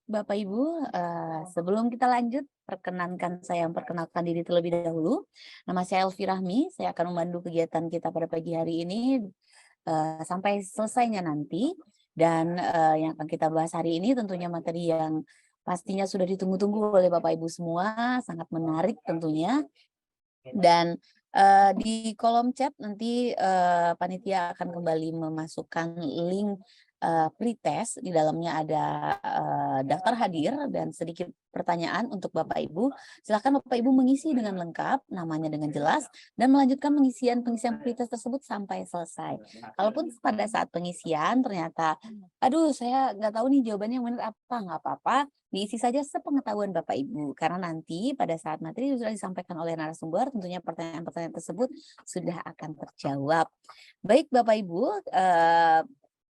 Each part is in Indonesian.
Bapak Ibu, sebelum kita lanjut, perkenankan saya memperkenalkan diri terlebih dahulu. Nama saya Elvi Rahmi, saya akan memandu kegiatan kita pada pagi hari ini sampai selesainya nanti. Dan yang akan kita bahas hari ini tentunya materi yang pastinya sudah ditunggu-tunggu oleh Bapak Ibu semua, sangat menarik tentunya. Dan di kolom chat nanti panitia akan kembali memasukkan link pretest. Di dalamnya ada daftar hadir dan sedikit pertanyaan untuk Bapak Ibu. Silakan Bapak Ibu mengisi dengan lengkap, namanya dengan jelas, dan melanjutkan pengisian pretest tersebut sampai selesai. Kalaupun pada saat pengisian ternyata, aduh saya nggak tahu nih jawabannya yang benar apa, nggak apa-apa, diisi saja sepengetahuan Bapak Ibu, karena nanti pada saat materi sudah disampaikan oleh narasumber, tentunya pertanyaan-pertanyaan tersebut sudah akan terjawab. Baik Bapak Ibu,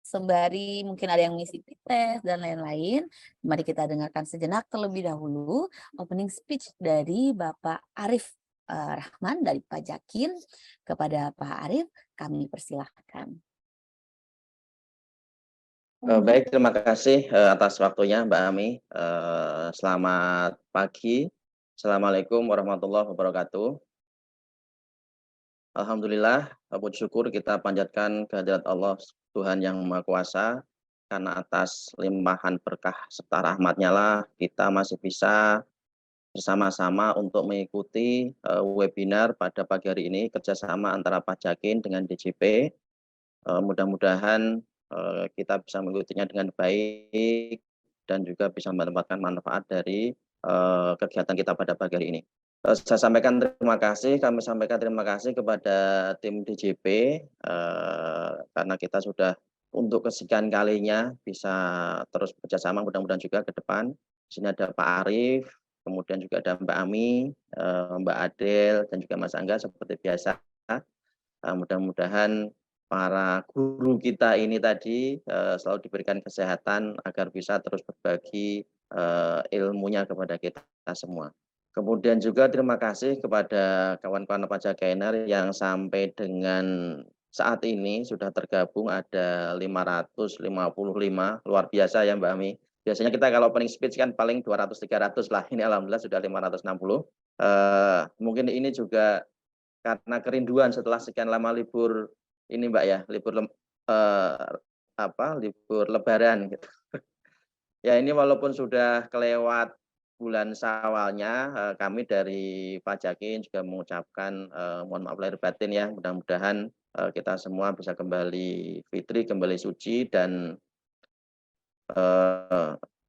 sembari mungkin ada yang mengisi tes dan lain-lain, mari kita dengarkan sejenak terlebih dahulu opening speech dari Bapak Arif Rahman dari Pajakin. Kepada Pak Arif, kami persilahkan. Baik, terima kasih atas waktunya Mbak Ami. Selamat pagi. Assalamualaikum warahmatullahi wabarakatuh. Alhamdulillah, puji syukur kita panjatkan kehadirat Allah Tuhan Yang Maha Kuasa, karena atas limpahan berkah serta rahmat-Nya lah kita masih bisa bersama-sama untuk mengikuti webinar pada pagi hari ini, kerjasama antara Pajakin dengan DJP. Mudah-mudahan kita bisa mengikutinya dengan baik dan juga bisa mendapatkan manfaat dari kegiatan kita pada pagi hari ini. Saya sampaikan terima kasih, kami sampaikan terima kasih kepada tim DJP karena kita sudah untuk kesekian kalinya bisa terus bekerjasama, mudah-mudahan juga ke depan. Di sini ada Pak Arif, kemudian juga ada Mbak Ami, Mbak Adel, dan juga Mas Angga seperti biasa. Mudah-mudahan para guru kita ini tadi selalu diberikan kesehatan agar bisa terus berbagi ilmunya kepada kita semua. Kemudian juga terima kasih kepada kawan-kawan Pajakainer yang sampai dengan saat ini sudah tergabung ada 555, luar biasa ya Mbak Ami. Biasanya kita kalau opening speech kan paling 200-300 lah, ini alhamdulillah sudah 560. Mungkin ini juga karena kerinduan setelah sekian lama libur ini Mbak ya, libur lebaran gitu. Ya ini walaupun sudah kelewat bulan Syawalnya, kami dari Pajakin juga mengucapkan mohon maaf lahir batin ya, mudah-mudahan kita semua bisa kembali fitri, kembali suci, dan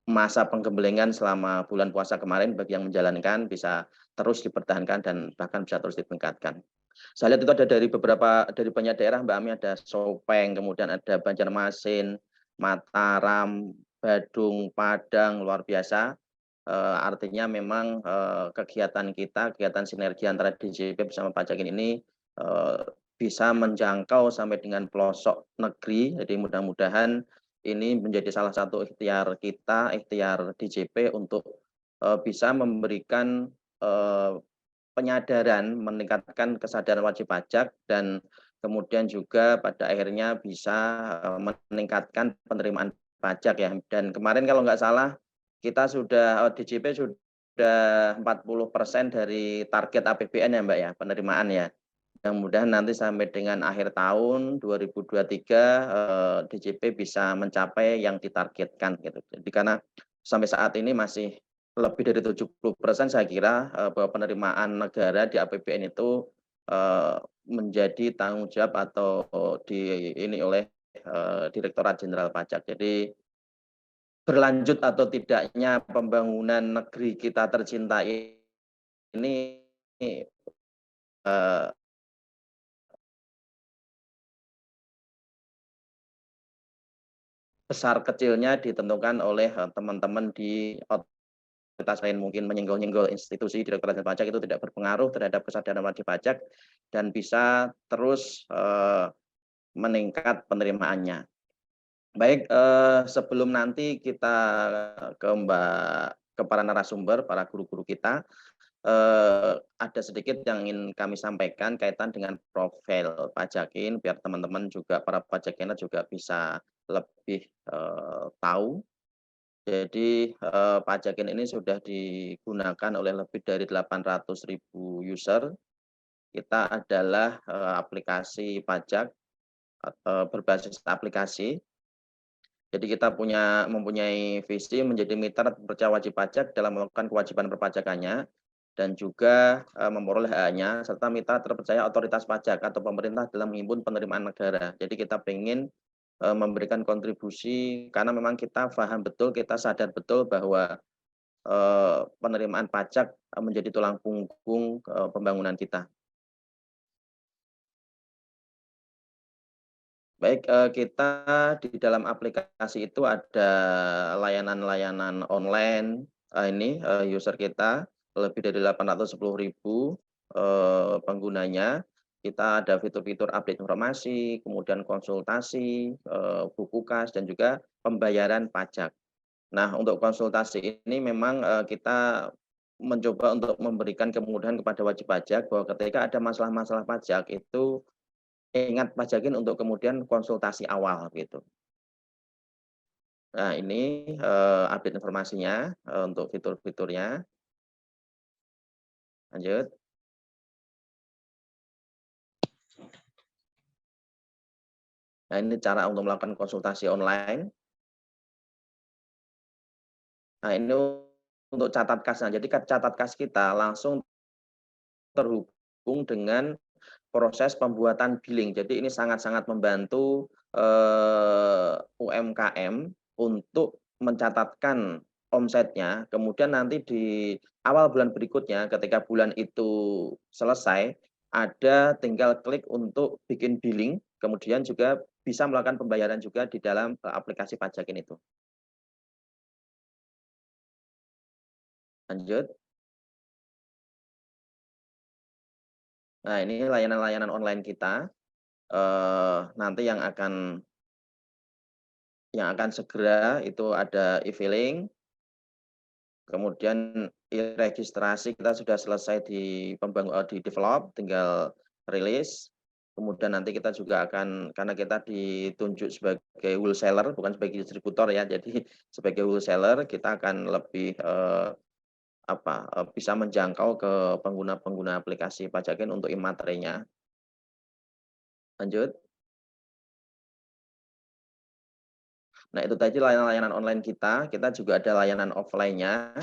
masa penggembelengan selama bulan puasa kemarin bagi yang menjalankan bisa terus dipertahankan dan bahkan bisa terus ditingkatkan. Saya lihat itu ada dari banyak daerah Mbak Ami, ada Sopeng, kemudian ada Banjarmasin, Mataram, Badung, Padang, luar biasa. Artinya memang kegiatan kita, kegiatan sinergi antara DJP bersama Pajakin ini bisa menjangkau sampai dengan pelosok negeri. Jadi mudah-mudahan ini menjadi salah satu ikhtiar kita, ikhtiar DJP untuk bisa memberikan penyadaran, meningkatkan kesadaran wajib pajak, dan kemudian juga pada akhirnya bisa meningkatkan penerimaan pajak ya. Dan kemarin kalau nggak salah kita sudah DJP sudah 40% dari target APBN ya Mbak ya, penerimaan ya. Mudah-mudahan nanti sampai dengan akhir tahun 2023 DJP bisa mencapai yang ditargetkan gitu. Jadi karena sampai saat ini masih lebih dari 70% saya kira bahwa penerimaan negara di APBN itu menjadi tanggung jawab atau ini oleh Direktorat Jenderal Pajak. Jadi berlanjut atau tidaknya pembangunan negeri kita tercinta ini besar kecilnya ditentukan oleh teman-teman di otoritas lain. Mungkin menyenggol-nyenggol institusi Direktorat Jenderal Pajak itu tidak berpengaruh terhadap kesadaran wajib pajak dan bisa terus meningkat penerimaannya. Baik, sebelum nanti kita ke para narasumber, para guru-guru kita, ada sedikit yang ingin kami sampaikan kaitan dengan profil Pajakin, biar teman-teman juga para Pajakiner juga bisa lebih tahu Jadi Pajakin ini sudah digunakan oleh lebih dari 800.000 user. Kita adalah aplikasi pajak berbasis aplikasi. Jadi kita mempunyai visi menjadi mitra terpercaya wajib pajak dalam melakukan kewajiban perpajakannya dan juga memperoleh hak-haknya serta mitra terpercaya otoritas pajak atau pemerintah dalam menghimpun penerimaan negara. Jadi kita ingin memberikan kontribusi karena memang kita paham betul, kita sadar betul bahwa penerimaan pajak menjadi tulang punggung pembangunan kita. Baik, kita di dalam aplikasi itu ada layanan-layanan online, user kita lebih dari 810.000 penggunanya. Kita ada fitur-fitur update informasi, kemudian konsultasi, buku kas, dan juga pembayaran pajak. Nah, untuk konsultasi ini memang kita mencoba untuk memberikan kemudahan kepada wajib pajak bahwa ketika ada masalah-masalah pajak itu ingat Pajakin untuk kemudian konsultasi awal gitu. Nah ini update informasinya untuk fitur-fiturnya. Lanjut. Nah ini cara untuk melakukan konsultasi online. Nah ini untuk catat kasnya. Jadi catat kas kita langsung terhubung dengan proses pembuatan billing. Jadi ini sangat-sangat membantu UMKM untuk mencatatkan omsetnya, kemudian nanti di awal bulan berikutnya ketika bulan itu selesai, ada tinggal klik untuk bikin billing, kemudian juga bisa melakukan pembayaran juga di dalam aplikasi Pajakin itu. Lanjut. Nah ini layanan-layanan online kita, nanti yang akan segera itu ada e-filing, kemudian registrasi kita sudah selesai di develop, tinggal rilis. Kemudian nanti kita juga akan, karena kita ditunjuk sebagai wholesaler, bukan sebagai distributor ya, jadi sebagai wholesaler kita akan lebih bisa menjangkau ke pengguna-pengguna aplikasi Pajakin untuk e-materinya. Lanjut. Nah, itu tadi layanan-layanan online kita juga ada layanan offline-nya,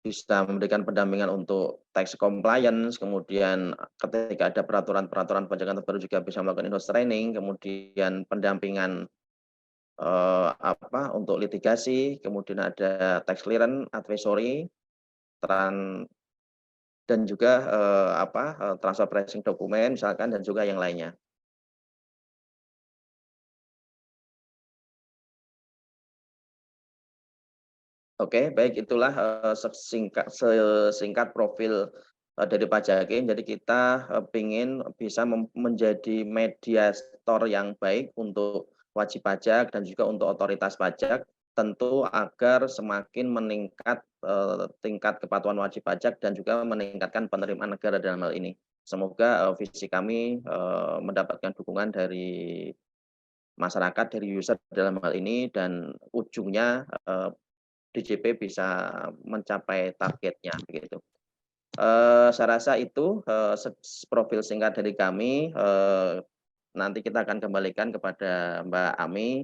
bisa memberikan pendampingan untuk tax compliance, kemudian ketika ada peraturan-peraturan pajakan terbaru juga bisa melakukan in-house training, kemudian pendampingan, untuk litigasi, kemudian ada tax clearance, advisory, dan juga, transfer pricing dokumen misalkan dan juga yang lainnya. Oke, baik itulah sesingkat profil dari Pajakin. Jadi kita ingin bisa menjadi mediator yang baik untuk wajib pajak dan juga untuk otoritas pajak, tentu agar semakin meningkat tingkat kepatuhan wajib pajak dan juga meningkatkan penerimaan negara dalam hal ini. Semoga visi kami mendapatkan dukungan dari masyarakat, dari user dalam hal ini, dan ujungnya DJP bisa mencapai targetnya begitu. Saya rasa itu profil singkat dari kami. Nanti kita akan kembalikan kepada Mbak Ami.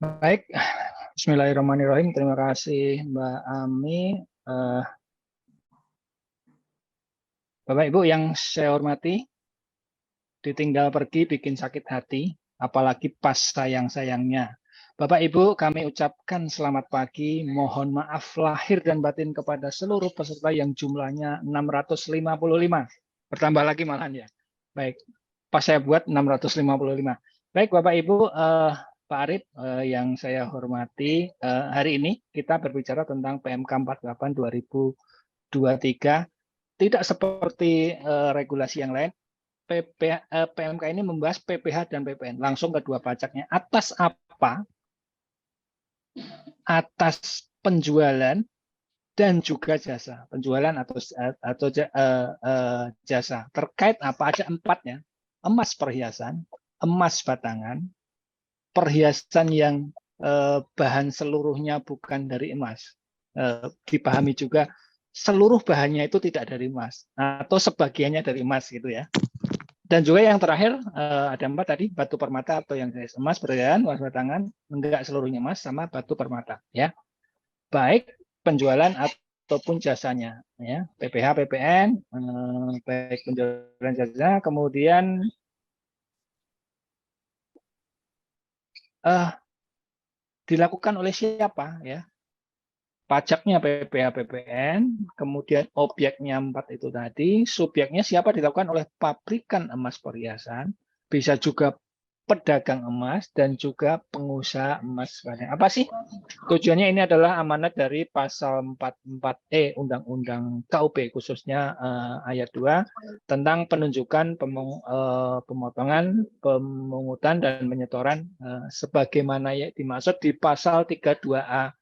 Baik, Bismillahirrahmanirrahim. Terima kasih Mbak Ami. Bapak Ibu yang saya hormati, ditinggal pergi bikin sakit hati, apalagi pas sayang-sayangnya. Bapak Ibu, kami ucapkan selamat pagi, mohon maaf lahir dan batin kepada seluruh peserta yang jumlahnya 655. Bertambah lagi malahan ya. Baik, pas saya buat 655. Baik Bapak Ibu, Pak Arif yang saya hormati, hari ini kita berbicara tentang PMK 48 2023. Tidak seperti regulasi yang lain, PMK ini membahas PPh dan PPN, langsung kedua pajaknya. Atas apa? Atas penjualan dan juga jasa. Penjualan atau jasa. Terkait apa? Ada empatnya. Emas perhiasan, emas batangan, perhiasan yang bahan seluruhnya bukan dari emas. Dipahami juga seluruh bahannya itu tidak dari emas atau sebagiannya dari emas gitu ya. Dan juga yang terakhir ada 4 tadi, batu permata atau yang jenis emas, berlian, emas batangan, enggak seluruhnya emas, sama batu permata ya. Baik penjualan ataupun jasanya ya, PPH, PPN, baik penjualan jasa, kemudian dilakukan oleh siapa ya? Pajaknya PPH, PPN, kemudian objeknya 4 itu tadi, subjeknya siapa, dilakukan oleh pabrikan emas perhiasan, bisa juga pedagang emas dan juga pengusaha emas. Apa sih tujuannya? Ini adalah amanat dari pasal 44E Undang-Undang KUP, khususnya ayat 2 tentang penunjukan, pemotongan, pemungutan dan penyetoran sebagaimana yang dimaksud di pasal 32A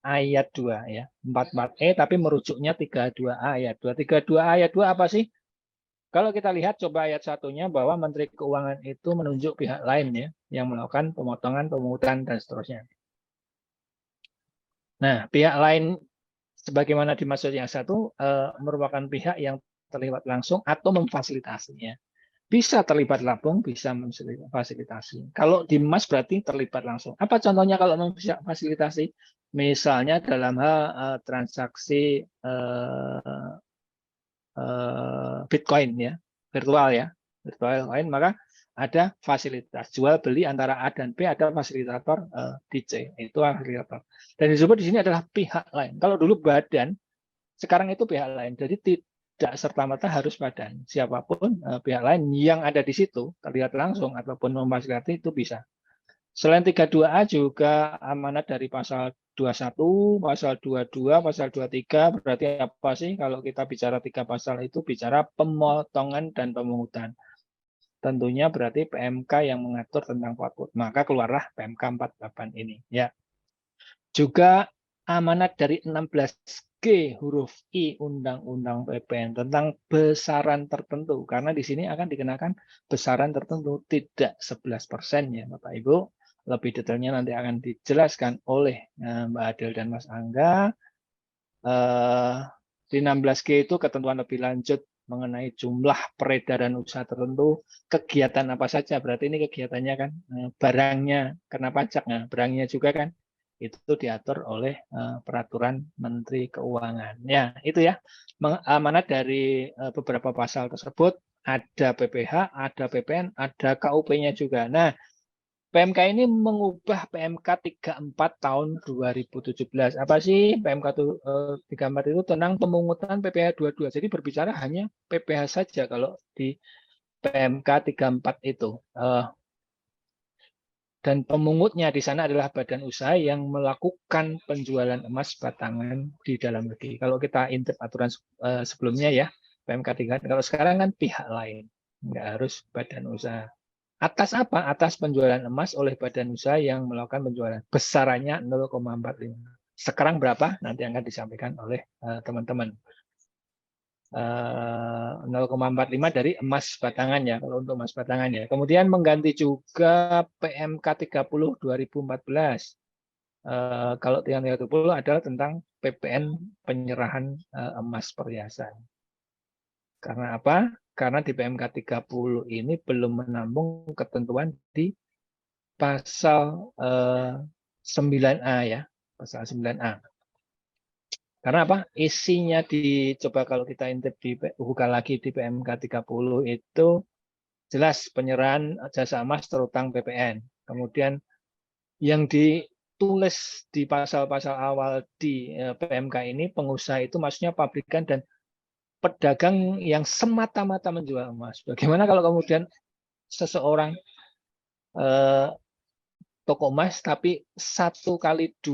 ayat 2 ya. 44E tapi merujuknya 32A ayat 2. 32A ayat 2 apa sih? Kalau kita lihat coba ayat satunya bahwa Menteri Keuangan itu menunjuk pihak lain ya yang melakukan pemotongan, pemungutan dan seterusnya. Nah, pihak lain sebagaimana dimaksud yang satu merupakan pihak yang terlibat langsung atau memfasilitasinya. Bisa terlibat langsung, bisa memfasilitasi. Kalau di emas berarti terlibat langsung. Apa contohnya kalau memfasilitasi? Misalnya dalam hal transaksi Bitcoin ya, virtual coin, maka ada fasilitas jual beli antara A dan B, ada fasilitator DC, itu fasilitator. Dan disebut di sini adalah pihak lain. Kalau dulu badan, sekarang itu pihak lain. Jadi tidak serta-merta harus badan. Siapapun pihak lain yang ada di situ, terlihat langsung ataupun memfasilitasi itu bisa. Selain 32A juga amanat dari pasal 21, pasal 22, pasal 23, berarti apa sih kalau kita bicara 3 pasal itu bicara pemotongan dan pemungutan. Tentunya berarti PMK yang mengatur tentang output. Maka keluarlah PMK 48 ini ya. Juga amanat dari 16G huruf I Undang-Undang PPN tentang besaran tertentu, karena di sini akan dikenakan besaran tertentu, tidak 11% ya Bapak Ibu. Lebih detailnya nanti akan dijelaskan oleh Mbak Adel dan Mas Angga. Di 16G itu ketentuan lebih lanjut mengenai jumlah peredaran usaha tertentu, kegiatan apa saja, berarti ini kegiatannya kan barangnya kena pajak, nah barangnya juga kan itu diatur oleh peraturan Menteri Keuangan. Ya, itu ya. Amanat dari beberapa pasal tersebut, ada PPH, ada PPN, ada KUP-nya juga. Nah, PMK ini mengubah PMK 34 tahun 2017. Apa sih PMK 34 itu? Tentang pemungutan PPH 22. Jadi berbicara hanya PPH saja kalau di PMK 34 itu. Dan pemungutnya di sana adalah badan usaha yang melakukan penjualan emas batangan di dalam negeri. Kalau kita intip aturan sebelumnya ya, PMK 34, kalau sekarang kan pihak lain, nggak harus badan usaha. Atas apa? Atas penjualan emas oleh badan usaha yang melakukan penjualan. Besarannya 0,45. Sekarang berapa? Nanti akan disampaikan oleh teman-teman. 0,45 dari emas batangan ya, kalau untuk emas batangan ya. Kemudian mengganti juga PMK 30 2014. Kalau yang 30 adalah tentang PPN penyerahan emas perhiasan. Karena apa? Karena di PMK 30 ini belum menampung ketentuan di pasal 9A ya, pasal 9A. Karena apa? Isinya dicoba kalau kita intip buka lagi di PMK 30 itu jelas penyerahan jasa emas terutang PPN. Kemudian yang ditulis di pasal-pasal awal di PMK ini, pengusaha itu maksudnya pabrikan dan pedagang yang semata-mata menjual emas. Bagaimana kalau kemudian seseorang toko emas tapi 1x2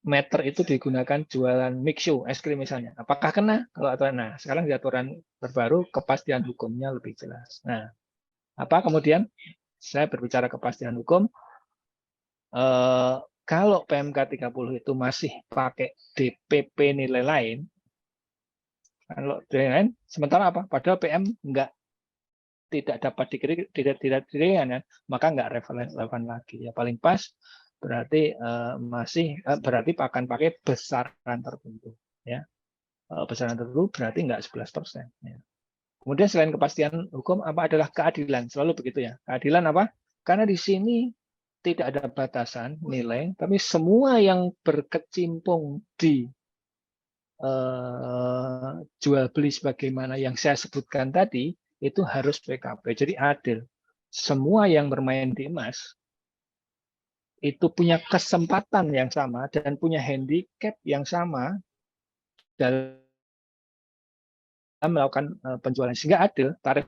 meter itu digunakan jualan mixu es krim misalnya, apakah kena? Kalau aturan, nah sekarang di aturan terbaru kepastian hukumnya lebih jelas. Nah, apa kemudian saya berbicara kepastian hukum, kalau PMK 30 itu masih pakai DPP nilai lain, kalau nilai lain, sementara apa? Padahal PM enggak tidak dapat tidak dirikan, maka nggak relevan lagi. Ya paling pas berarti berarti akan pakai besaran tertentu. Ya, besaran tertentu berarti nggak 11%. Ya. Kemudian selain kepastian hukum, apa adalah keadilan? Selalu begitu ya. Keadilan apa? Karena di sini tidak ada batasan nilai, tapi semua yang berkecimpung di jual beli sebagaimana yang saya sebutkan tadi, itu harus PKP. Jadi adil. Semua yang bermain di emas itu punya kesempatan yang sama dan punya handicap yang sama dalam melakukan penjualan, sehingga adil. Tarif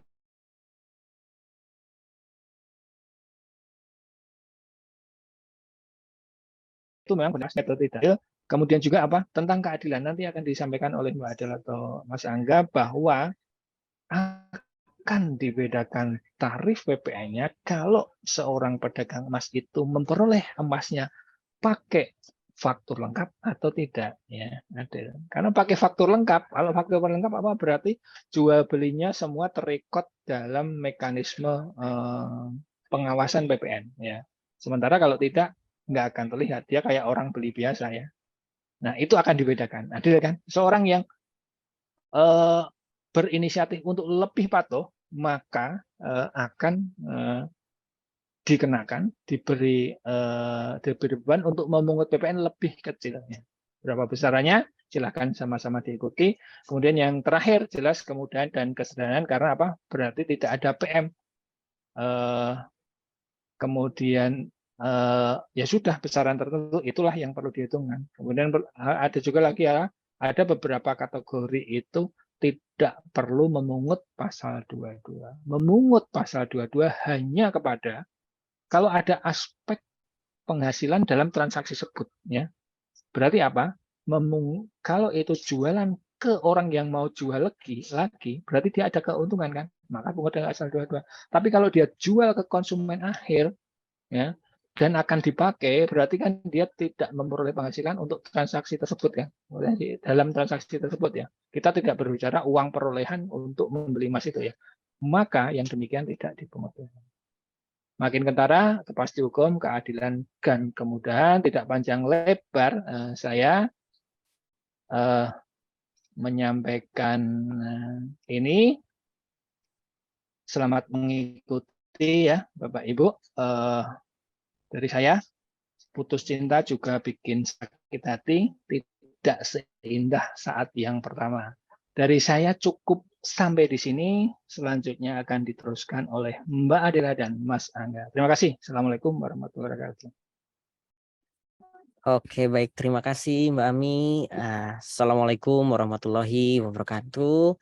itu memang benar atau tidak. Kemudian juga apa? Tentang keadilan nanti akan disampaikan oleh Mbak Adel atau Mas Angga bahwa akan dibedakan tarif PPN-nya kalau seorang pedagang emas itu memperoleh emasnya pakai faktur lengkap atau tidak, ya. Adil. Karena pakai faktur lengkap, kalau faktur lengkap apa berarti jual belinya semua terekod dalam mekanisme pengawasan PPN, ya. Sementara kalau tidak, nggak akan terlihat, dia kayak orang beli biasa, ya. Nah, itu akan dibedakan. Adil kan? Seorang yang berinisiatif untuk lebih patuh, maka akan dikenakan, diberi beban untuk memungut PPN lebih kecil. Berapa besarannya? Silahkan sama-sama diikuti. Kemudian yang terakhir jelas kemudahan dan kesederhanaan, karena apa? Berarti tidak ada PM. Kemudian ya sudah besaran tertentu, itulah yang perlu dihitungkan. Kemudian ada juga lagi ya, ada beberapa kategori itu tidak perlu memungut pasal 22. Memungut pasal 22 hanya kepada kalau ada aspek penghasilan dalam transaksi tersebut, ya. Berarti apa? Kalau itu jualan ke orang yang mau jual lagi, berarti dia ada keuntungan kan? Maka pungut dengan pasal 22. Tapi kalau dia jual ke konsumen akhir, ya, dan akan dipakai, berarti kan dia tidak memperoleh penghasilan untuk transaksi tersebut, ya. Dalam transaksi tersebut, ya, kita tidak berbicara uang perolehan untuk membeli emas itu, ya. Maka yang demikian tidak dipungut. Makin kentara, kepastian hukum, keadilan, dan kemudahan, tidak panjang lebar, saya menyampaikan ini. Selamat mengikuti ya Bapak Ibu. Dari saya, putus cinta juga bikin sakit hati, tidak seindah saat yang pertama. Dari saya cukup sampai di sini, selanjutnya akan diteruskan oleh Mbak Adela dan Mas Angga. Terima kasih. Assalamualaikum warahmatullahi wabarakatuh. Oke, baik. Terima kasih Mbak Ami. Assalamualaikum warahmatullahi wabarakatuh.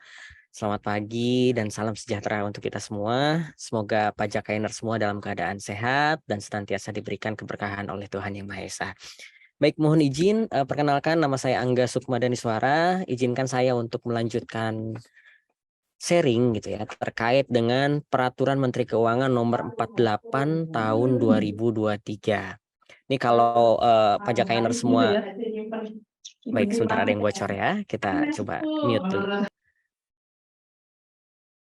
Selamat pagi dan salam sejahtera untuk kita semua. Semoga pajakainer semua dalam keadaan sehat dan senantiasa diberikan keberkahan oleh Tuhan Yang Maha Esa. Baik, mohon izin, perkenalkan nama saya Angga Sukmadhaniswara. Izinkan saya untuk melanjutkan sharing gitu ya terkait dengan Peraturan Menteri Keuangan Nomor 48 Tahun 2023. Ini kalau pajakainer semua. Baik, sebentar ada yang bocor ya. Kita coba mute dulu.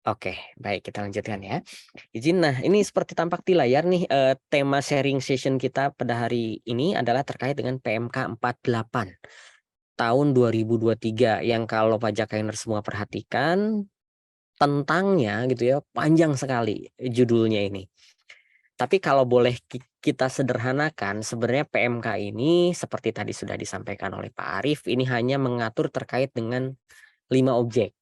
Oke, baik, kita lanjutkan ya. Izin, nah ini seperti tampak di layar nih, tema sharing session kita pada hari ini adalah terkait dengan PMK 48 tahun 2023 yang kalau pajakainer semua perhatikan tentangnya gitu ya, panjang sekali judulnya ini. Tapi kalau boleh kita sederhanakan, sebenarnya PMK ini seperti tadi sudah disampaikan oleh Pak Arief, ini hanya mengatur terkait dengan 5 objek.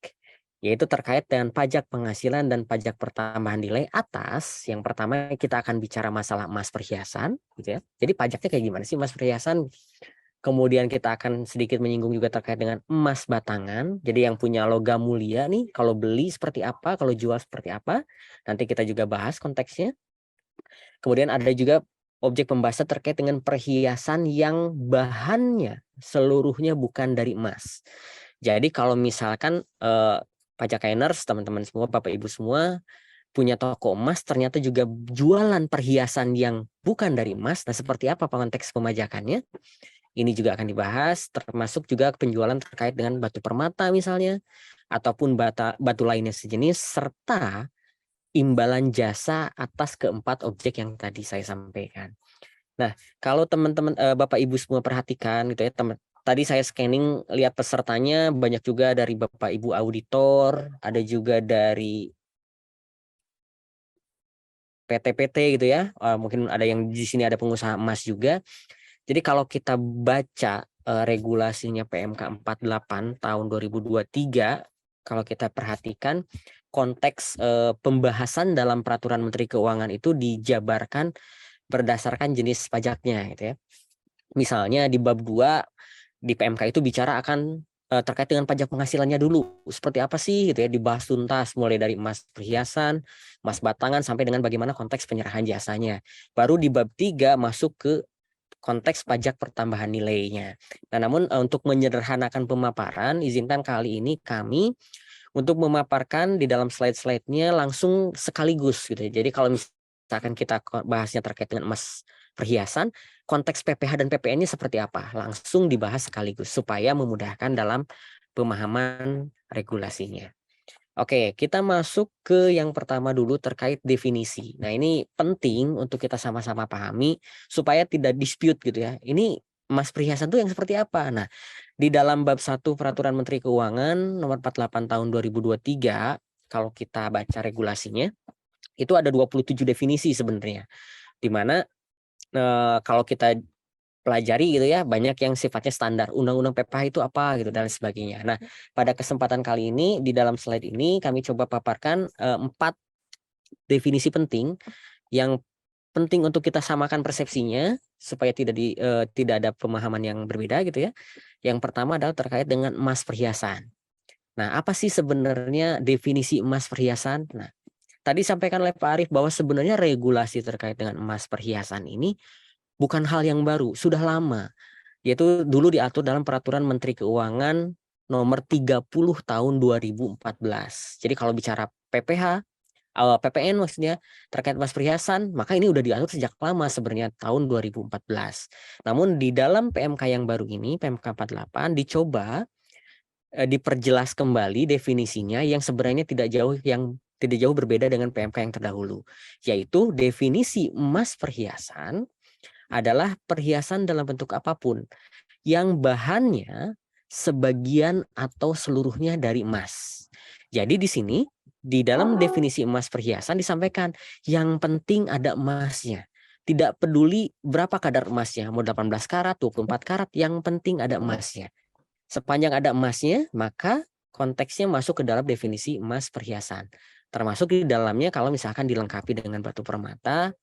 Yaitu terkait dengan pajak penghasilan dan pajak pertambahan nilai atas. Yang pertama kita akan bicara masalah emas perhiasan, gitu ya. Jadi pajaknya kayak gimana sih emas perhiasan? Kemudian kita akan sedikit menyinggung juga terkait dengan emas batangan. Jadi yang punya logam mulia nih, kalau beli seperti apa, kalau jual seperti apa. Nanti kita juga bahas konteksnya. Kemudian ada juga objek pembahasan terkait dengan perhiasan yang bahannya seluruhnya bukan dari emas. Jadi kalau misalkan pajakainers, teman-teman semua, Bapak Ibu semua punya toko emas, ternyata juga jualan perhiasan yang bukan dari emas. Nah, seperti apa konteks pemajakannya? Ini juga akan dibahas, termasuk juga penjualan terkait dengan batu permata misalnya, ataupun batu lainnya sejenis, serta imbalan jasa atas keempat objek yang tadi saya sampaikan. Nah, kalau teman-teman Bapak Ibu semua perhatikan gitu ya, tadi saya scanning lihat pesertanya banyak juga dari Bapak Ibu auditor, ada juga dari PT-PT gitu ya. Mungkin ada yang di sini ada pengusaha emas juga. Jadi kalau kita baca regulasinya PMK 48 tahun 2023, kalau kita perhatikan konteks pembahasan dalam peraturan Menteri Keuangan itu dijabarkan berdasarkan jenis pajaknya gitu ya. Misalnya di bab 2 di PMK itu bicara akan terkait dengan pajak penghasilannya dulu. Seperti apa sih gitu ya, dibahas tuntas mulai dari emas perhiasan, emas batangan sampai dengan bagaimana konteks penyerahan jasanya. Baru di bab 3 masuk ke konteks pajak pertambahan nilainya. Nah, namun untuk menyederhanakan pemaparan, izinkan kali ini kami untuk memaparkan di dalam slide-slide-nya langsung sekaligus gitu ya. Jadi kalau misalkan kita bahasnya terkait dengan emas perhiasan, konteks PPh dan PPN-nya seperti apa? Langsung dibahas sekaligus supaya memudahkan dalam pemahaman regulasinya. Oke, kita masuk ke yang pertama dulu terkait definisi. Nah, ini penting untuk kita sama-sama pahami supaya tidak dispute gitu ya. Ini emas perhiasan itu yang seperti apa? Nah, di dalam bab 1 Peraturan Menteri Keuangan nomor 48 tahun 2023, kalau kita baca regulasinya, itu ada 27 definisi sebenarnya. Di mana kalau kita pelajari gitu ya, banyak yang sifatnya standar, undang-undang PPh itu apa gitu dan sebagainya. Nah, pada kesempatan kali ini di dalam slide ini kami coba paparkan 4 definisi penting yang penting untuk kita samakan persepsinya supaya tidak ada pemahaman yang berbeda gitu ya. Yang pertama adalah terkait dengan emas perhiasan. Nah, apa sih sebenarnya definisi emas perhiasan? Nah, tadi sampaikan oleh Pak Arief bahwa sebenarnya regulasi terkait dengan emas perhiasan ini bukan hal yang baru, sudah lama. Yaitu dulu diatur dalam Peraturan Menteri Keuangan nomor 30 tahun 2014. Jadi kalau bicara PPh, PPN maksudnya terkait emas perhiasan, maka ini udah diatur sejak lama sebenarnya tahun 2014. Namun di dalam PMK yang baru ini, PMK 48 dicoba diperjelas kembali definisinya yang sebenarnya tidak jauh berbeda dengan PMK yang terdahulu, yaitu definisi emas perhiasan adalah perhiasan dalam bentuk apapun yang bahannya sebagian atau seluruhnya dari emas. Jadi di sini di dalam definisi emas perhiasan disampaikan yang penting ada emasnya. Tidak peduli berapa kadar emasnya, mau 18 karat, 24 karat, yang penting ada emasnya. Sepanjang ada emasnya, maka konteksnya masuk ke dalam definisi emas perhiasan. Termasuk di dalamnya kalau misalkan dilengkapi dengan batu permata,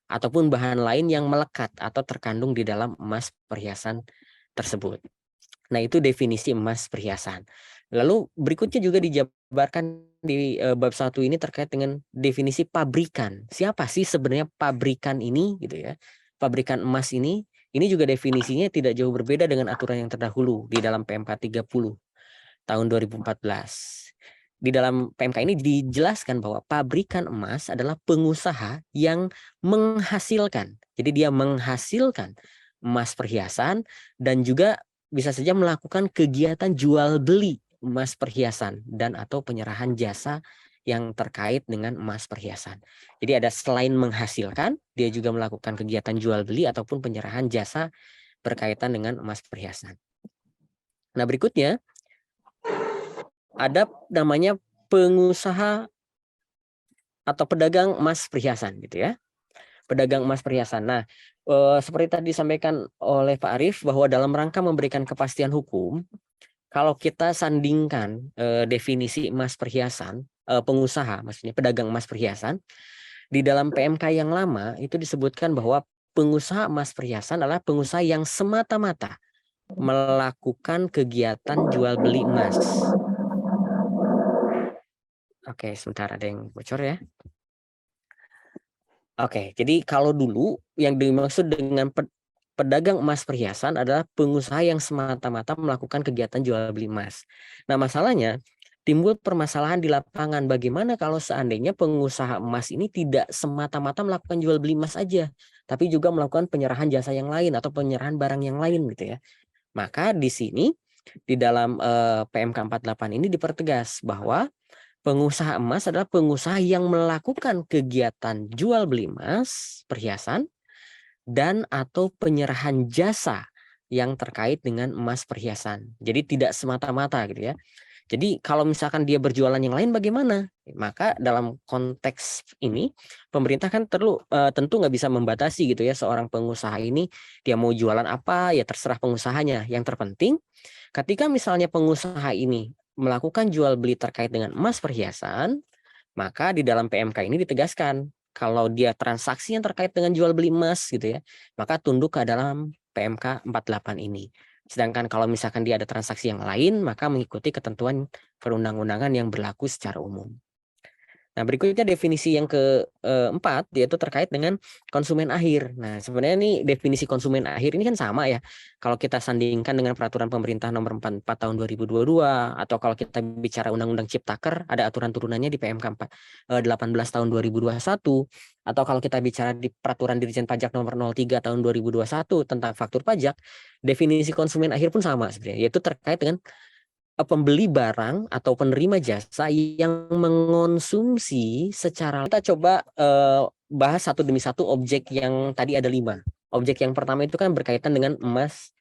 ataupun bahan lain yang melekat atau terkandung di dalam emas perhiasan tersebut. Nah, itu definisi emas perhiasan. Lalu berikutnya juga dijabarkan di bab 1 ini terkait dengan definisi pabrikan. Siapa sih sebenarnya pabrikan ini gitu ya? Pabrikan emas ini juga definisinya tidak jauh berbeda dengan aturan yang terdahulu di dalam PMK 30 tahun 2014. Di dalam PMK ini dijelaskan bahwa pabrikan emas adalah pengusaha yang menghasilkan. Jadi dia menghasilkan emas perhiasan dan juga bisa saja melakukan kegiatan jual beli emas perhiasan dan atau penyerahan jasa yang terkait dengan emas perhiasan. Jadi ada selain menghasilkan, dia juga melakukan kegiatan jual beli ataupun penyerahan jasa berkaitan dengan emas perhiasan. Nah, berikutnya ada namanya pengusaha atau pedagang emas perhiasan gitu ya. Pedagang emas perhiasan. Nah, seperti tadi disampaikan oleh Pak Arief bahwa dalam rangka memberikan kepastian hukum, kalau kita sandingkan definisi emas perhiasan, pengusaha maksudnya pedagang emas perhiasan, di dalam PMK yang lama itu disebutkan bahwa pengusaha emas perhiasan adalah pengusaha yang semata-mata melakukan kegiatan jual beli emas. Oke, sebentar ada yang bocor ya. Oke, jadi kalau dulu yang dimaksud dengan pedagang emas perhiasan adalah pengusaha yang semata-mata melakukan kegiatan jual beli emas. Nah, masalahnya timbul permasalahan di lapangan. Bagaimana kalau seandainya pengusaha emas ini tidak semata-mata melakukan jual beli emas aja, tapi juga melakukan penyerahan jasa yang lain atau penyerahan barang yang lain gitu ya. Maka di sini di dalam PMK 48 ini dipertegas bahwa Pengusaha emas adalah pengusaha yang melakukan kegiatan jual beli emas, perhiasan, dan atau penyerahan jasa yang terkait dengan emas perhiasan. Jadi tidak semata-mata gitu ya. Jadi kalau misalkan dia berjualan yang lain bagaimana? Maka dalam konteks ini pemerintah kan tentu nggak bisa membatasi gitu ya seorang pengusaha ini dia mau jualan apa ya terserah pengusahanya. Yang terpenting ketika misalnya pengusaha ini melakukan jual beli terkait dengan emas perhiasan, maka di dalam PMK ini ditegaskan kalau dia transaksi yang terkait dengan jual beli emas gitu ya, maka tunduk ke dalam PMK 48 ini. Sedangkan kalau misalkan dia ada transaksi yang lain, maka mengikuti ketentuan perundang-undangan yang berlaku secara umum. Nah, berikutnya definisi yang keempat yaitu terkait dengan konsumen akhir. Nah, sebenarnya ini definisi konsumen akhir ini kan sama ya. Kalau kita sandingkan dengan peraturan pemerintah nomor 44 tahun 2022 atau kalau kita bicara Undang-Undang Ciptaker ada aturan turunannya di PMK 18 tahun 2021 atau kalau kita bicara di peraturan Dirjen Pajak nomor 03 tahun 2021 tentang faktur pajak, definisi konsumen akhir pun sama sebenarnya, yaitu terkait dengan pembeli barang atau penerima jasa yang mengonsumsi secara. Kita coba bahas satu demi satu objek yang tadi ada 5. Objek yang pertama itu kan berkaitan dengan emas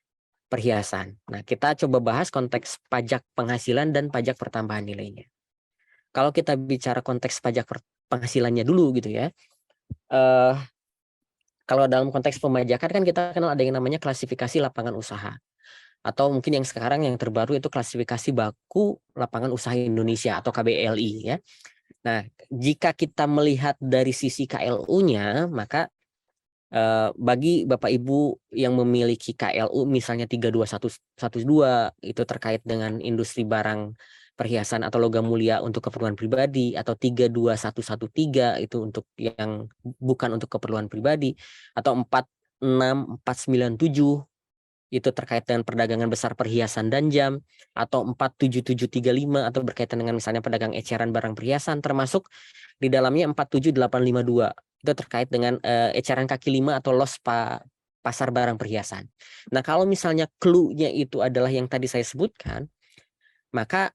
perhiasan. Nah, kita coba bahas konteks pajak penghasilan dan pajak pertambahan nilainya. Kalau kita bicara konteks pajak penghasilannya dulu gitu ya. Kalau dalam konteks pemajakan kan kita kenal ada yang namanya klasifikasi lapangan usaha. Atau mungkin yang sekarang yang terbaru itu klasifikasi baku lapangan usaha Indonesia atau KBLI ya. Nah, jika kita melihat dari sisi KLU-nya, maka bagi Bapak Ibu yang memiliki KLU misalnya 32112 itu terkait dengan industri barang perhiasan atau logam mulia untuk keperluan pribadi atau 32113 itu untuk yang bukan untuk keperluan pribadi atau 46497 itu terkait dengan perdagangan besar perhiasan dan jam atau 47735 atau berkaitan dengan misalnya pedagang eceran barang perhiasan termasuk di dalamnya 47852 itu terkait dengan eceran kaki 5 atau los pasar barang perhiasan. Nah, kalau misalnya clue-nya itu adalah yang tadi saya sebutkan, maka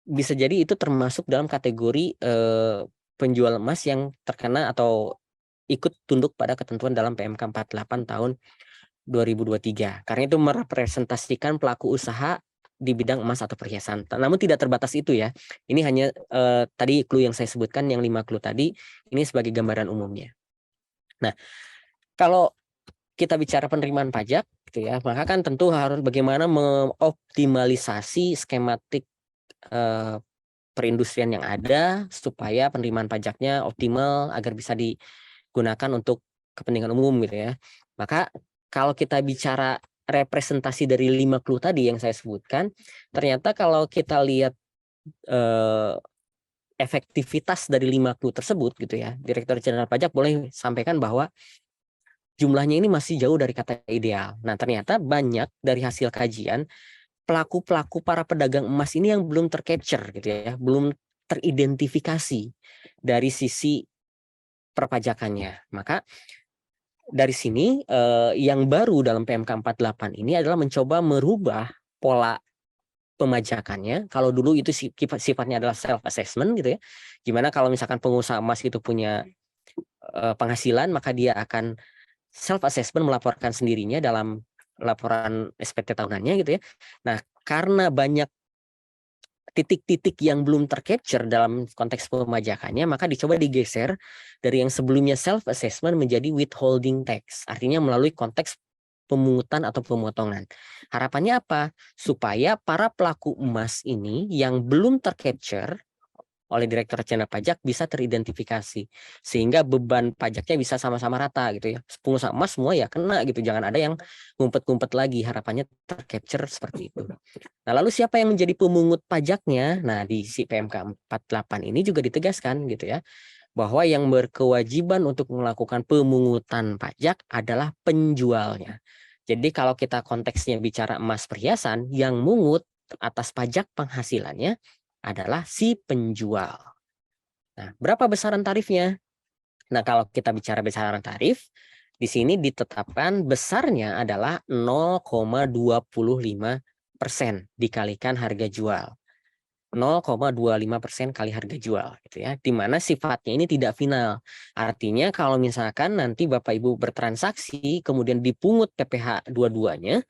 bisa jadi itu termasuk dalam kategori penjual emas yang terkena atau ikut tunduk pada ketentuan dalam PMK 48 tahun 2023. Karena itu merepresentasikan pelaku usaha di bidang emas atau perhiasan. Namun tidak terbatas itu ya. Ini hanya tadi clue yang saya sebutkan yang 5 clue tadi ini sebagai gambaran umumnya. Nah, kalau kita bicara penerimaan pajak gitu ya, maka kan tentu harus bagaimana mengoptimalisasi skematik perindustrian yang ada supaya penerimaan pajaknya optimal agar bisa digunakan untuk kepentingan umum gitu ya. Maka kalau kita bicara representasi dari 5 clue tadi yang saya sebutkan, ternyata kalau kita lihat efektivitas dari 5 clue tersebut gitu ya, Direktur Jenderal Pajak boleh sampaikan bahwa jumlahnya ini masih jauh dari kata ideal. Nah, ternyata banyak dari hasil kajian pelaku-pelaku para pedagang emas ini yang belum tercapture gitu ya, belum teridentifikasi dari sisi perpajakannya. Maka dari sini yang baru dalam PMK 48 ini adalah mencoba merubah pola pemajakannya. Kalau dulu itu sifatnya adalah self assessment gitu ya. Gimana kalau misalkan pengusaha emas itu punya penghasilan maka dia akan self assessment melaporkan sendirinya dalam laporan SPT tahunannya gitu ya. Nah, karena banyak titik-titik yang belum tercapture dalam konteks pemajakannya, maka dicoba digeser dari yang sebelumnya self-assessment menjadi withholding tax. Artinya melalui konteks pemungutan atau pemotongan. Harapannya apa? Supaya para pelaku emas ini yang belum tercapture oleh Direktur Jenderal Pajak bisa teridentifikasi sehingga beban pajaknya bisa sama-sama rata gitu ya. Pengusaha emas semua ya kena gitu, jangan ada yang ngumpet-ngumpet lagi, harapannya tercapture seperti itu. Nah, lalu siapa yang menjadi pemungut pajaknya? Nah, di si PMK 48 ini juga ditegaskan gitu ya, bahwa yang berkewajiban untuk melakukan pemungutan pajak adalah penjualnya. Jadi kalau kita konteksnya bicara emas perhiasan, yang mungut atas pajak penghasilannya adalah si penjual. Nah, berapa besaran tarifnya? Nah, kalau kita bicara besaran tarif, di sini ditetapkan besarnya adalah 0,25% dikalikan harga jual. 0,25% kali harga jual gitu ya, di mana sifatnya ini tidak final. Artinya kalau misalkan nanti Bapak Ibu bertransaksi kemudian dipungut PPh dua-duanya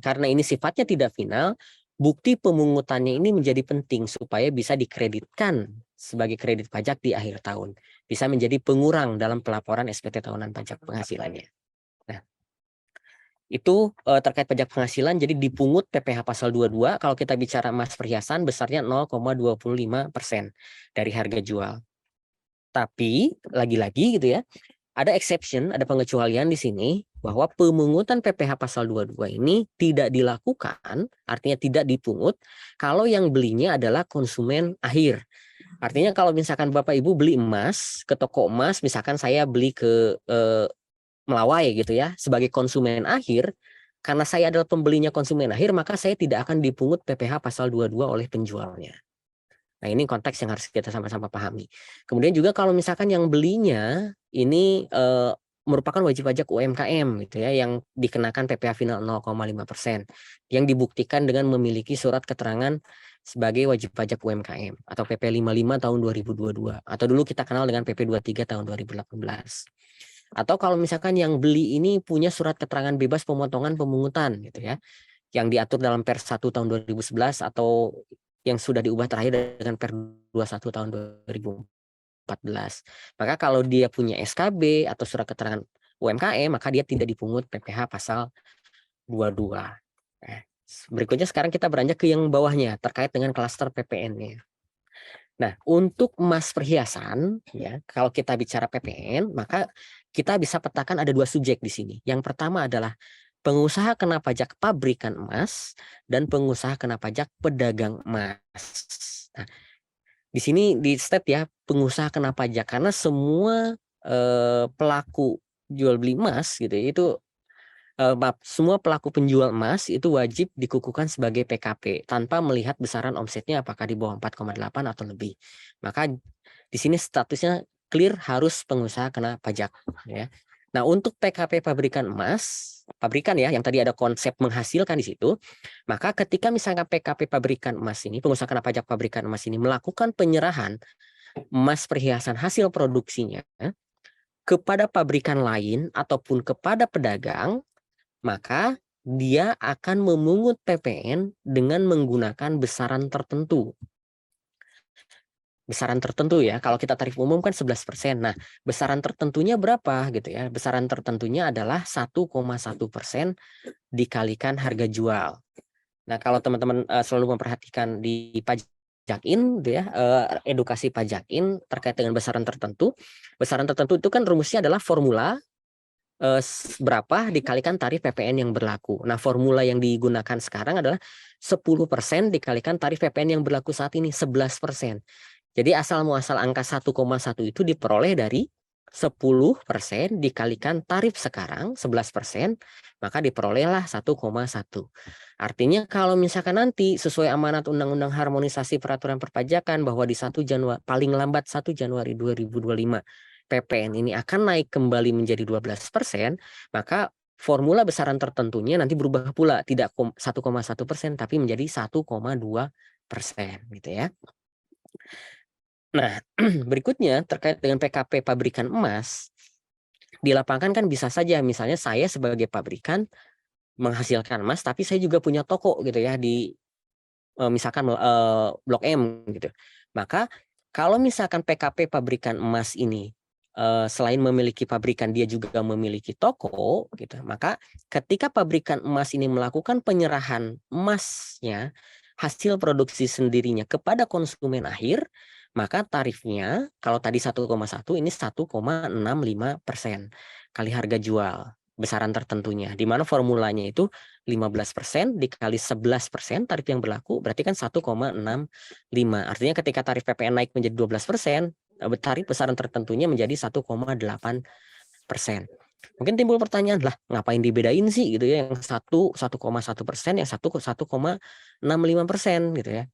karena ini sifatnya tidak final, bukti pemungutannya ini menjadi penting supaya bisa dikreditkan sebagai kredit pajak di akhir tahun, bisa menjadi pengurang dalam pelaporan SPT tahunan pajak penghasilannya. Nah, itu terkait pajak penghasilan, jadi dipungut PPh pasal 22 kalau kita bicara emas perhiasan besarnya 0,25% dari harga jual. Tapi lagi-lagi gitu ya, ada exception, ada pengecualian di sini bahwa pemungutan PPh pasal 22 ini tidak dilakukan, artinya tidak dipungut kalau yang belinya adalah konsumen akhir. Artinya kalau misalkan Bapak Ibu beli emas ke toko emas, misalkan saya beli ke Melawai gitu ya, sebagai konsumen akhir, karena saya adalah pembelinya konsumen akhir, maka saya tidak akan dipungut PPh pasal 22 oleh penjualnya. Nah, ini konteks yang harus kita sama-sama pahami. Kemudian juga kalau misalkan yang belinya ini merupakan wajib pajak UMKM gitu ya, yang dikenakan PPh final 0,5%, yang dibuktikan dengan memiliki surat keterangan sebagai wajib pajak UMKM atau PP 55 tahun 2022 atau dulu kita kenal dengan PP 23 tahun 2018. Atau kalau misalkan yang beli ini punya surat keterangan bebas pemotongan pemungutan gitu ya, yang diatur dalam Pers 1 tahun 2011 atau yang sudah diubah terakhir dengan Per 21 tahun 2014. Maka kalau dia punya SKB atau surat keterangan UMKM, maka dia tidak dipungut PPh pasal 22. Nah, berikutnya sekarang kita beranjak ke yang bawahnya terkait dengan klaster PPN-nya. Nah, untuk emas perhiasan, ya, kalau kita bicara PPN, maka kita bisa petakan ada dua subjek di sini. Yang pertama adalah pengusaha kena pajak pabrikan emas dan pengusaha kena pajak pedagang emas. Nah, di sini di state ya pengusaha kena pajak karena semua pelaku jual beli emas gitu ya, itu semua pelaku penjual emas itu wajib dikukuhkan sebagai PKP tanpa melihat besaran omsetnya apakah di bawah 4,8 atau lebih. Maka di sini statusnya clear harus pengusaha kena pajak ya. Nah, untuk PKP pabrikan emas, pabrikan ya yang tadi ada konsep menghasilkan di situ, maka ketika misalnya PKP pabrikan emas ini, pengusaha kena pajak pabrikan emas ini melakukan penyerahan emas perhiasan hasil produksinya kepada pabrikan lain ataupun kepada pedagang, maka dia akan memungut PPN dengan menggunakan besaran tertentu. Besaran tertentu ya, kalau kita tarif umum kan 11%. Nah, besaran tertentunya berapa gitu ya? Besaran tertentunya adalah 1,1% dikalikan harga jual. Nah, kalau teman-teman selalu memperhatikan di pajakin gitu ya, edukasi pajakin terkait dengan besaran tertentu itu kan rumusnya adalah formula berapa dikalikan tarif PPN yang berlaku. Nah, formula yang digunakan sekarang adalah 10% dikalikan tarif PPN yang berlaku saat ini 11%. Jadi asal muasal angka 1,1 itu diperoleh dari 10% dikalikan tarif sekarang 11%, maka diperolehlah 1,1. Artinya kalau misalkan nanti sesuai amanat Undang-Undang Harmonisasi Peraturan Perpajakan bahwa di 1 Januari paling lambat 1 Januari 2025 PPN ini akan naik kembali menjadi 12%, maka formula besaran tertentunya nanti berubah pula, tidak 1,1% tapi menjadi 1,2% gitu ya. Nah, berikutnya terkait dengan PKP pabrikan emas, di lapangan kan bisa saja misalnya saya sebagai pabrikan menghasilkan emas, tapi saya juga punya toko gitu ya di misalkan Blok M gitu. Maka kalau misalkan PKP pabrikan emas ini selain memiliki pabrikan dia juga memiliki toko gitu, maka ketika pabrikan emas ini melakukan penyerahan emasnya hasil produksi sendirinya kepada konsumen akhir, maka tarifnya kalau tadi 1,1 ini 1,65% kali harga jual besaran tertentunya, di mana formulanya itu 15% dikali 11% tarif yang berlaku berarti kan 1,65. Artinya ketika tarif PPN naik menjadi 12%, tarif besaran tertentunya menjadi 1,8%. Mungkin timbul pertanyaan, lah ngapain dibedain sih gitu ya, yang 1,1%, yang 1,65% gitu ya.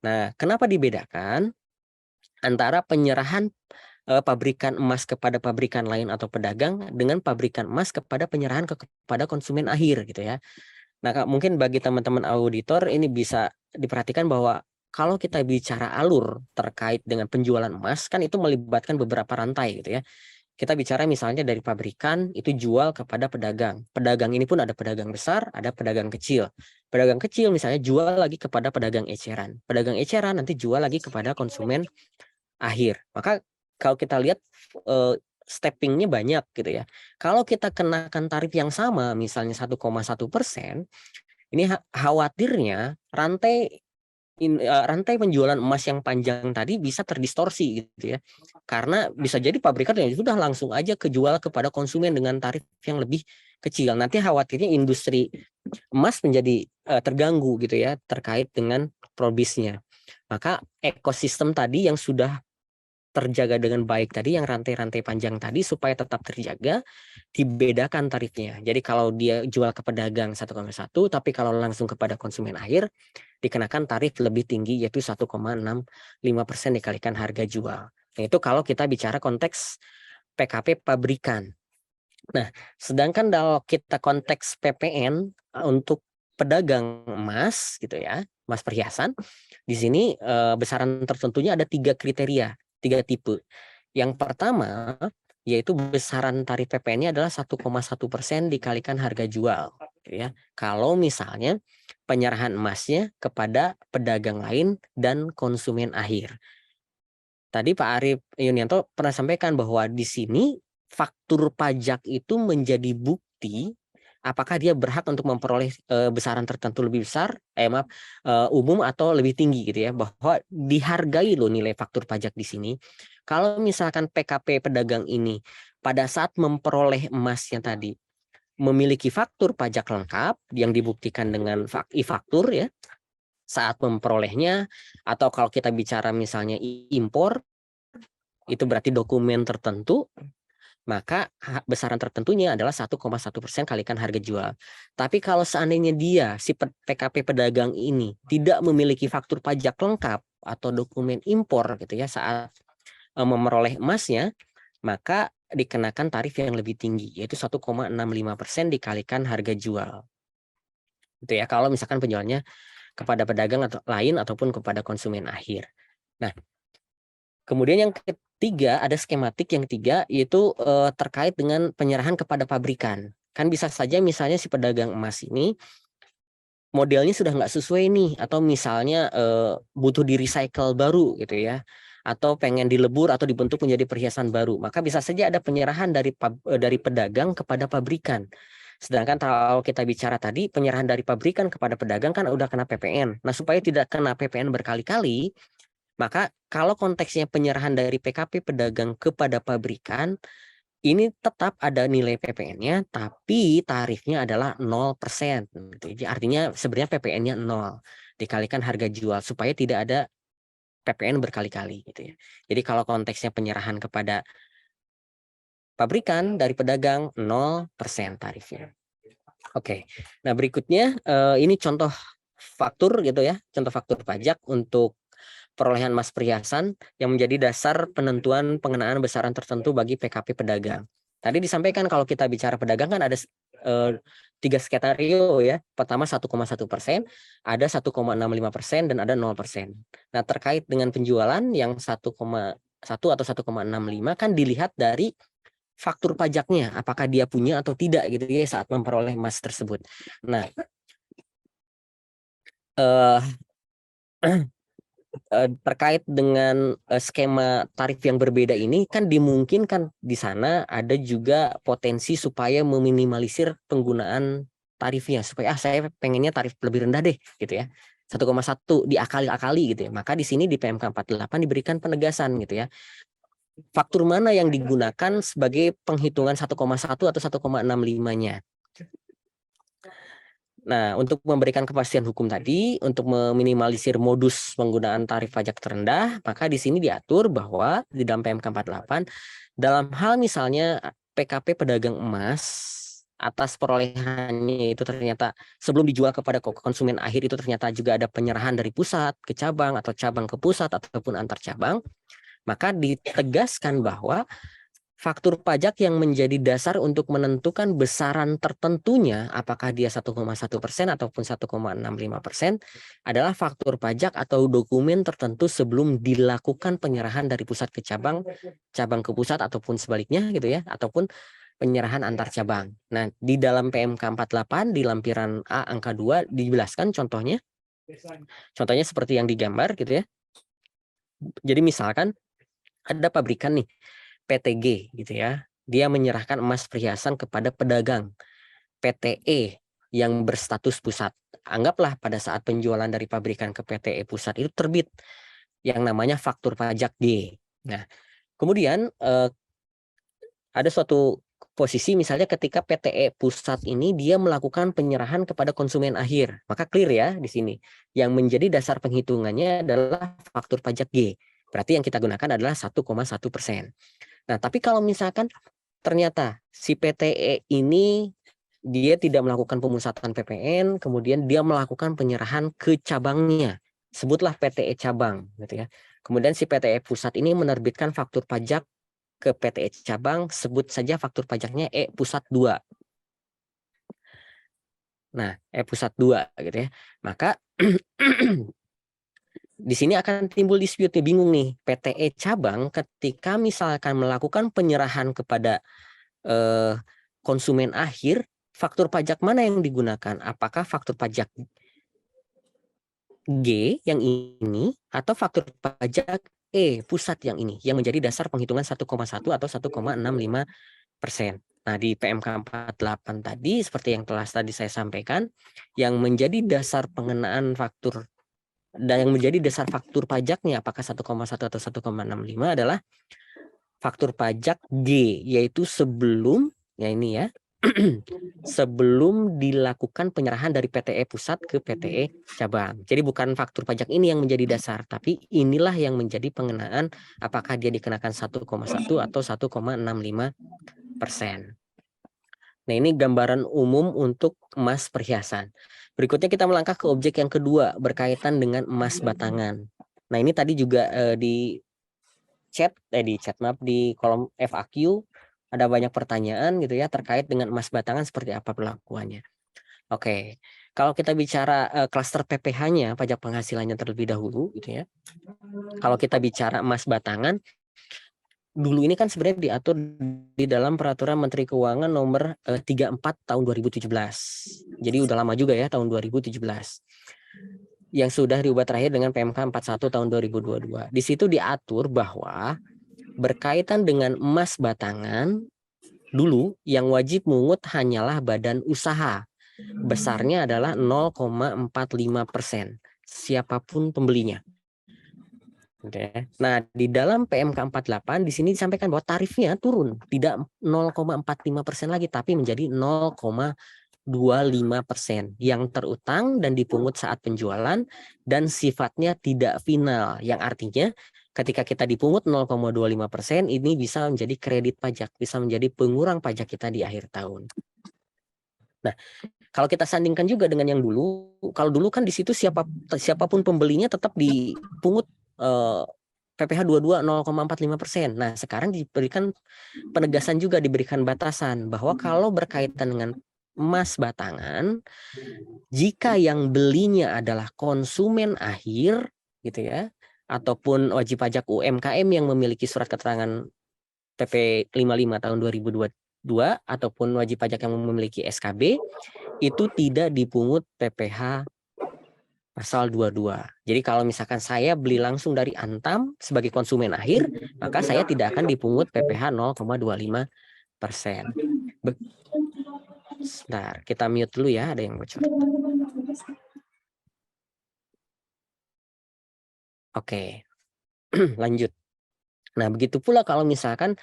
Nah, kenapa dibedakan antara penyerahan pabrikan emas kepada pabrikan lain atau pedagang dengan pabrikan emas kepada penyerahan kepada konsumen akhir gitu ya. Nah, mungkin bagi teman-teman auditor ini bisa diperhatikan bahwa kalau kita bicara alur terkait dengan penjualan emas, kan itu melibatkan beberapa rantai gitu ya. Kita bicara misalnya dari pabrikan itu jual kepada pedagang. Pedagang ini pun ada pedagang besar, ada pedagang kecil. Pedagang kecil misalnya jual lagi kepada pedagang eceran. Pedagang eceran nanti jual lagi kepada konsumen akhir. Maka kalau kita lihat steppingnya banyak gitu ya. Kalau kita kenakan tarif yang sama, misalnya 1,1%, ini khawatirnya rantai penjualan emas yang panjang tadi bisa terdistorsi gitu ya. Karena bisa jadi pabrikan yang sudah langsung aja kejual kepada konsumen dengan tarif yang lebih kecil. Nanti khawatirnya industri emas menjadi terganggu gitu ya terkait dengan probisnya. Maka ekosistem tadi yang sudah terjaga dengan baik tadi, yang rantai-rantai panjang tadi supaya tetap terjaga, dibedakan tarifnya. Jadi kalau dia jual ke pedagang 1,1, tapi kalau langsung kepada konsumen akhir dikenakan tarif lebih tinggi yaitu 1,65% dikalikan harga jual. Nah, itu kalau kita bicara konteks PKP pabrikan. Nah, sedangkan kalau kita konteks PPN untuk pedagang emas gitu ya, emas perhiasan, di sini besaran tertentunya ada 3 kriteria, 3 tipe. Yang pertama yaitu besaran tarif PPN-nya adalah 1,1% dikalikan harga jual, gitu ya. Kalau misalnya penyerahan emasnya kepada pedagang lain dan konsumen akhir. Tadi Pak Arief Yunianto pernah sampaikan bahwa di sini faktur pajak itu menjadi bukti apakah dia berhak untuk memperoleh besaran tertentu lebih besar, umum atau lebih tinggi gitu ya, bahwa dihargai loh nilai faktur pajak di sini. Kalau misalkan PKP pedagang ini pada saat memperoleh emasnya tadi memiliki faktur pajak lengkap yang dibuktikan dengan e-faktur ya saat memperolehnya, atau kalau kita bicara misalnya impor itu berarti dokumen tertentu, maka besaran tertentunya adalah 1,1% kalikan harga jual. Tapi kalau seandainya dia si PKP pedagang ini tidak memiliki faktur pajak lengkap atau dokumen impor gitu ya saat memperoleh emasnya, maka dikenakan tarif yang lebih tinggi yaitu 1,65% dikalikan harga jual. Itu ya kalau misalkan penjualnya kepada pedagang atau lain ataupun kepada konsumen akhir. Nah, kemudian yang ketiga, ada skematik yang ketiga, yaitu terkait dengan penyerahan kepada pabrikan. Kan bisa saja misalnya si pedagang emas ini modelnya sudah nggak sesuai nih, atau misalnya butuh di recycle baru gitu ya, atau pengen dilebur atau dibentuk menjadi perhiasan baru. Maka bisa saja ada penyerahan dari pedagang kepada pabrikan. Sedangkan kalau kita bicara tadi, penyerahan dari pabrikan kepada pedagang kan udah kena PPN. Nah, supaya tidak kena PPN berkali-kali, maka kalau konteksnya penyerahan dari PKP pedagang kepada pabrikan, ini tetap ada nilai PPN-nya, tapi tarifnya adalah 0%. Jadi artinya sebenarnya PPN-nya 0, dikalikan harga jual, supaya tidak ada PPN berkali-kali. Gitu ya. Jadi kalau konteksnya penyerahan kepada pabrikan dari pedagang, 0% tarifnya. Oke, nah berikutnya ini contoh faktur gitu ya, contoh faktur pajak untuk perolehan emas perhiasan yang menjadi dasar penentuan pengenaan besaran tertentu bagi PKP pedagang. Tadi disampaikan kalau kita bicara pedagang kan ada 3 skenario ya. Pertama 1,1%, ada 1,65% dan ada 0%. Nah, terkait dengan penjualan yang 1,1 atau 1,65 kan dilihat dari faktur pajaknya, apakah dia punya atau tidak gitu ya saat memperoleh emas tersebut. Nah, terkait dengan skema tarif yang berbeda ini kan dimungkinkan di sana ada juga potensi supaya meminimalisir penggunaan tarifnya, supaya saya pengennya tarif lebih rendah deh gitu ya, 1,1 diakali-akali gitu ya. Maka di sini di PMK 48 diberikan penegasan gitu ya, faktur mana yang digunakan sebagai penghitungan 1,1 atau 1,65-nya. Nah, untuk memberikan kepastian hukum tadi, untuk meminimalisir modus penggunaan tarif pajak terendah, maka di sini diatur bahwa di dalam PMK 48, dalam hal misalnya PKP pedagang emas atas perolehannya itu ternyata sebelum dijual kepada konsumen akhir itu ternyata juga ada penyerahan dari pusat ke cabang atau cabang ke pusat ataupun antar cabang, maka ditegaskan bahwa faktur pajak yang menjadi dasar untuk menentukan besaran tertentunya, apakah dia 1,1% ataupun 1,65%, adalah faktur pajak atau dokumen tertentu sebelum dilakukan penyerahan dari pusat ke cabang, cabang ke pusat ataupun sebaliknya gitu ya, ataupun penyerahan antar cabang. Nah, di dalam PMK 48 di lampiran A angka 2 dijelaskan contohnya. Contohnya seperti yang digambar gitu ya. Jadi misalkan ada pabrikan nih PTG gitu ya, dia menyerahkan emas perhiasan kepada pedagang PTE yang berstatus pusat. Anggaplah pada saat penjualan dari pabrikan ke PTE pusat itu terbit yang namanya faktur pajak G. Nah, kemudian ada suatu posisi misalnya ketika PTE pusat ini dia melakukan penyerahan kepada konsumen akhir, maka clear ya di sini. Yang menjadi dasar penghitungannya adalah faktur pajak G. Berarti yang kita gunakan adalah 1,1%. Nah, tapi kalau misalkan ternyata si PTE ini dia tidak melakukan pemusatan PPN, kemudian dia melakukan penyerahan ke cabangnya, sebutlah PTE cabang, gitu ya. Kemudian si PTE pusat ini menerbitkan faktur pajak ke PTE cabang, sebut saja faktur pajaknya E pusat 2. Nah, E pusat 2, gitu ya. Maka di sini akan timbul dispute, bingung nih, PTE cabang ketika misalkan melakukan penyerahan kepada konsumen akhir, faktur pajak mana yang digunakan? Apakah faktur pajak G yang ini atau faktur pajak E pusat yang ini yang menjadi dasar penghitungan 1,1 atau 1,65%. Nah, di PMK 48 tadi seperti yang telah tadi saya sampaikan, yang menjadi dasar pengenaan faktur dan yang menjadi dasar faktur pajaknya apakah 1,1 atau 1,65 adalah faktur pajak G, yaitu sebelum ya ini ya sebelum dilakukan penyerahan dari PTE pusat ke PTE cabang. Jadi bukan faktur pajak ini yang menjadi dasar, tapi inilah yang menjadi pengenaan apakah dia dikenakan 1,1 atau 1,65%. Nah, ini gambaran umum untuk emas perhiasan. Berikutnya kita melangkah ke objek yang kedua berkaitan dengan emas batangan. Nah, ini tadi juga di kolom FAQ ada banyak pertanyaan gitu ya terkait dengan emas batangan seperti apa perlakuannya. Oke, kalau kita bicara klaster PPh-nya, pajak penghasilannya terlebih dahulu gitu ya. Kalau kita bicara emas batangan, dulu ini kan sebenarnya diatur di dalam Peraturan Menteri Keuangan nomor 34 tahun 2017. Jadi udah lama juga ya, tahun 2017. Yang sudah diubah terakhir dengan PMK 41 tahun 2022. Di situ diatur bahwa berkaitan dengan emas batangan, dulu yang wajib mungut hanyalah badan usaha. Besarnya adalah 0,45%. Siapapun pembelinya. Oke. Nah, di dalam PMK 48 di sini disampaikan bahwa tarifnya turun, tidak 0,45% lagi, tapi menjadi 0,25% yang terutang dan dipungut saat penjualan dan sifatnya tidak final, yang artinya ketika kita dipungut 0,25% ini bisa menjadi kredit pajak, bisa menjadi pengurang pajak kita di akhir tahun. Nah, kalau kita sandingkan juga dengan yang dulu, kalau dulu kan di situ siapapun pembelinya tetap dipungut PPh 22 0,45%. Nah, sekarang diberikan penegasan juga, diberikan batasan bahwa kalau berkaitan dengan emas batangan, jika yang belinya adalah konsumen akhir gitu ya, ataupun wajib pajak UMKM yang memiliki surat keterangan PP 55 tahun 2022 ataupun wajib pajak yang memiliki SKB, itu tidak dipungut PPh pasal 22. Jadi kalau misalkan saya beli langsung dari Antam sebagai konsumen akhir, maka saya tidak akan dipungut PPh 0,25%. Sebentar, kita mute dulu ya, ada yang bocor. Oke, lanjut. Nah, begitu pula kalau misalkan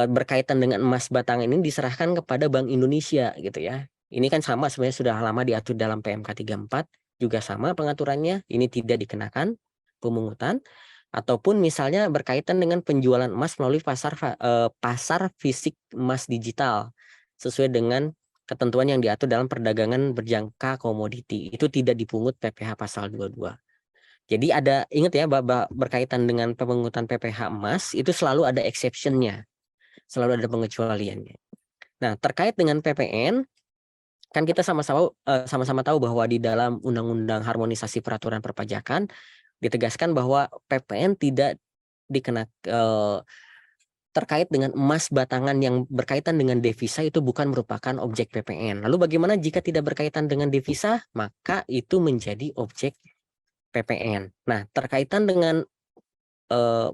berkaitan dengan emas batangan ini diserahkan kepada Bank Indonesia gitu ya. Ini kan sama sebenarnya sudah lama diatur dalam PMK 34. Juga sama pengaturannya, ini tidak dikenakan pemungutan, ataupun misalnya berkaitan dengan penjualan emas melalui pasar fisik emas digital sesuai dengan ketentuan yang diatur dalam perdagangan berjangka komoditi, itu tidak dipungut PPh pasal 22. Jadi ada, ingat ya, berkaitan dengan pemungutan PPh emas itu selalu ada exception-nya. selalu ada pengecualiannya. Nah, terkait dengan PPN, kan kita sama-sama tahu bahwa di dalam Undang-Undang Harmonisasi Peraturan Perpajakan ditegaskan bahwa PPN tidak terkait dengan emas batangan yang berkaitan dengan devisa itu bukan merupakan objek PPN. Lalu bagaimana jika tidak berkaitan dengan devisa, maka itu menjadi objek PPN. Nah, terkaitan dengan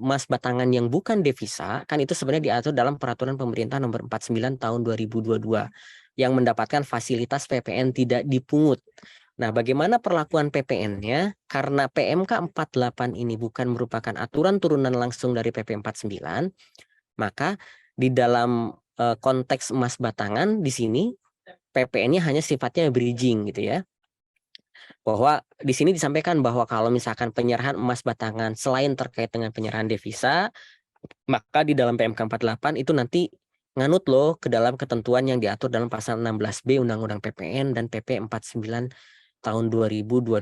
emas batangan yang bukan devisa, kan itu sebenarnya diatur dalam Peraturan Pemerintah Nomor 49 Tahun 2022 yang mendapatkan fasilitas PPN tidak dipungut. Nah, bagaimana perlakuan PPN-nya? Karena PMK 48 ini bukan merupakan aturan turunan langsung dari PP 49, maka di dalam konteks emas batangan di sini PPN-nya hanya sifatnya bridging gitu ya. Bahwa di sini disampaikan bahwa kalau misalkan penyerahan emas batangan selain terkait dengan penyerahan devisa, maka di dalam PMK 48 itu nanti nganut loh ke dalam ketentuan yang diatur dalam pasal 16B Undang-Undang PPN dan PP 49 tahun 2022.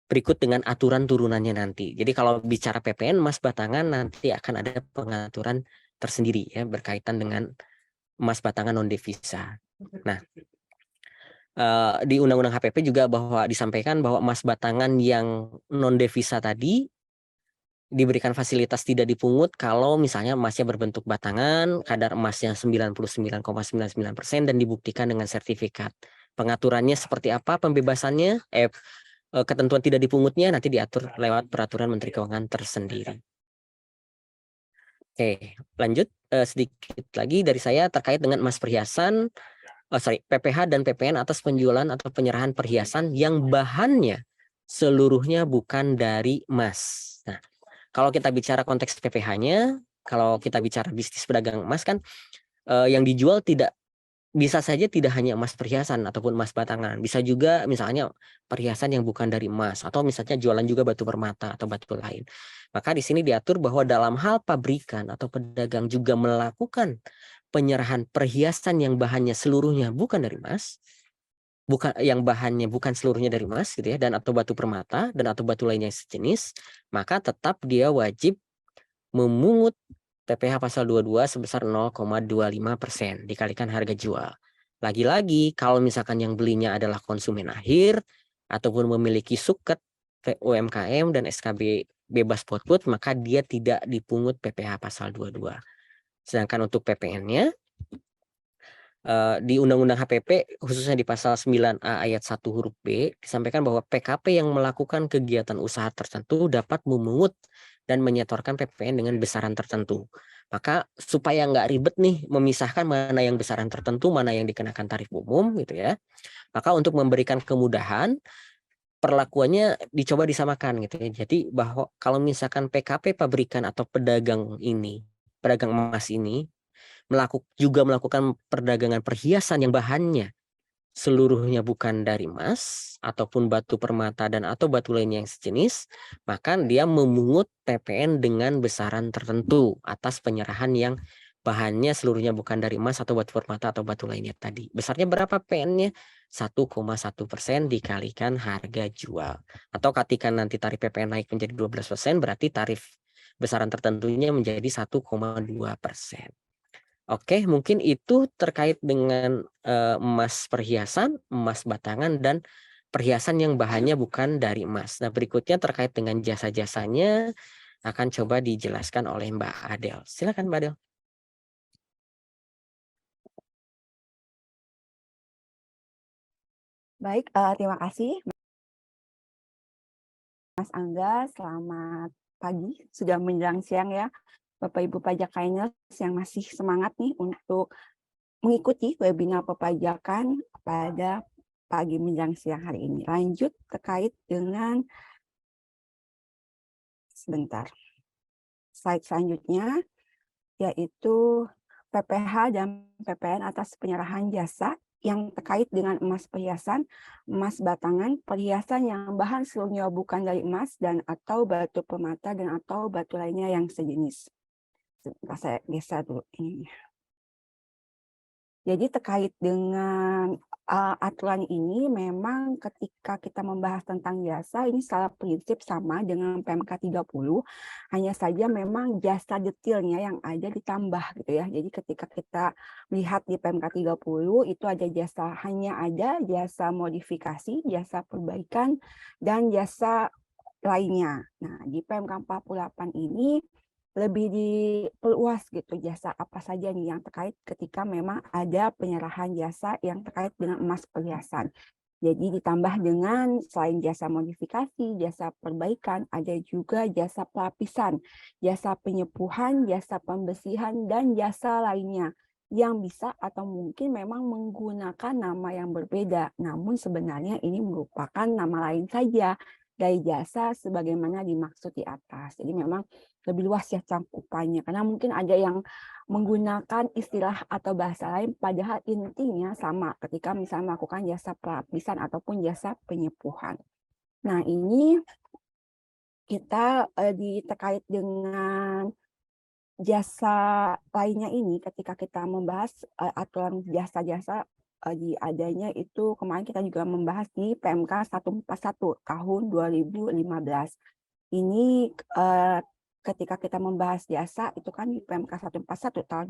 Berikut dengan aturan turunannya nanti. Jadi kalau bicara PPN emas batangan nanti akan ada pengaturan tersendiri ya berkaitan dengan emas batangan non devisa. Nah, di Undang-Undang HPP juga bahwa disampaikan bahwa emas batangan yang non devisa tadi diberikan fasilitas tidak dipungut kalau misalnya emasnya berbentuk batangan, kadar emasnya 99,99% dan dibuktikan dengan sertifikat. Pengaturannya seperti apa, pembebasannya, ketentuan tidak dipungutnya nanti diatur lewat peraturan Menteri Keuangan tersendiri. Oke, lanjut sedikit lagi dari saya terkait dengan emas perhiasan, PPH dan PPN atas penjualan atau penyerahan perhiasan yang bahannya seluruhnya bukan dari emas. Nah, kalau kita bicara konteks PPH-nya, kalau kita bicara bisnis pedagang emas kan yang dijual bisa saja tidak hanya emas perhiasan ataupun emas batangan, bisa juga misalnya perhiasan yang bukan dari emas atau misalnya jualan juga batu permata atau batu lain. Maka di sini diatur bahwa dalam hal pabrikan atau pedagang juga melakukan penyerahan perhiasan yang bahannya seluruhnya bukan dari emas, yang bahannya bukan seluruhnya dari emas gitu ya, dan atau batu permata dan atau batu lainnya sejenis, maka tetap dia wajib memungut PPh pasal 22 sebesar 0,25% dikalikan harga jual. Lagi-lagi kalau misalkan yang belinya adalah konsumen akhir ataupun memiliki suket UMKM dan SKB bebas pot-pot, maka dia tidak dipungut PPh pasal 22. Sedangkan untuk PPN-nya di Undang-Undang HPP khususnya di pasal 9A ayat 1 huruf B disampaikan bahwa PKP yang melakukan kegiatan usaha tertentu dapat memungut dan menyetorkan PPN dengan besaran tertentu. Maka supaya nggak ribet nih memisahkan mana yang besaran tertentu, mana yang dikenakan tarif umum gitu ya. Maka untuk memberikan kemudahan perlakuannya dicoba disamakan gitu ya. Jadi bahwa kalau misalkan PKP pabrikan atau pedagang emas ini juga melakukan perdagangan perhiasan yang bahannya seluruhnya bukan dari emas ataupun batu permata dan atau batu lainnya yang sejenis, maka dia memungut PPN dengan besaran tertentu atas penyerahan yang bahannya seluruhnya bukan dari emas atau batu permata atau batu lainnya tadi. Besarnya berapa PPN-nya? 1,1% dikalikan harga jual. Atau ketika nanti tarif PPN naik menjadi 12%, berarti tarif besaran tertentunya menjadi 1,2%. Oke, mungkin itu terkait dengan emas perhiasan, emas batangan, dan perhiasan yang bahannya bukan dari emas. Nah, berikutnya terkait dengan jasa-jasanya akan coba dijelaskan oleh Mbak Adel. Silakan Mbak Adel. Baik, terima kasih Mas Angga. Selamat pagi, sudah menjelang siang ya. Bapak Ibu pajak Kainers yang masih semangat nih untuk mengikuti webinar perpajakan pada pagi menjelang siang hari ini. Lanjut terkait dengan slide selanjutnya, yaitu PPh dan PPN atas penyerahan jasa yang terkait dengan emas perhiasan, emas batangan, perhiasan yang bahan seluruhnya bukan dari emas dan atau batu permata dan atau batu lainnya yang sejenis. Sebentar, saya geser dulu ini. Jadi terkait dengan aturan ini memang ketika kita membahas tentang jasa ini secara prinsip sama dengan PMK 30, hanya saja memang jasa detailnya yang ada ditambah gitu ya. Jadi ketika kita lihat di PMK 30 itu ada hanya ada jasa modifikasi, jasa perbaikan, dan jasa lainnya. Nah, di PMK 48 ini lebih diperluas gitu jasa apa saja nih yang terkait ketika memang ada penyerahan jasa yang terkait dengan emas perhiasan. Jadi ditambah dengan selain jasa modifikasi, jasa perbaikan, ada juga jasa pelapisan, jasa penyepuhan, jasa pembersihan, dan jasa lainnya yang bisa atau mungkin memang menggunakan nama yang berbeda. Namun sebenarnya ini merupakan nama lain saja dari jasa sebagaimana dimaksud di atas. Jadi memang lebih luas ya cangkupannya, karena mungkin ada yang menggunakan istilah atau bahasa lain padahal intinya sama ketika misalnya melakukan jasa pelapisan ataupun jasa penyepuhan. Nah, ini kita terkait dengan jasa lainnya ini ketika kita membahas aturan jasa-jasa di adanya itu kemarin kita juga membahas di PMK 141 tahun 2015. Ini ketika kita membahas jasa itu kan di PMK 141 tahun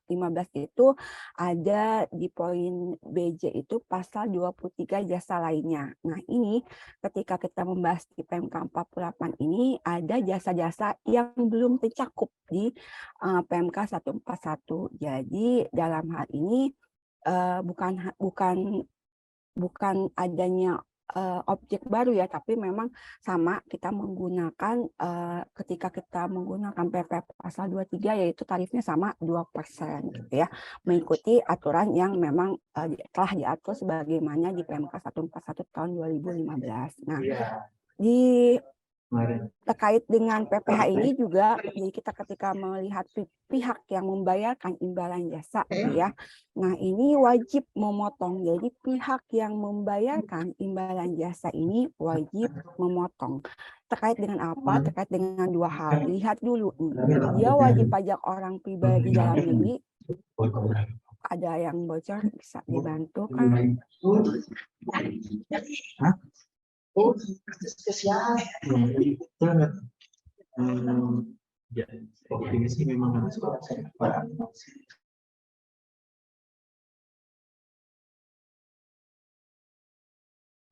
2015 itu ada di poin BJ itu pasal 23 jasa lainnya. Nah, ini ketika kita membahas di PMK 48 ini ada jasa-jasa yang belum tercakup di PMK 141. Jadi dalam hal ini bukan adanya objek baru ya, tapi memang sama kita menggunakan ketika kita menggunakan PP pasal 23 yaitu tarifnya sama 2% gitu ya, mengikuti aturan yang memang telah diatur sebagaimana di PMK 141 tahun 2015. Nah, di terkait dengan PPh ini juga, jadi kita ketika melihat pihak yang membayarkan imbalan jasa, ya, nah ini wajib memotong. Jadi pihak yang membayarkan imbalan jasa ini wajib memotong. Terkait dengan apa? Terkait dengan dua hal. Lihat dulu, dia wajib pajak orang pribadi dalam negeri. Ada yang bocor, bisa dibantu kan? Oh, spesial. Ya, ini sih memang harus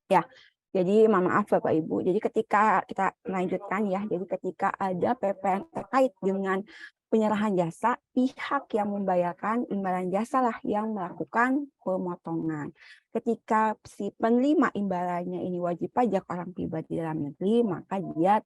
ya. Jadi maaf Bapak Ibu. Jadi ketika kita melanjutkan ya, jadi ketika ada PPN terkait dengan penyerahan jasa, pihak yang membayarkan imbalan jasa lah yang melakukan pemotongan. Ketika si penerima imbalannya ini wajib pajak orang pribadi dalam negeri, maka dia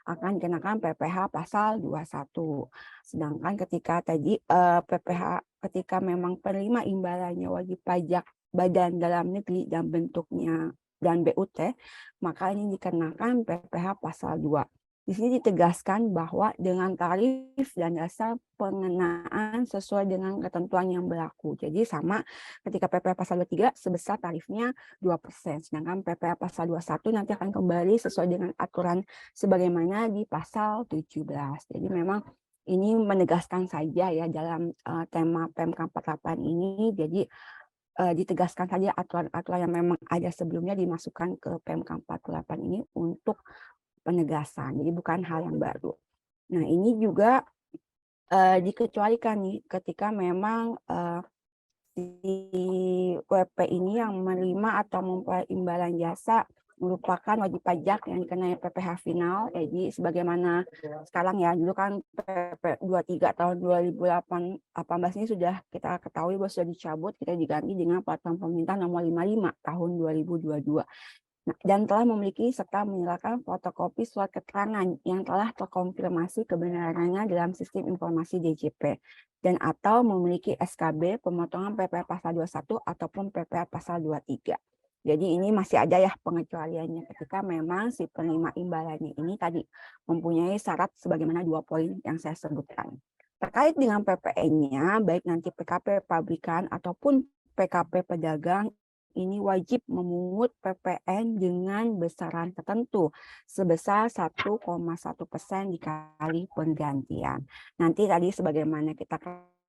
akan dikenakan PPh pasal 21. Sedangkan ketika tadi PPh ketika memang penerima imbalannya wajib pajak badan dalam negeri dan bentuknya dan BUT, maka ini dikenakan PPh pasal 2. Di sini ditegaskan bahwa dengan tarif dan dasar pengenaan sesuai dengan ketentuan yang berlaku. Jadi sama ketika PPh pasal 23 sebesar tarifnya 2%. Sedangkan PPh pasal 21 nanti akan kembali sesuai dengan aturan sebagaimana di pasal 17. Jadi memang ini menegaskan saja ya dalam tema PMK 48 ini. Jadi ditegaskan saja aturan-aturan yang memang ada sebelumnya dimasukkan ke PMK 48 ini untuk penegasan. Jadi bukan hal yang baru. Nah, ini juga dikecualikan nih ketika memang si WP ini yang menerima atau memperoleh imbalan jasa merupakan wajib pajak yang dikenai PPh final. Jadi sebagaimana sekarang ya, dulu kan PP 23 tahun 2018 ini sudah kita ketahui bahwa sudah dicabut, kita diganti dengan Peraturan Pemerintah Nomor 55 tahun 2022. Nah, dan telah memiliki serta menyerahkan fotokopi surat keterangan yang telah terkonfirmasi kebenarannya dalam sistem informasi DJP dan atau memiliki SKB pemotongan PPh pasal 21 ataupun PPh pasal 23. Jadi ini masih ada ya pengecualiannya ketika memang si penerima imbalannya ini tadi mempunyai syarat sebagaimana 2 poin yang saya sebutkan. Terkait dengan PPN-nya, baik nanti PKP pabrikan ataupun PKP pedagang, ini wajib memungut PPN dengan besaran tertentu sebesar 1,1% dikali penggantian. Nanti tadi sebagaimana kita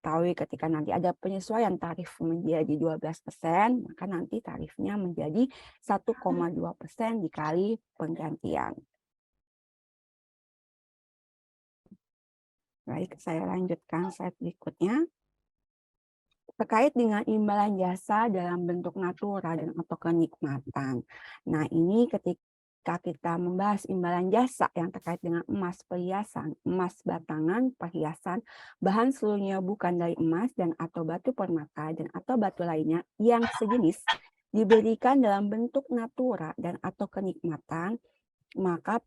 ketahui ketika nanti ada penyesuaian tarif menjadi 12%, maka nanti tarifnya menjadi 1,2% dikali penggantian. Baik, saya lanjutkan slide berikutnya. Terkait dengan imbalan jasa dalam bentuk natura dan atau kenikmatan. Nah, ini ketika kita membahas imbalan jasa yang terkait dengan emas perhiasan, emas batangan, perhiasan, bahan seluruhnya bukan dari emas dan atau batu permata dan atau batu lainnya yang sejenis diberikan dalam bentuk natura dan atau kenikmatan, maka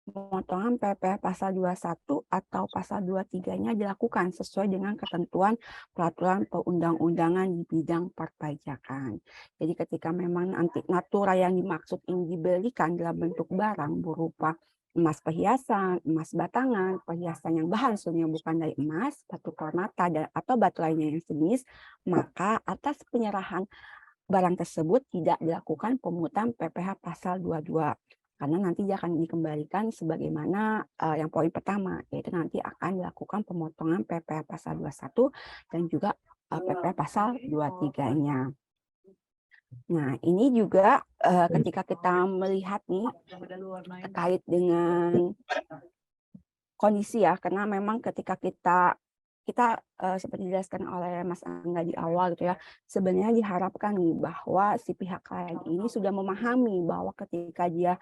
pemotongan PPh pasal 21 atau pasal 23-nya dilakukan sesuai dengan ketentuan peraturan perundang-undangan di bidang perpajakan. Jadi ketika memang nanti natura yang dimaksud ini diberikan dalam bentuk barang berupa emas perhiasan, emas batangan, perhiasan yang bahan seluruhnya bukan dari emas, batu permata, dan atau batu lainnya yang sejenis, maka atas penyerahan barang tersebut tidak dilakukan pemungutan PPh pasal 22. Karena nanti dia akan dikembalikan sebagaimana yang poin pertama, yaitu nanti akan dilakukan pemotongan PPh pasal 21 dan juga PPh pasal 23-nya. Nah, ini juga ketika kita melihat nih terkait dengan kondisi ya, karena memang ketika kita seperti dijelaskan oleh Mas Angga di awal gitu ya, sebenarnya diharapkan nih bahwa si pihak klien ini sudah memahami bahwa ketika dia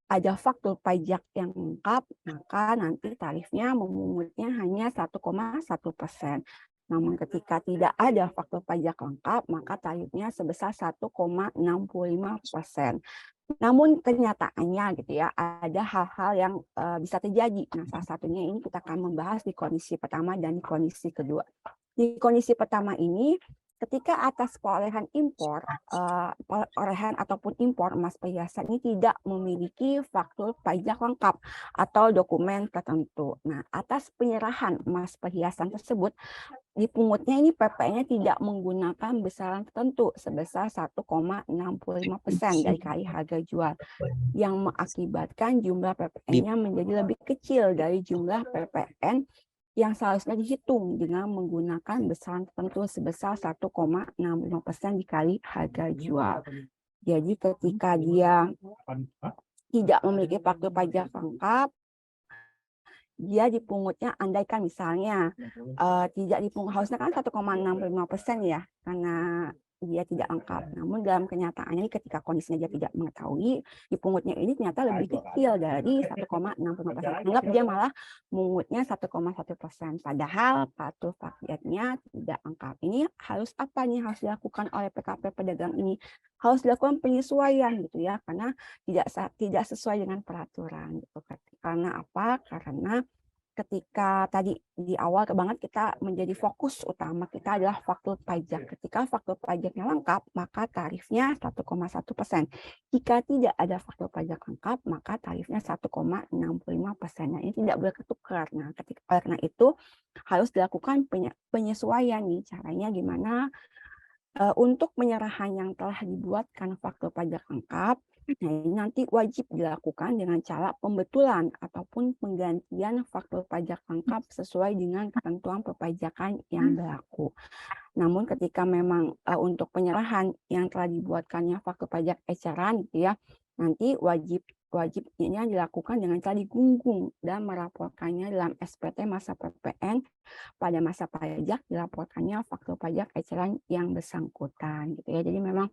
ada faktur pajak yang lengkap, maka nanti tarifnya memungutnya hanya 1,1%. Namun ketika tidak ada faktur pajak lengkap, maka tarifnya sebesar 1,65%. Namun kenyataannya gitu ya, ada hal-hal yang bisa terjadi. Nah, salah satunya ini kita akan membahas di kondisi pertama dan di kondisi kedua. Di kondisi pertama ini, ketika atas perolehan impor, perolehan ataupun impor emas perhiasan ini tidak memiliki faktur pajak lengkap atau dokumen tertentu. Nah, atas penyerahan emas perhiasan tersebut, dipungutnya ini PPN-nya tidak menggunakan besaran tertentu sebesar 1,65% dari kali harga jual, yang mengakibatkan jumlah PPN-nya menjadi lebih kecil dari jumlah PPN yang seharusnya dihitung dengan menggunakan besaran tertentu sebesar 1,65% dikali harga jual. Jadi ketika dia tidak memiliki faktur pajak lengkap, dia dipungutnya, andaikan misalnya tidak dipungut, harusnya kan 1,65% ya, karena dia tidak lengkap. Namun dalam kenyataannya ketika kondisinya dia tidak mengetahui, dipungutnya ini ternyata lebih kecil dari 1,65%. Anggap dia malah mengutnya 1,1%. Padahal faktur pajaknya tidak lengkap. Ini harus apa nih harus dilakukan oleh PKP pedagang ini? Harus dilakukan penyesuaian gitu ya, karena tidak sesuai dengan peraturan gitu. Karena apa? Karena ketika tadi di awal banget kita menjadi fokus utama kita adalah faktur pajak. Ketika faktur pajaknya lengkap, maka tarifnya 1,1%. Jika tidak ada faktur pajak lengkap, maka tarifnya 1,65%. Nah, ini tidak boleh ketukar. Nah, karena itu harus dilakukan penyesuaian nih. Caranya gimana? Untuk penyerahan yang telah dibuatkan faktur pajak lengkap, nah ini nanti wajib dilakukan dengan cara pembetulan ataupun penggantian faktur pajak lengkap sesuai dengan ketentuan perpajakan yang berlaku. Namun ketika memang untuk penyerahan yang telah dibuatkannya faktur pajak eceran gitu ya, nanti wajibnya dilakukan dengan cara digunggung dan melaporkannya dalam SPT masa PPN. Pada masa pajak dilaporkannya faktur pajak eceran yang bersangkutan gitu ya. Jadi memang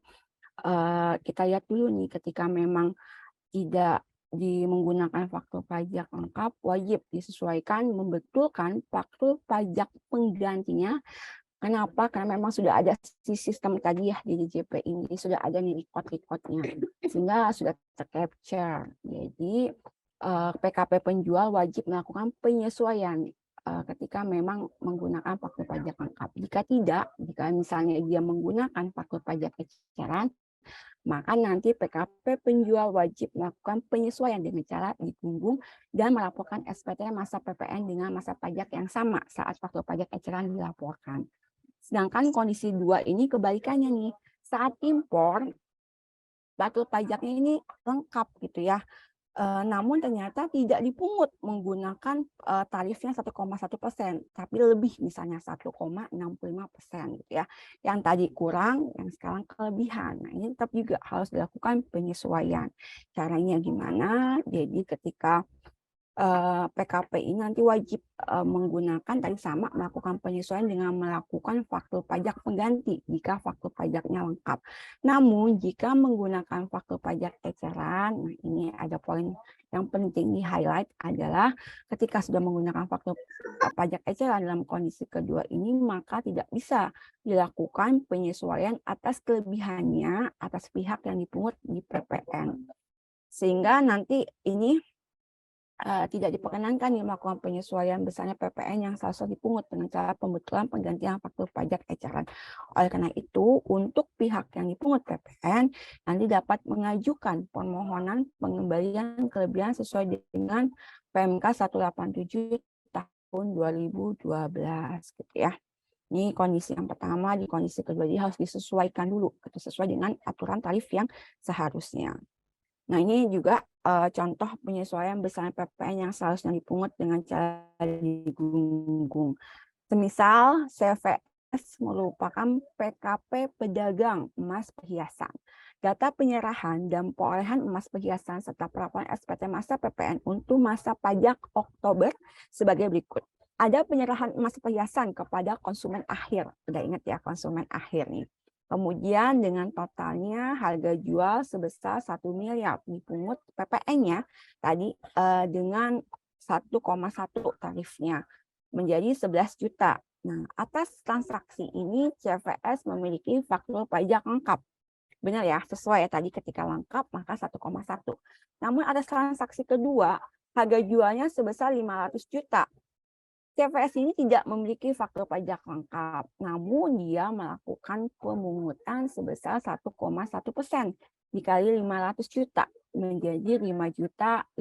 kita lihat dulu nih ketika memang tidak menggunakan faktur pajak lengkap, wajib disesuaikan membetulkan faktur pajak penggantinya. Kenapa? Karena memang sudah ada sistem tadi ya di DJP ini, sudah ada nih record-recordnya, sehingga sudah tercapture. Jadi PKP penjual wajib melakukan penyesuaian ketika memang menggunakan faktur pajak lengkap. Jika misalnya dia menggunakan faktur pajak eceran, maka nanti PKP penjual wajib melakukan penyesuaian dengan cara digunggung dan melaporkan SPT masa PPN dengan masa pajak yang sama saat faktur pajak eceran dilaporkan. Sedangkan kondisi 2 ini kebalikannya nih. Saat impor, faktur pajaknya ini lengkap gitu ya. Namun ternyata tidak dipungut menggunakan tarifnya 1,1%, tapi lebih misalnya 1,65% gitu ya. Yang tadi kurang, yang sekarang kelebihan. Nah, ini tetap juga harus dilakukan penyesuaian. Caranya gimana? Jadi ketika PKP ini nanti wajib menggunakan tadi sama melakukan penyesuaian dengan melakukan faktur pajak pengganti jika faktur pajaknya lengkap. Namun jika menggunakan faktur pajak eceran, nah ini ada poin yang penting di highlight adalah ketika sudah menggunakan faktur pajak eceran dalam kondisi kedua ini maka tidak bisa dilakukan penyesuaian atas kelebihannya atas pihak yang dipungut di PPN. Sehingga nanti ini tidak diperkenankan melakukan penyesuaian besarnya PPN yang seharusnya dipungut dengan cara pembetulan penggantian faktur pajak eceran. Oleh karena itu, untuk pihak yang dipungut PPN nanti dapat mengajukan permohonan pengembalian kelebihan sesuai dengan PMK 187 tahun 2012 gitu ya. Ini kondisi yang pertama, di kondisi kedua jadi harus disesuaikan dulu gitu, sesuai dengan aturan tarif yang seharusnya. Nah, ini juga contoh penyesuaian besar PPN yang seharusnya dipungut dengan cara digunggung. Semisal CVS merupakan PKP pedagang emas perhiasan. Data penyerahan dan perolehan emas perhiasan serta pelaporan SPT masa PPN untuk masa pajak Oktober sebagai berikut. Ada penyerahan emas perhiasan kepada konsumen akhir. Udah ingat ya, konsumen akhir nih. Kemudian dengan totalnya harga jual sebesar 1 miliar dipungut PPN-nya tadi dengan 1,1 tarifnya menjadi 11 juta. Nah, atas transaksi ini CVS memiliki faktur pajak lengkap. Benar ya, sesuai ya tadi ketika lengkap maka 1,1. Namun atas transaksi kedua harga jualnya sebesar 500 juta. CVS ini tidak memiliki faktur pajak lengkap, namun dia melakukan pemungutan sebesar 1,1% dikali 500 juta menjadi 5.500.000.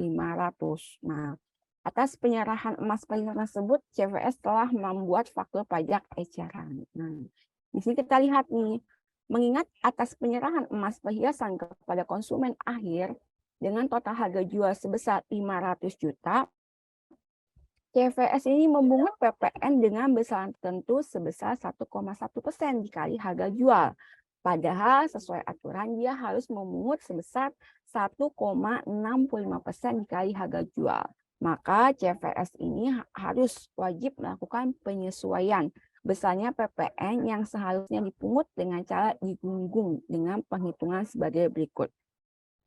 Nah, atas penyerahan emas perhiasan tersebut, CVS telah membuat faktur pajak eceran. Nah, di sini kita lihat nih, mengingat atas penyerahan emas perhiasan kepada konsumen akhir dengan total harga jual sebesar 500 juta, CVS ini memungut PPN dengan besaran tertentu sebesar 1,1% dikali harga jual. Padahal sesuai aturan dia harus memungut sebesar 1,65% dikali harga jual. Maka CVS ini harus wajib melakukan penyesuaian besarnya PPN yang seharusnya dipungut dengan cara digunggung dengan penghitungan sebagai berikut.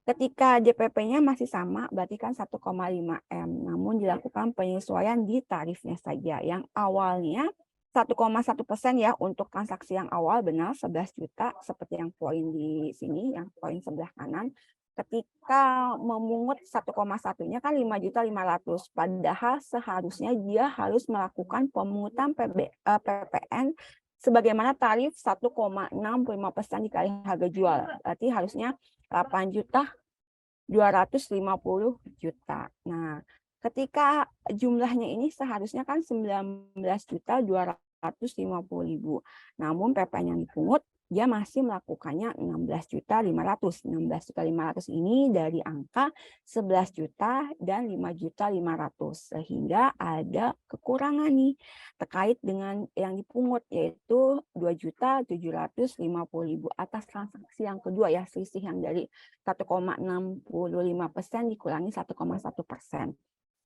Ketika DPP-nya masih sama, berarti kan 1,5 M. Namun dilakukan penyesuaian di tarifnya saja. Yang awalnya 1,1% ya untuk transaksi yang awal benar 11 juta seperti yang poin di sini, yang poin sebelah kanan. Ketika memungut 1,1-nya kan 5.500.000. Padahal seharusnya dia harus melakukan pemungutan PPN sebagaimana tarif 1,65% dikali harga jual. Berarti harusnya 8.250.000. Nah, ketika jumlahnya ini seharusnya kan 19.250.000. Namun PPN yang dipungut dia masih melakukannya 16.500.000. 16.500.000 ini dari angka 11 juta dan 5.500.000 sehingga ada kekurangan nih terkait dengan yang dipungut yaitu 2.750.000 atas transaksi yang kedua ya, selisih yang dari 1,65% dikurangi 1,1%.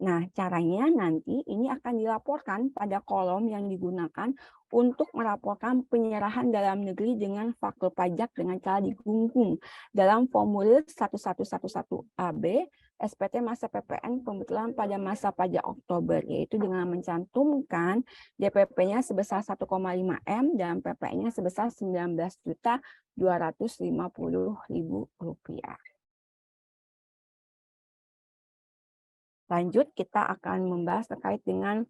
Nah, caranya nanti ini akan dilaporkan pada kolom yang digunakan untuk melaporkan penyerahan dalam negeri dengan faktur pajak dengan cara digunggung dalam formulir 1111AB SPT masa PPN pembetulan pada masa pajak Oktober, yaitu dengan mencantumkan DPP-nya sebesar 1,5 M dan PPN-nya sebesar 19.250.000 rupiah. Lanjut, kita akan membahas terkait dengan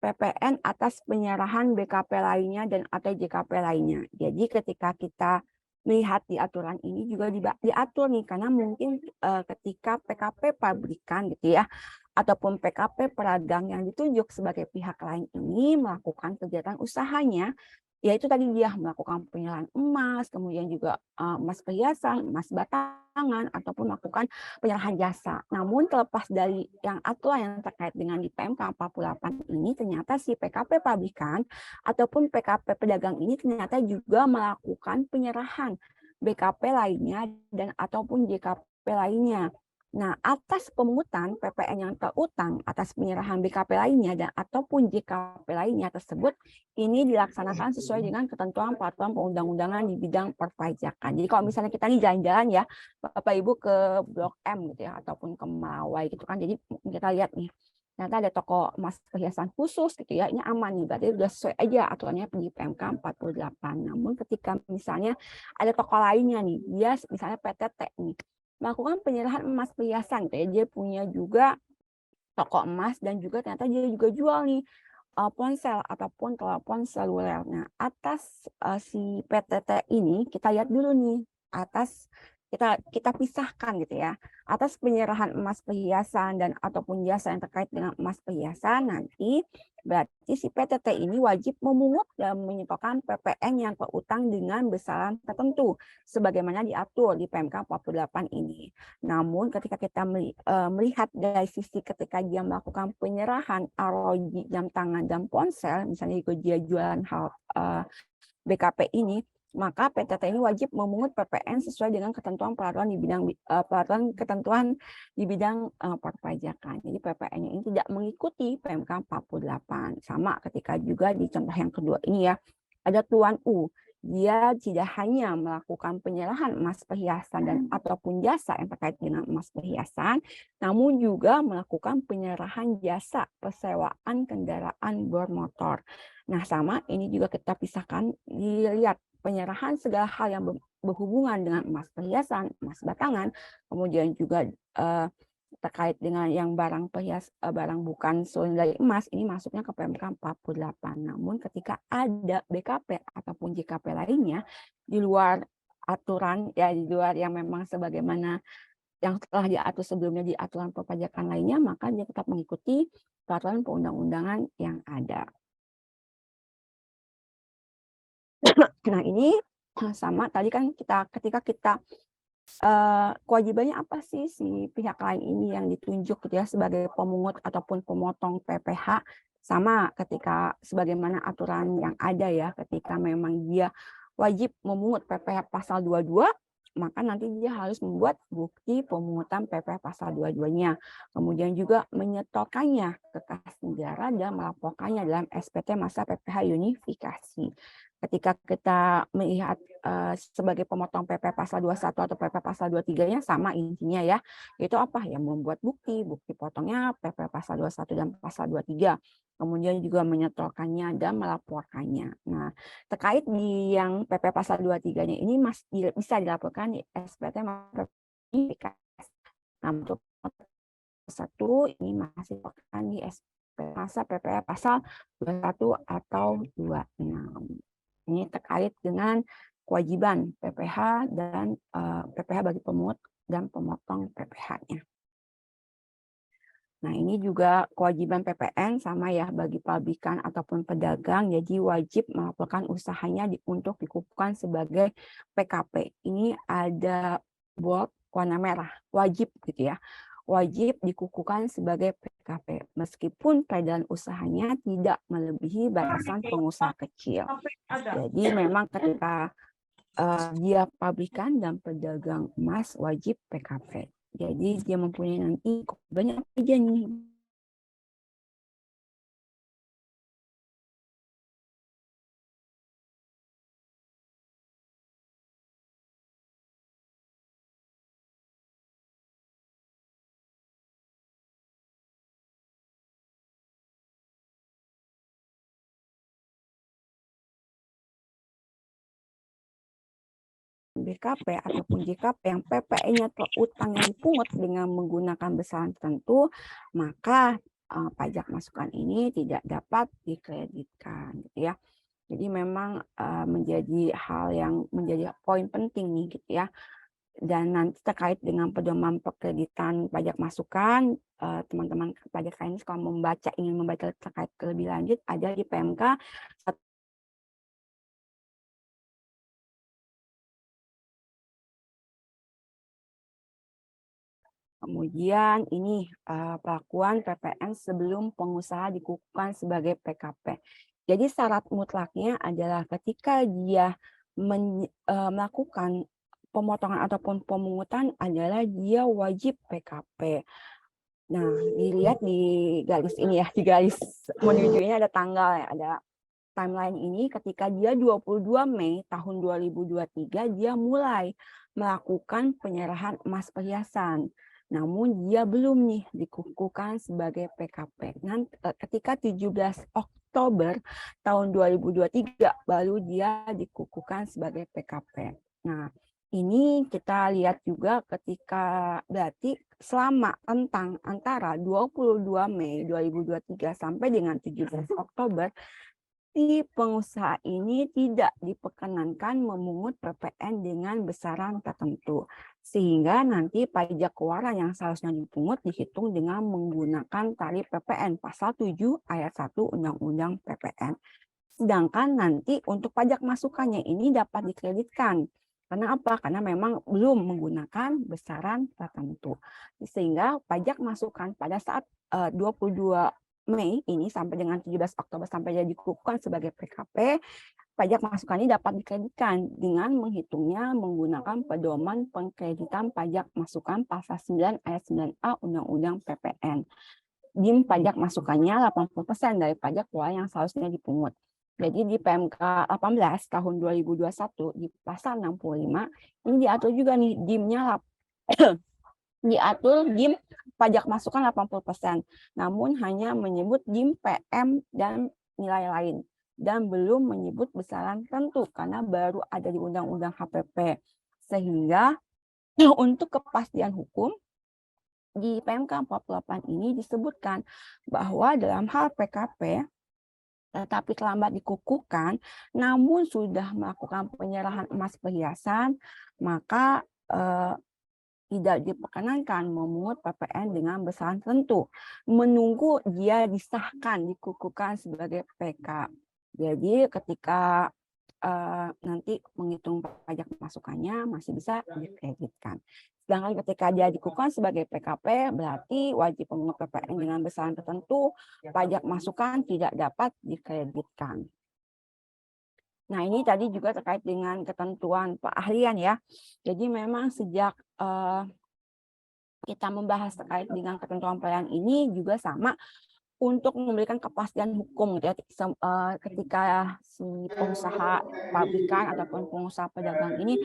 PPN atas penyerahan BKP lainnya dan atau JKP lainnya. Jadi ketika kita melihat di aturan ini juga diatur nih, karena mungkin ketika PKP pabrikan gitu ya, ataupun PKP pedagang yang ditunjuk sebagai pihak lain ini melakukan kegiatan usahanya Ya itu tadi dia melakukan penyerahan emas, kemudian juga emas perhiasan, emas batangan, ataupun melakukan penyerahan jasa. Namun terlepas dari yang aturan yang terkait dengan di PMK 48 ini, ternyata si PKP pabrikan ataupun PKP pedagang ini ternyata juga melakukan penyerahan BKP lainnya dan ataupun JKP lainnya. Nah, atas pemungutan PPN yang terutang atas penyerahan BKP lainnya dan ataupun JKP lainnya tersebut, ini dilaksanakan sesuai dengan ketentuan peraturan perundang-undangan di bidang perpajakan. Jadi kalau misalnya kita nih jalan-jalan ya, Bapak Ibu ke Blok M gitu ya, ataupun ke Melawai gitu kan, jadi kita lihat nih, ternyata ada toko emas perhiasan khusus gitu ya, ini aman nih, berarti udah sesuai aja aturannya di PMK 48. Namun ketika misalnya ada toko lainnya nih, dia misalnya PTT nih, melakukan penyerahan emas perhiasan gitu ya, dia punya juga toko emas dan juga ternyata dia juga jual nih ponsel ataupun telepon seluler. Nah, atas si PTT ini kita lihat dulu nih, atas kita pisahkan gitu ya. Atas penyerahan emas perhiasan dan ataupun jasa yang terkait dengan emas perhiasan, nanti berarti si PTT ini wajib memungut dan menyetorkan PPN yang terutang dengan besaran tertentu sebagaimana diatur di PMK 48 ini. Namun ketika kita melihat dari sisi ketika dia melakukan penyerahan ROG jam tangan dan ponsel, misalnya dia jualan BKP ini, maka PTT ini wajib memungut PPN sesuai dengan ketentuan peraturan di bidang ketentuan di bidang perpajakan. Jadi PPN ini tidak mengikuti PMK 48. Sama ketika juga di contoh yang kedua ini ya, ada Tuan U. Dia tidak hanya melakukan penyerahan emas perhiasan dan ataupun jasa yang terkait dengan emas perhiasan, namun juga melakukan penyerahan jasa persewaan kendaraan bermotor. Nah, sama ini juga kita pisahkan, dilihat penyerahan segala hal yang berhubungan dengan emas perhiasan, emas batangan, kemudian juga terkait dengan yang barang barang bukan selain dari emas, ini masuknya ke PMK 48. Namun ketika ada BKP ataupun JKP lainnya di luar aturan ya, di luar yang memang sebagaimana yang telah diatur sebelumnya di aturan perpajakan lainnya, maka dia tetap mengikuti peraturan perundang-undangan yang ada. Nah, ini sama tadi kan ketika kita kewajibannya apa sih si pihak lain ini yang ditunjuk gitu ya sebagai pemungut ataupun pemotong PPh, sama ketika sebagaimana aturan yang ada ya, ketika memang dia wajib memungut PPh pasal 22, maka nanti dia harus membuat bukti pemungutan PPh pasal 22-nya. Kemudian juga menyetorkannya ke kas negara dan melaporkannya dalam SPT masa PPh unifikasi. Ketika kita melihat sebagai pemotong PP pasal 21 atau PP pasal 23-nya sama intinya ya. Itu apa? Ya membuat bukti potongnya PP pasal 21 dan pasal 23. Kemudian juga menyetorkannya dan melaporkannya. Nah, terkait di yang PP pasal 23-nya ini bisa dilaporkan di SPT Nah, untuk satu ini masih akan di SPT masa PP pasal 21 atau 26. Ini terkait dengan kewajiban PPh dan PPh bagi pemungut dan pemotong PPh-nya. Nah, ini juga kewajiban PPN sama ya bagi pabrikan ataupun pedagang, jadi wajib melaporkan usahanya untuk dikukuhkan sebagai PKP. Ini ada bold warna merah, wajib gitu ya. Wajib dikukuhkan sebagai PKP, meskipun peredaran usahanya tidak melebihi batasan pengusaha kecil. Jadi memang ketika dia pabrikan dan pedagang emas wajib PKP. Jadi dia mempunyai nanti banyak aja nih. BKP ataupun JKP yang PPN-nya terutang yang dipungut dengan menggunakan besaran tertentu, maka pajak masukan ini tidak dapat dikreditkan, gitu ya. Jadi memang menjadi hal yang menjadi poin penting nih, gitu ya. Dan nanti terkait dengan pedoman perkreditan pajak masukan, teman-teman pajak lain kalau ingin membaca terkait lebih lanjut ada di PMK Kemudian ini pelakuan PPN sebelum pengusaha dikukuhkan sebagai PKP. Jadi syarat mutlaknya adalah ketika dia melakukan pemotongan ataupun pemungutan adalah dia wajib PKP. Nah, dilihat di garis ini ya, di garis menuju ini ada tanggal ya, ada timeline ini ketika dia 22 Mei tahun 2023 dia mulai melakukan penyerahan emas perhiasan. Namun dia belum nih dikukuhkan sebagai PKP. Nanti ketika 17 Oktober tahun 2023 baru dia dikukuhkan sebagai PKP. Nah, ini kita lihat juga ketika berarti selama rentang antara 22 Mei 2023 sampai dengan 17 Oktober si pengusaha ini tidak diperkenankan memungut PPN dengan besaran tertentu. Sehingga nanti pajak keluaran yang seharusnya dipungut dihitung dengan menggunakan tarif PPN pasal 7 ayat 1 Undang-Undang PPN. Sedangkan nanti untuk pajak masukannya ini dapat dikreditkan. Karena apa? Karena memang belum menggunakan besaran tertentu. Sehingga pajak masukan pada saat 22 Mei ini sampai dengan 17 Oktober sampai dia dikukuhkan sebagai PKP, pajak masukan ini dapat dikreditkan dengan menghitungnya menggunakan pedoman pengkreditan pajak masukan pasal 9 ayat 9A Undang-Undang PPN. DIM pajak masukannya 80% dari pajak keluaran yang seharusnya dipungut. Jadi di PMK 18 tahun 2021 di pasal 65 ini diatur juga nih DIM-nya diatur DIM pajak masukan 80%, namun hanya menyebut DIM PM dan nilai lain dan belum menyebut besaran tentu karena baru ada di Undang-Undang HPP. Sehingga untuk kepastian hukum di PMK 48 ini disebutkan bahwa dalam hal PKP tetapi terlambat dikukuhkan, namun sudah melakukan penyerahan emas perhiasan, maka tidak diperkenankan memungut PPN dengan besaran tertentu, menunggu dia disahkan dikukuhkan sebagai PK. Jadi ketika nanti menghitung pajak masukannya masih bisa dikreditkan. Sedangkan ketika dia dikukuhkan sebagai PKP berarti wajib memungut PPN dengan besaran tertentu, pajak masukan tidak dapat dikreditkan. Nah, ini tadi juga terkait dengan ketentuan keahlian ya. Jadi memang sejak kita membahas terkait dengan ketentuan pelayanan ini juga sama untuk memberikan kepastian hukum gitu ya, ketika si pengusaha pabrikan ataupun pengusaha pedagang ini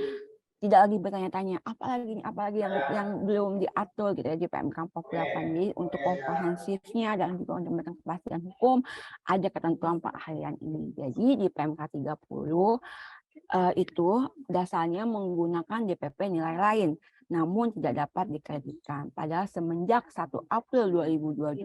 tidak lagi bertanya-tanya apalagi yang belum diatur gitu ya di PMK 48 ini untuk komprehensifnya dan juga untuk memberikan kepastian hukum ada ketentuan keahlian ini. Jadi di PMK 30 itu dasarnya menggunakan DPP nilai lain, namun tidak dapat dikreditkan. Padahal semenjak 1 April 2022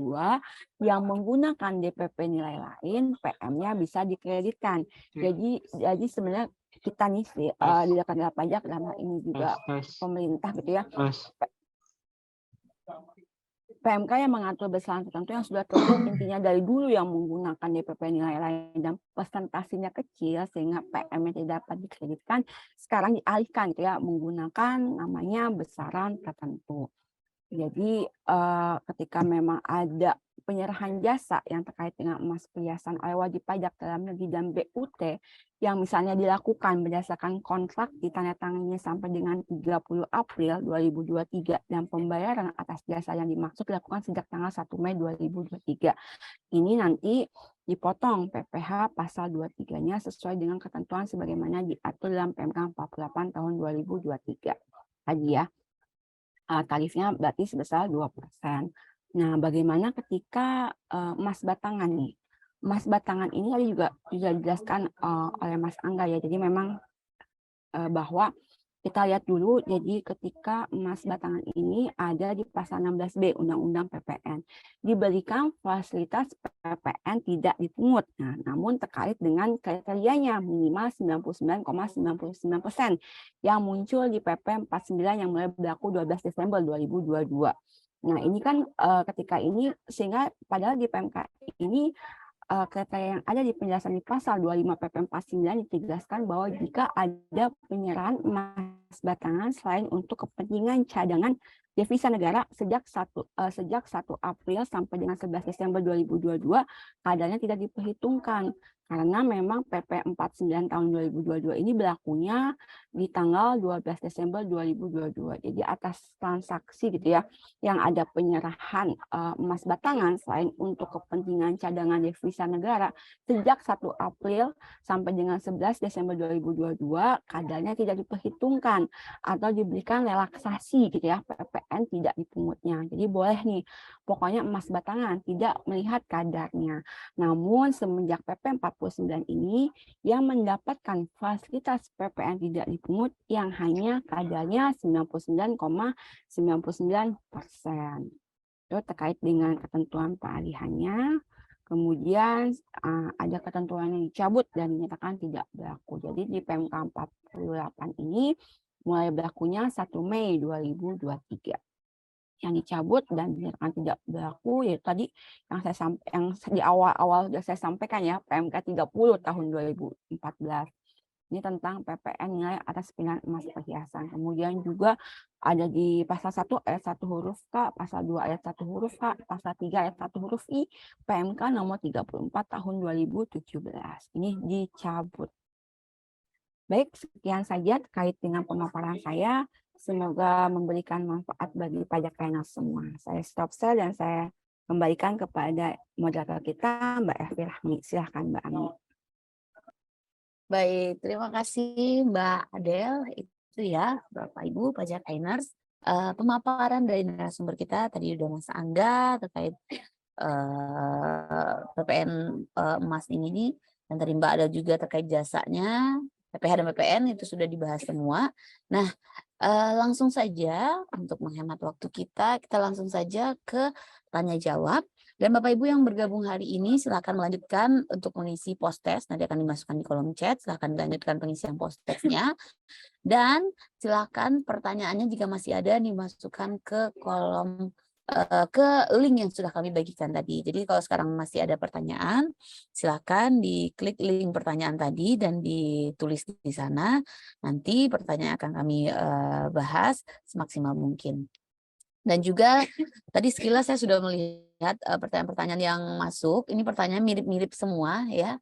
yang menggunakan DPP nilai lain, PM-nya bisa dikreditkan. Jadi sebenarnya kita nih di Direktorat Pajak dalam hal ini juga pemerintah gitu ya. PMK yang mengatur besaran tertentu yang sudah terbit intinya dari dulu yang menggunakan DPP nilai lain dan presentasinya kecil sehingga PM-nya tidak dapat dikreditkan, sekarang dialihkan gitu ya menggunakan namanya besaran tertentu. Jadi ketika memang ada penyerahan jasa yang terkait dengan emas perhiasan oleh wajib pajak dalam negeri dan BUT yang misalnya dilakukan berdasarkan kontrak ditandatanganinya sampai dengan 30 April 2023 dan pembayaran atas jasa yang dimaksud dilakukan sejak tanggal 1 Mei 2023. Ini nanti dipotong PPh pasal 23-nya sesuai dengan ketentuan sebagaimana diatur dalam PMK 48 tahun 2023. Tadi ya. Tarifnya berarti sebesar 2%. Nah, bagaimana ketika emas batangan nih? Emas batangan ini tadi juga dijelaskan oleh Mas Angga ya. Jadi memang bahwa kita lihat dulu, jadi ketika emas batangan ini ada di pasal 16B Undang-Undang PPN, diberikan fasilitas PPN tidak dipungut. Nah, namun terkait dengan kriterianya minimal 99,99% yang muncul di PP 49 yang mulai berlaku 12 Desember 2022. Nah, ini kan ketika ini sehingga padahal di PMK ini kriteria yang ada di penjelasan di pasal 25 PP 49 ditegaskan bahwa jika ada penyerahan emas batangan selain untuk kepentingan cadangan devisa negara sejak 1 April sampai dengan 11 Desember 2022 keadaannya tidak diperhitungkan karena memang PP 49 tahun 2022 ini berlakunya di tanggal 12 Desember 2022. Jadi atas transaksi gitu ya yang ada penyerahan emas batangan selain untuk kepentingan cadangan devisa negara sejak 1 April sampai dengan 11 Desember 2022 keadaannya tidak diperhitungkan atau diberikan relaksasi gitu ya, PPN tidak dipungutnya. Jadi boleh nih, pokoknya emas batangan tidak melihat kadarnya. Namun semenjak PP 49 ini yang mendapatkan fasilitas PPN tidak dipungut yang hanya kadarnya 99,99%. Itu terkait dengan ketentuan pengalihannya. Kemudian ada ketentuan yang dicabut dan dinyatakan tidak berlaku. Jadi di PMK 48 ini mulai berlakunya 1 Mei 2023. Yang dicabut dan dinyatakan tidak berlaku yaitu tadi yang di awal-awal sudah saya sampaikan ya, PMK 30 tahun 2014. Ini tentang PPN nilai atas pilihan emas perhiasan. Kemudian juga ada di pasal 1 ayat 1 huruf K, pasal 2 ayat 1 huruf H, pasal 3 ayat 1 huruf I, PMK nomor 34 tahun 2017. Ini dicabut. Baik, sekian saja terkait dengan pemaparan saya. Semoga memberikan manfaat bagi pajakainas semua. Saya stop share dan saya kembalikan kepada moderator kita, Mbak Evi Rahmi. Silahkan Mbak Ami. Baik, terima kasih Mbak Adel. Itu ya, Bapak Ibu Pajakainers. Pemaparan dari narasumber kita tadi udah Mas Angga terkait PPN emas ini nih. Dan tadi Mbak Adel juga terkait jasanya, PPH dan PPN itu sudah dibahas semua. Nah, langsung saja untuk menghemat waktu kita langsung saja ke tanya jawab. Dan Bapak Ibu yang bergabung hari ini silakan melanjutkan untuk mengisi post test, nanti akan dimasukkan di kolom chat, silakan dilanjutkan pengisian post testnya. Dan silakan pertanyaannya jika masih ada dimasukkan ke kolom ke link yang sudah kami bagikan tadi. Jadi kalau sekarang masih ada pertanyaan, silakan diklik link pertanyaan tadi dan ditulis di sana. Nanti pertanyaan akan kami bahas semaksimal mungkin. Dan juga tadi sekilas saya sudah melihat pertanyaan-pertanyaan yang masuk. Ini pertanyaan mirip-mirip semua ya,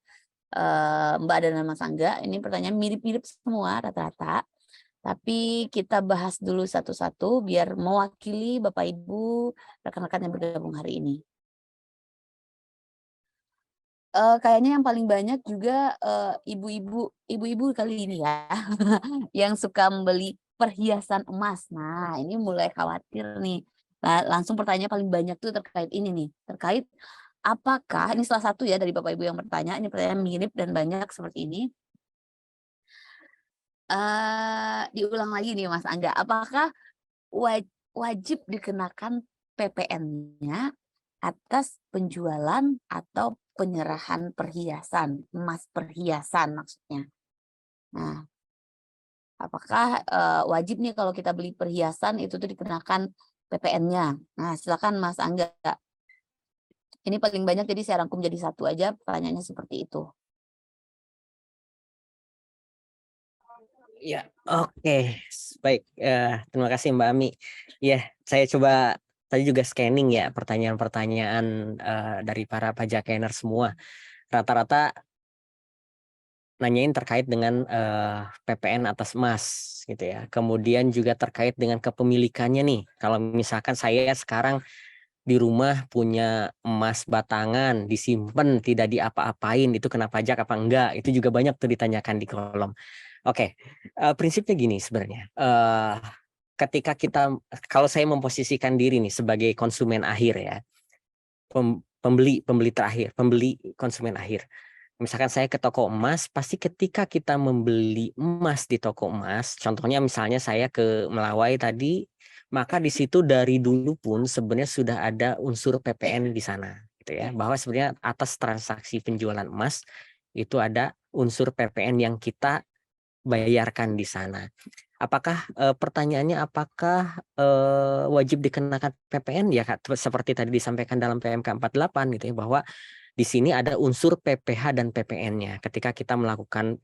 Mbak dan Mas Angga. Ini pertanyaan mirip-mirip semua rata-rata. Tapi kita bahas dulu satu-satu biar mewakili Bapak Ibu rekan-rekan yang bergabung hari ini. Kayaknya yang paling banyak juga ibu-ibu kali ini ya yang suka membeli perhiasan emas. Nah, ini mulai khawatir nih. Nah, langsung pertanyaan paling banyak tuh terkait ini nih, terkait apakah ini salah satu ya dari Bapak Ibu yang bertanya, ini pertanyaan mirip dan banyak seperti ini. Diulang lagi nih Mas Angga, apakah wajib dikenakan PPN-nya atas penjualan atau penyerahan perhiasan, emas perhiasan maksudnya. Nah, apakah wajib nih kalau kita beli perhiasan itu tuh dikenakan PPN-nya? Nah, silakan Mas Angga. Ini paling banyak jadi saya rangkum jadi satu aja, pertanyaannya seperti itu. Ya, oke. Baik. Terima kasih Mbak Ami. Ya, saya coba tadi juga scanning ya pertanyaan-pertanyaan dari para pajakainer semua. Rata-rata nanyain terkait dengan PPN atas emas gitu ya. Kemudian juga terkait dengan kepemilikannya nih. Kalau misalkan saya sekarang di rumah punya emas batangan disimpan tidak diapa-apain, itu kena pajak apa enggak? Itu juga banyak tuh ditanyakan di kolom. Oke, prinsipnya gini sebenarnya. Ketika kita, kalau saya memposisikan diri nih sebagai konsumen akhir ya, pembeli terakhir, pembeli konsumen akhir. Misalkan saya ke toko emas, pasti ketika kita membeli emas di toko emas, contohnya misalnya saya ke Melawai tadi, maka di situ dari dulu pun sebenarnya sudah ada unsur PPN di sana, gitu ya. Bahwa sebenarnya atas transaksi penjualan emas itu ada unsur PPN yang kita bayarkan di sana. Apakah pertanyaannya apakah wajib dikenakan PPN ya Kak, seperti tadi disampaikan dalam PMK 48 gitu ya, bahwa di sini ada unsur PPH dan PPN-nya ketika kita melakukan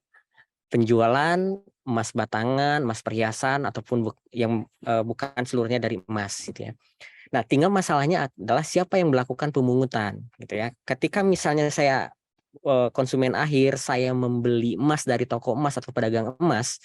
penjualan emas batangan, emas perhiasan ataupun yang bukan seluruhnya dari emas gitu ya. Nah, tinggal masalahnya adalah siapa yang melakukan pemungutan gitu ya. Ketika misalnya saya konsumen akhir, saya membeli emas dari toko emas atau pedagang emas,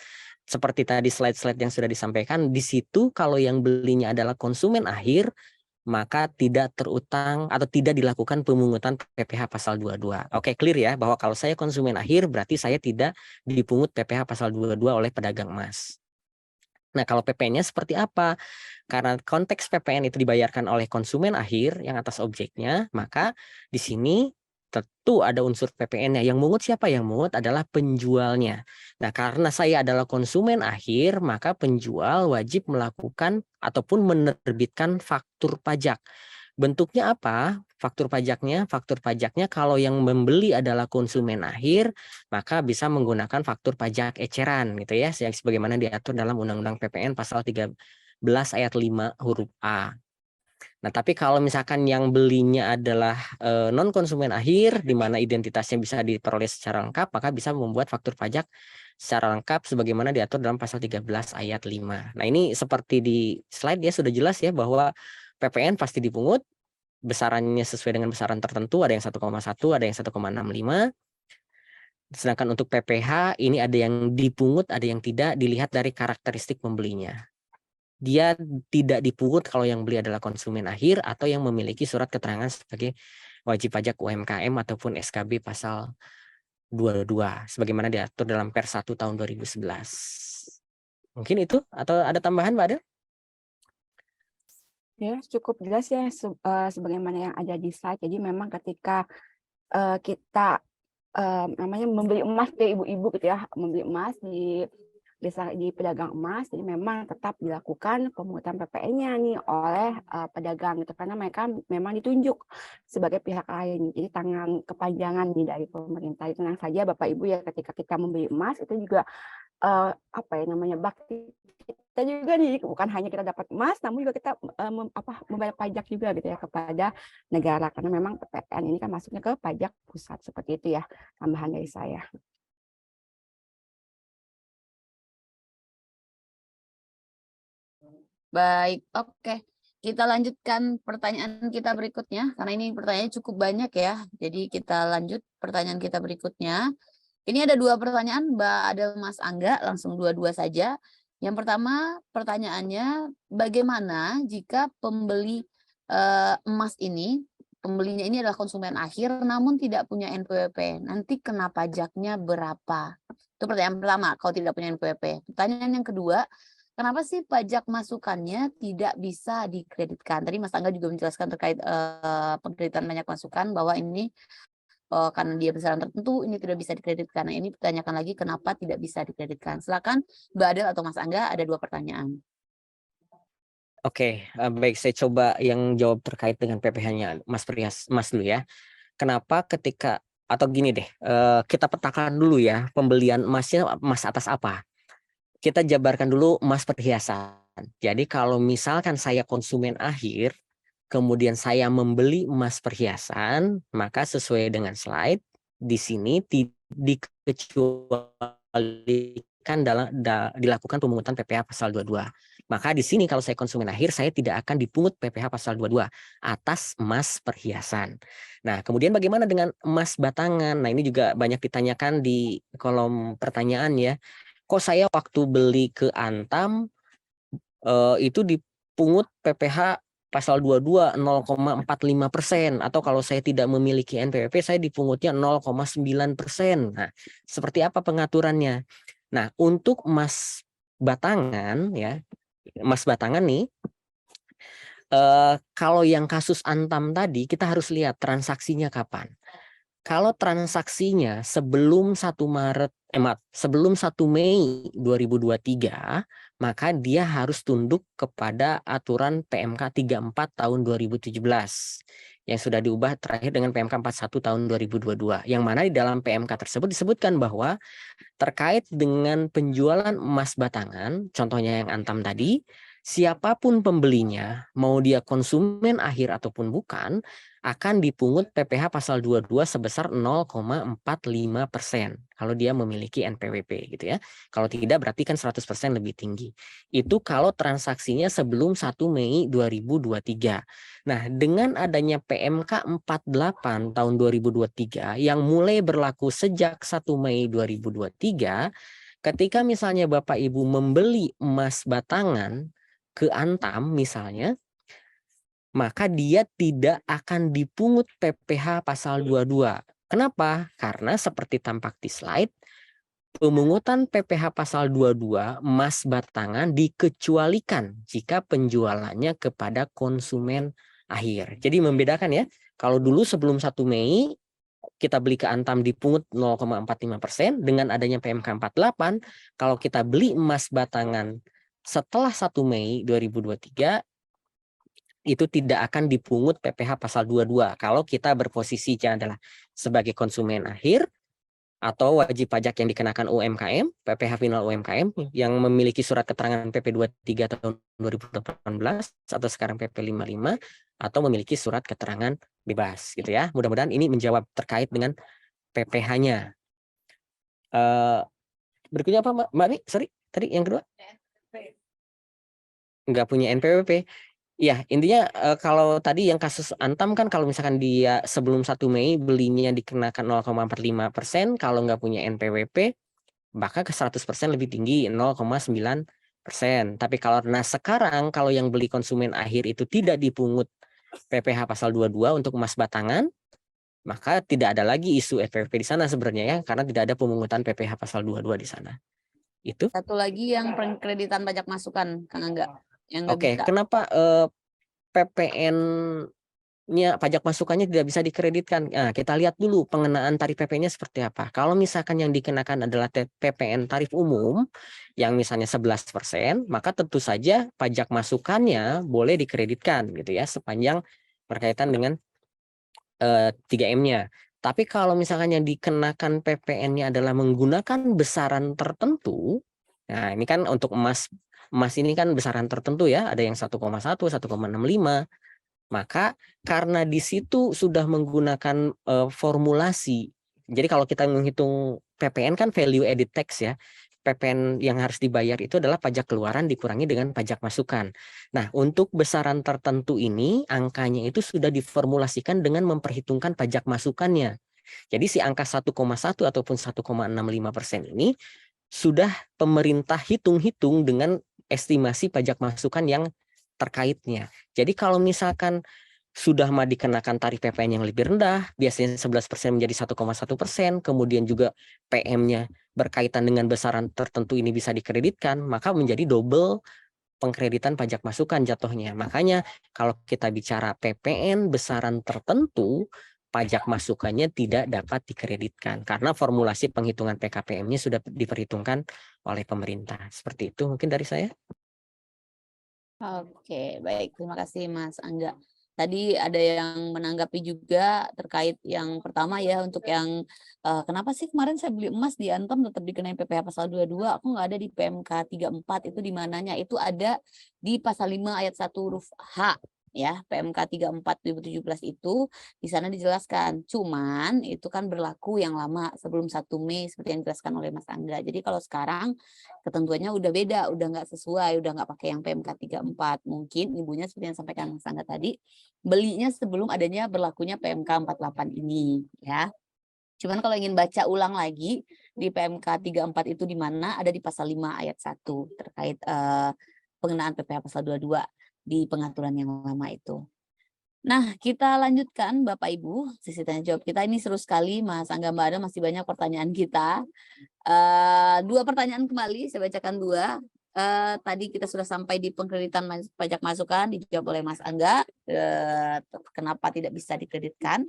seperti tadi slide-slide yang sudah disampaikan, di situ kalau yang belinya adalah konsumen akhir, maka tidak terutang atau tidak dilakukan pemungutan PPh pasal 22. Oke, clear ya bahwa kalau saya konsumen akhir berarti saya tidak dipungut PPh pasal 22 oleh pedagang emas. Nah, kalau PPN-nya seperti apa? Karena konteks PPN itu dibayarkan oleh konsumen akhir yang atas objeknya, maka di sini tentu ada unsur PPN-nya. Yang mungut siapa? Yang mungut adalah penjualnya. Nah, karena saya adalah konsumen akhir, maka penjual wajib melakukan ataupun menerbitkan faktur pajak. Bentuknya apa? Faktur pajaknya kalau yang membeli adalah konsumen akhir, maka bisa menggunakan faktur pajak eceran gitu ya, sebagaimana diatur dalam Undang-Undang PPN pasal 13 ayat 5 huruf A. Nah, tapi kalau misalkan yang belinya adalah non konsumen akhir, di mana identitasnya bisa diperoleh secara lengkap, maka bisa membuat faktur pajak secara lengkap sebagaimana diatur dalam pasal 13 ayat 5. Nah, ini seperti di slide ya sudah jelas ya bahwa PPN pasti dipungut, besarannya sesuai dengan besaran tertentu, ada yang 1,1, ada yang 1,65. Sedangkan untuk PPh ini ada yang dipungut, ada yang tidak, dilihat dari karakteristik pembelinya. Dia tidak dipungut kalau yang beli adalah konsumen akhir atau yang memiliki surat keterangan sebagai wajib pajak UMKM ataupun SKB pasal 22 sebagaimana diatur dalam Per 1 tahun 2011. Mungkin itu atau ada tambahan Mbak Adel? Ya, cukup jelas ya sebagaimana yang ada di slide. Jadi memang ketika kita namanya membeli emas ke ibu-ibu gitu ya, membeli emas di pedagang emas, jadi memang tetap dilakukan pemungutan PPN-nya nih oleh pedagang gitu, karena mereka memang ditunjuk sebagai pihak lain. Jadi tangan kepanjangan nih dari pemerintah. Tenang saja Bapak Ibu ya, ketika kita membeli emas itu juga apa ya namanya, bakti kita juga nih, bukan hanya kita dapat emas, namun juga kita membayar pajak juga gitu ya kepada negara, karena memang PPN ini kan masuknya ke pajak pusat. Seperti itu ya tambahan dari saya. Baik, oke. Kita lanjutkan pertanyaan kita berikutnya, karena ini pertanyaannya cukup banyak ya. Jadi kita lanjut pertanyaan kita berikutnya. Ini ada 2 pertanyaan, Mbak Adel, Mas Angga, langsung dua-dua saja. Yang pertama pertanyaannya, bagaimana jika pembeli emas ini, pembelinya ini adalah konsumen akhir namun tidak punya NPWP, nanti kena pajaknya berapa? Itu pertanyaan pertama, kalau tidak punya NPWP. Pertanyaan yang kedua, kenapa sih pajak masukannya tidak bisa dikreditkan? Tadi Mas Angga juga menjelaskan terkait pengkreditan pajak masukan bahwa ini karena dia besaran tertentu ini tidak bisa dikreditkan. Nah, ini ditanyakan lagi kenapa tidak bisa dikreditkan. Silakan Mbak Adel atau Mas Angga, ada 2 pertanyaan. Oke, baik, saya coba yang jawab terkait dengan PPh-nya Mas dulu ya. Kenapa ketika atau gini deh, kita petakan dulu ya pembelian emasnya, emas atas apa? Kita jabarkan dulu emas perhiasan. Jadi kalau misalkan saya konsumen akhir, kemudian saya membeli emas perhiasan, maka sesuai dengan slide di sini dikecualikan dilakukan pemungutan PPh pasal 22. Maka di sini kalau saya konsumen akhir, saya tidak akan dipungut PPh pasal 22 atas emas perhiasan. Nah, kemudian bagaimana dengan emas batangan? Nah, ini juga banyak ditanyakan di kolom pertanyaan ya. Kok saya waktu beli ke Antam itu dipungut PPh pasal 22 0,45%, atau kalau saya tidak memiliki NPWP saya dipungutnya 0,9%. Nah, seperti apa pengaturannya? Nah, untuk emas batangan ya, emas batangan nih, kalau yang kasus Antam tadi kita harus lihat transaksinya kapan. Kalau transaksinya sebelum 1 Mei 2023, maka dia harus tunduk kepada aturan PMK 34 tahun 2017 yang sudah diubah terakhir dengan PMK 41 tahun 2022. Yang mana di dalam PMK tersebut disebutkan bahwa terkait dengan penjualan emas batangan, contohnya yang Antam tadi, siapapun pembelinya, mau dia konsumen akhir ataupun bukan, akan dipungut PPh pasal 22 sebesar 0,45% kalau dia memiliki NPWP gitu ya. Kalau tidak berarti kan 100% lebih tinggi. Itu kalau transaksinya sebelum 1 Mei 2023. Nah, dengan adanya PMK 48 tahun 2023 yang mulai berlaku sejak 1 Mei 2023, ketika misalnya Bapak Ibu membeli emas batangan ke Antam misalnya, maka dia tidak akan dipungut PPh pasal 22. Kenapa? Karena seperti tampak di slide, pemungutan PPh pasal 22 emas batangan dikecualikan jika penjualannya kepada konsumen akhir. Jadi membedakan ya, kalau dulu sebelum 1 Mei kita beli ke Antam dipungut 0,45%, dengan adanya PMK 48, kalau kita beli emas batangan setelah 1 Mei 2023, itu tidak akan dipungut PPh pasal 22 kalau kita berposisinya adalah sebagai konsumen akhir atau wajib pajak yang dikenakan UMKM, PPh final UMKM yang memiliki surat keterangan PP 23 tahun 2018 atau sekarang PP 55 atau memiliki surat keterangan bebas gitu ya. Mudah-mudahan ini menjawab terkait dengan PPh-nya. Berikutnya apa Mbak Mi? Sorry, tadi yang kedua? Nggak punya NPWP. Ya, intinya kalau tadi yang kasus Antam kan kalau misalkan dia sebelum 1 Mei belinya dikenakan 0,45%, kalau nggak punya NPWP maka ke 100% lebih tinggi 0,9%. Tapi sekarang kalau yang beli konsumen akhir itu tidak dipungut PPh pasal 22 untuk emas batangan, maka tidak ada lagi isu NPWP di sana sebenarnya ya, karena tidak ada pemungutan PPh pasal 22 di sana. Itu. Satu lagi yang pengkreditan pajak masukan, Kang Angga. Yang nggak Oke, bisa. kenapa PPN-nya pajak masukannya tidak bisa dikreditkan? Nah, kita lihat dulu pengenaan tarif PP-nya seperti apa. Kalau misalkan yang dikenakan adalah PPN tarif umum yang misalnya 11%, maka tentu saja pajak masukannya boleh dikreditkan gitu ya sepanjang berkaitan dengan 3M-nya. Tapi kalau misalkan yang dikenakan PPN-nya adalah menggunakan besaran tertentu, nah ini kan untuk emas ini kan besaran tertentu ya, ada yang 1,1, 1,65. Maka karena di situ sudah menggunakan formulasi. Jadi kalau kita menghitung PPN kan value added tax ya. PPN yang harus dibayar itu adalah pajak keluaran dikurangi dengan pajak masukan. Nah, untuk besaran tertentu ini angkanya itu sudah diformulasikan dengan memperhitungkan pajak masukannya. Jadi si angka 1,1 ataupun 1,65% ini sudah pemerintah hitung-hitung dengan estimasi pajak masukan yang terkaitnya. Jadi kalau misalkan sudah dikenakan tarif PPN yang lebih rendah, biasanya 11% menjadi 1,1%, kemudian juga PM-nya berkaitan dengan besaran tertentu ini bisa dikreditkan, maka menjadi double pengkreditan pajak masukan jatuhnya. Makanya kalau kita bicara PPN besaran tertentu, pajak masukannya tidak dapat dikreditkan karena formulasi penghitungan PKPM-nya sudah diperhitungkan oleh pemerintah. Seperti itu mungkin dari saya. Oke, baik. Terima kasih Mas Angga. Tadi ada yang menanggapi juga terkait yang pertama ya, untuk yang kenapa sih kemarin saya beli emas di Antam tetap dikenain PPh pasal 22, aku nggak ada di PMK 34, itu di mananya? Itu ada di pasal 5 ayat 1 huruf H ya, PMK 34 2017 itu di sana dijelaskan. Cuman itu kan berlaku yang lama sebelum 1 Mei seperti yang dijelaskan oleh Mas Angga. Jadi kalau sekarang ketentuannya udah beda, udah nggak sesuai, udah nggak pakai yang PMK 34. Mungkin ibunya seperti yang sampaikan Mas Angga tadi, belinya sebelum adanya berlakunya PMK 48 ini ya. Cuman kalau ingin baca ulang lagi di PMK 34 itu di mana, ada di pasal 5 ayat 1 terkait pengenaan PPh pasal 22 di pengaturan yang lama itu. Nah, kita lanjutkan Bapak Ibu, sesi tanya jawab kita ini seru sekali, Mas Angga, Mbak Ada, masih banyak pertanyaan kita. 2 pertanyaan kembali, saya bacakan 2. Tadi kita sudah sampai di pengkreditan pajak masukan, dijawab oleh Mas Angga, kenapa tidak bisa dikreditkan.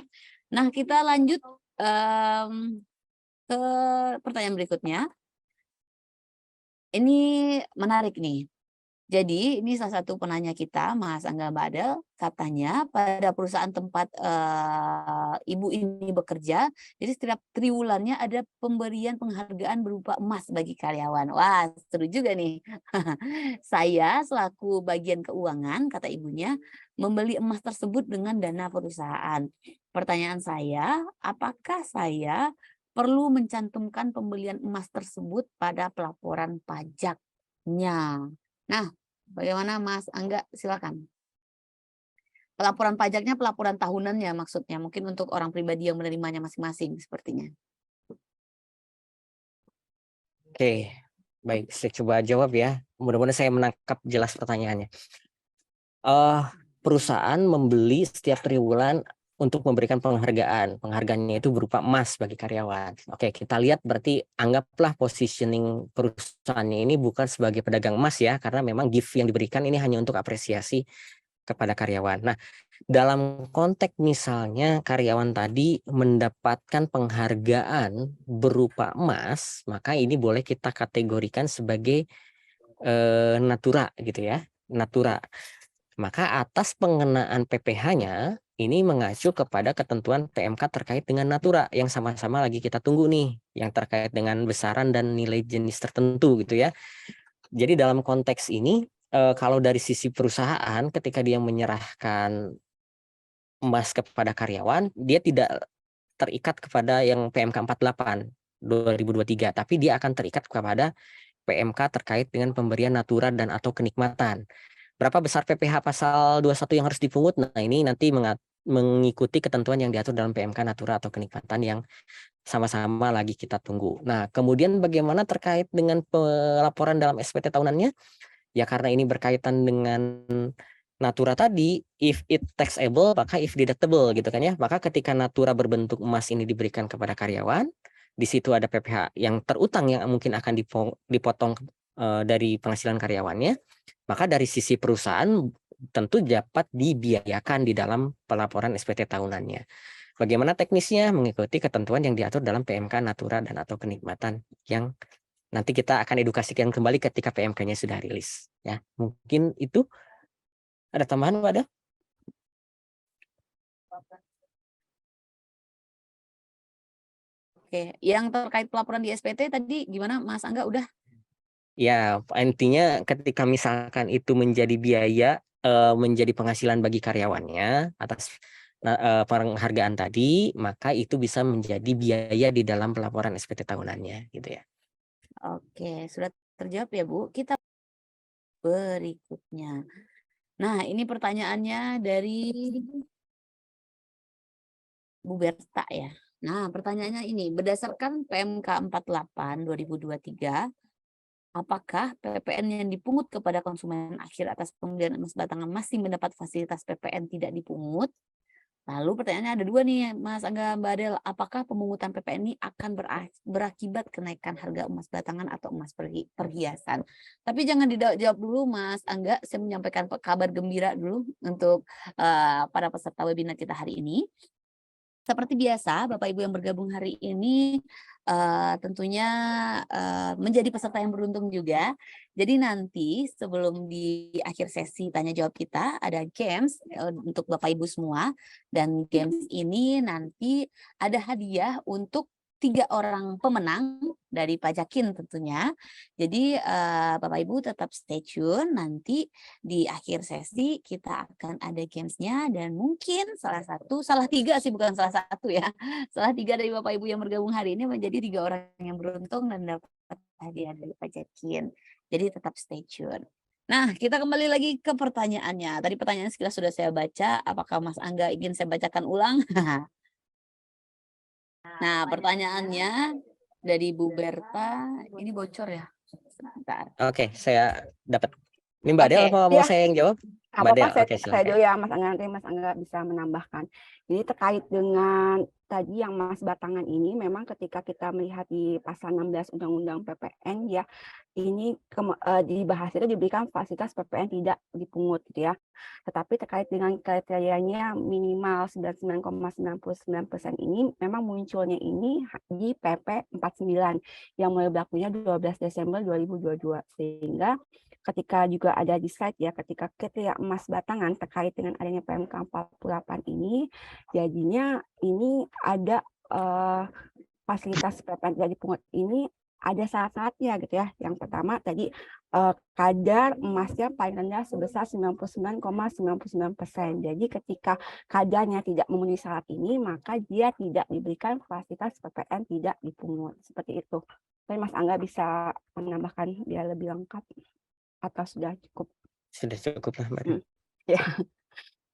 Nah, kita lanjut ke pertanyaan berikutnya. Ini menarik nih. Jadi ini salah satu penanya kita, Mas Angga Badel, katanya pada perusahaan tempat ibu ini bekerja, jadi setiap triwulannya ada pemberian penghargaan berupa emas bagi karyawan. Wah, seru juga nih. Saya selaku bagian keuangan, kata ibunya, membeli emas tersebut dengan dana perusahaan. Pertanyaan saya, apakah saya perlu mencantumkan pembelian emas tersebut pada pelaporan pajaknya? Nah, bagaimana Mas Angga? Silakan. Pelaporan pajaknya pelaporan tahunannya maksudnya. Mungkin untuk orang pribadi yang menerimanya masing-masing sepertinya. Oke, baik. Saya coba jawab ya. Mudah-mudahan saya menangkap jelas pertanyaannya. Perusahaan membeli setiap triwulan untuk memberikan penghargaan. Penghargaannya itu berupa emas bagi karyawan. Oke, kita lihat berarti anggaplah positioning perusahaannya ini bukan sebagai pedagang emas ya, karena memang gift yang diberikan ini hanya untuk apresiasi kepada karyawan. Nah, dalam konteks misalnya karyawan tadi mendapatkan penghargaan berupa emas, maka ini boleh kita kategorikan sebagai natura gitu ya, natura. Maka atas pengenaan PPh-nya ini mengacu kepada ketentuan PMK terkait dengan natura yang sama-sama lagi kita tunggu nih, yang terkait dengan besaran dan nilai jenis tertentu gitu ya. Jadi dalam konteks ini kalau dari sisi perusahaan ketika dia menyerahkan emas kepada karyawan, dia tidak terikat kepada yang PMK 48 2023, tapi dia akan terikat kepada PMK terkait dengan pemberian natura dan atau kenikmatan. Berapa besar PPh pasal 21 yang harus dipungut? Nah, ini nanti mengikuti ketentuan yang diatur dalam PMK natura atau kenikmatan yang sama-sama lagi kita tunggu. Nah, kemudian bagaimana terkait dengan pelaporan dalam SPT tahunannya? Ya karena ini berkaitan dengan natura tadi, if it taxable, maka if deductible gitu kan ya. Maka ketika natura berbentuk emas ini diberikan kepada karyawan, di situ ada PPh yang terutang yang mungkin akan dipotong dari penghasilan karyawannya, maka dari sisi perusahaan tentu dapat dibiayakan di dalam pelaporan SPT tahunannya. Bagaimana teknisnya? Mengikuti ketentuan yang diatur dalam PMK natura dan atau kenikmatan yang nanti kita akan edukasikan kembali ketika PMK-nya sudah rilis. Ya, mungkin itu. Ada tambahan, Pak Ada? Oke, yang terkait pelaporan di SPT tadi gimana Mas Angga udah? Ya, intinya ketika misalkan itu menjadi biaya, menjadi penghasilan bagi karyawannya atas penghargaan tadi, maka itu bisa menjadi biaya di dalam pelaporan SPT tahunannya, gitu ya. Oke, sudah terjawab ya Bu. Kita berikutnya. Nah, ini pertanyaannya dari Bu Berta ya. Nah, pertanyaannya ini, berdasarkan PMK 48 2023, apakah PPN yang dipungut kepada konsumen akhir atas pembelian emas batangan masih mendapat fasilitas PPN tidak dipungut? Lalu pertanyaannya ada dua nih, Mas Angga Badel. Apakah pemungutan PPN ini akan berakibat kenaikan harga emas batangan atau emas perhiasan? Tapi jangan dijawab dulu, Mas Angga. Saya menyampaikan kabar gembira dulu untuk para peserta webinar kita hari ini. Seperti biasa, Bapak Ibu yang bergabung hari ini tentunya menjadi peserta yang beruntung juga. Jadi nanti sebelum di akhir sesi tanya jawab kita ada games untuk Bapak Ibu semua. Dan games ini nanti ada hadiah untuk 3 orang pemenang dari Pajakin tentunya. Jadi Bapak Ibu tetap stay tune, nanti di akhir sesi kita akan ada gamesnya dan mungkin salah 3 sih, bukan salah 1 ya. Salah 3 dari Bapak Ibu yang bergabung hari ini menjadi 3 orang yang beruntung dan dapat hadiah dari Pajakin. Jadi tetap stay tune. Nah, kita kembali lagi ke pertanyaannya. Tadi pertanyaan sekilas sudah saya baca, apakah Mas Angga ingin saya bacakan ulang? Nah, pertanyaannya dari Bu Berta, ini bocor ya? Sebentar. Oke, saya dapat. Ini Mbak Del apa mau saya yang jawab? Mbak Apa-apa Del, saya, oke saya silakan. dulu ya Mas Angga, nanti Mas Angga bisa menambahkan. Ini terkait dengan tadi yang emas batangan ini memang ketika kita melihat di pasal 16 Undang-Undang PPN ya, ini dibahas itu diberikan fasilitas PPN tidak dipungut gitu ya. Tetapi terkait dengan kriterianya minimal 99,99% ini memang munculnya ini di PP 49 yang mulai berlakunya 12 Desember 2022. Sehingga ketika juga ada di slide ya, ketika kriteria emas batangan terkait dengan adanya PMK 48 ini, jadinya ini ada fasilitas PPN tidak dipungut ini ada syarat-syaratnya gitu ya. Yang pertama tadi kadar emasnya paling rendah sebesar 99,99%. Jadi ketika kadarnya tidak memenuhi syarat ini, maka dia tidak diberikan fasilitas PPN tidak dipungut. Seperti itu. Tapi Mas Angga bisa menambahkan biar lebih lengkap atau sudah cukup? Sudah cukup lah, Mbak. Ya,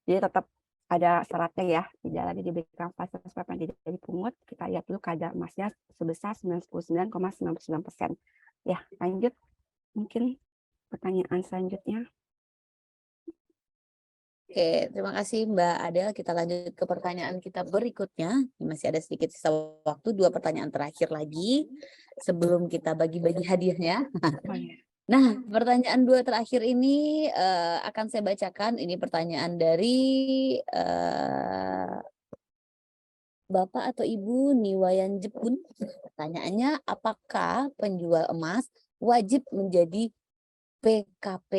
jadi tetap ada syaratnya ya, tidak lagi diberikan fasilitas PPN tidak dipungut. Kita lihat dulu kadar emasnya sebesar 99,99%. Ya, lanjut. Mungkin pertanyaan selanjutnya. Oke, terima kasih Mbak Adel. Kita lanjut ke pertanyaan kita berikutnya. Masih ada sedikit sisa waktu, 2 pertanyaan terakhir lagi sebelum kita bagi-bagi hadiahnya. Nah, pertanyaan 2 terakhir ini akan saya bacakan. Ini pertanyaan dari Bapak atau Ibu Niwayan Jepun. Pertanyaannya, apakah penjual emas wajib menjadi PKP?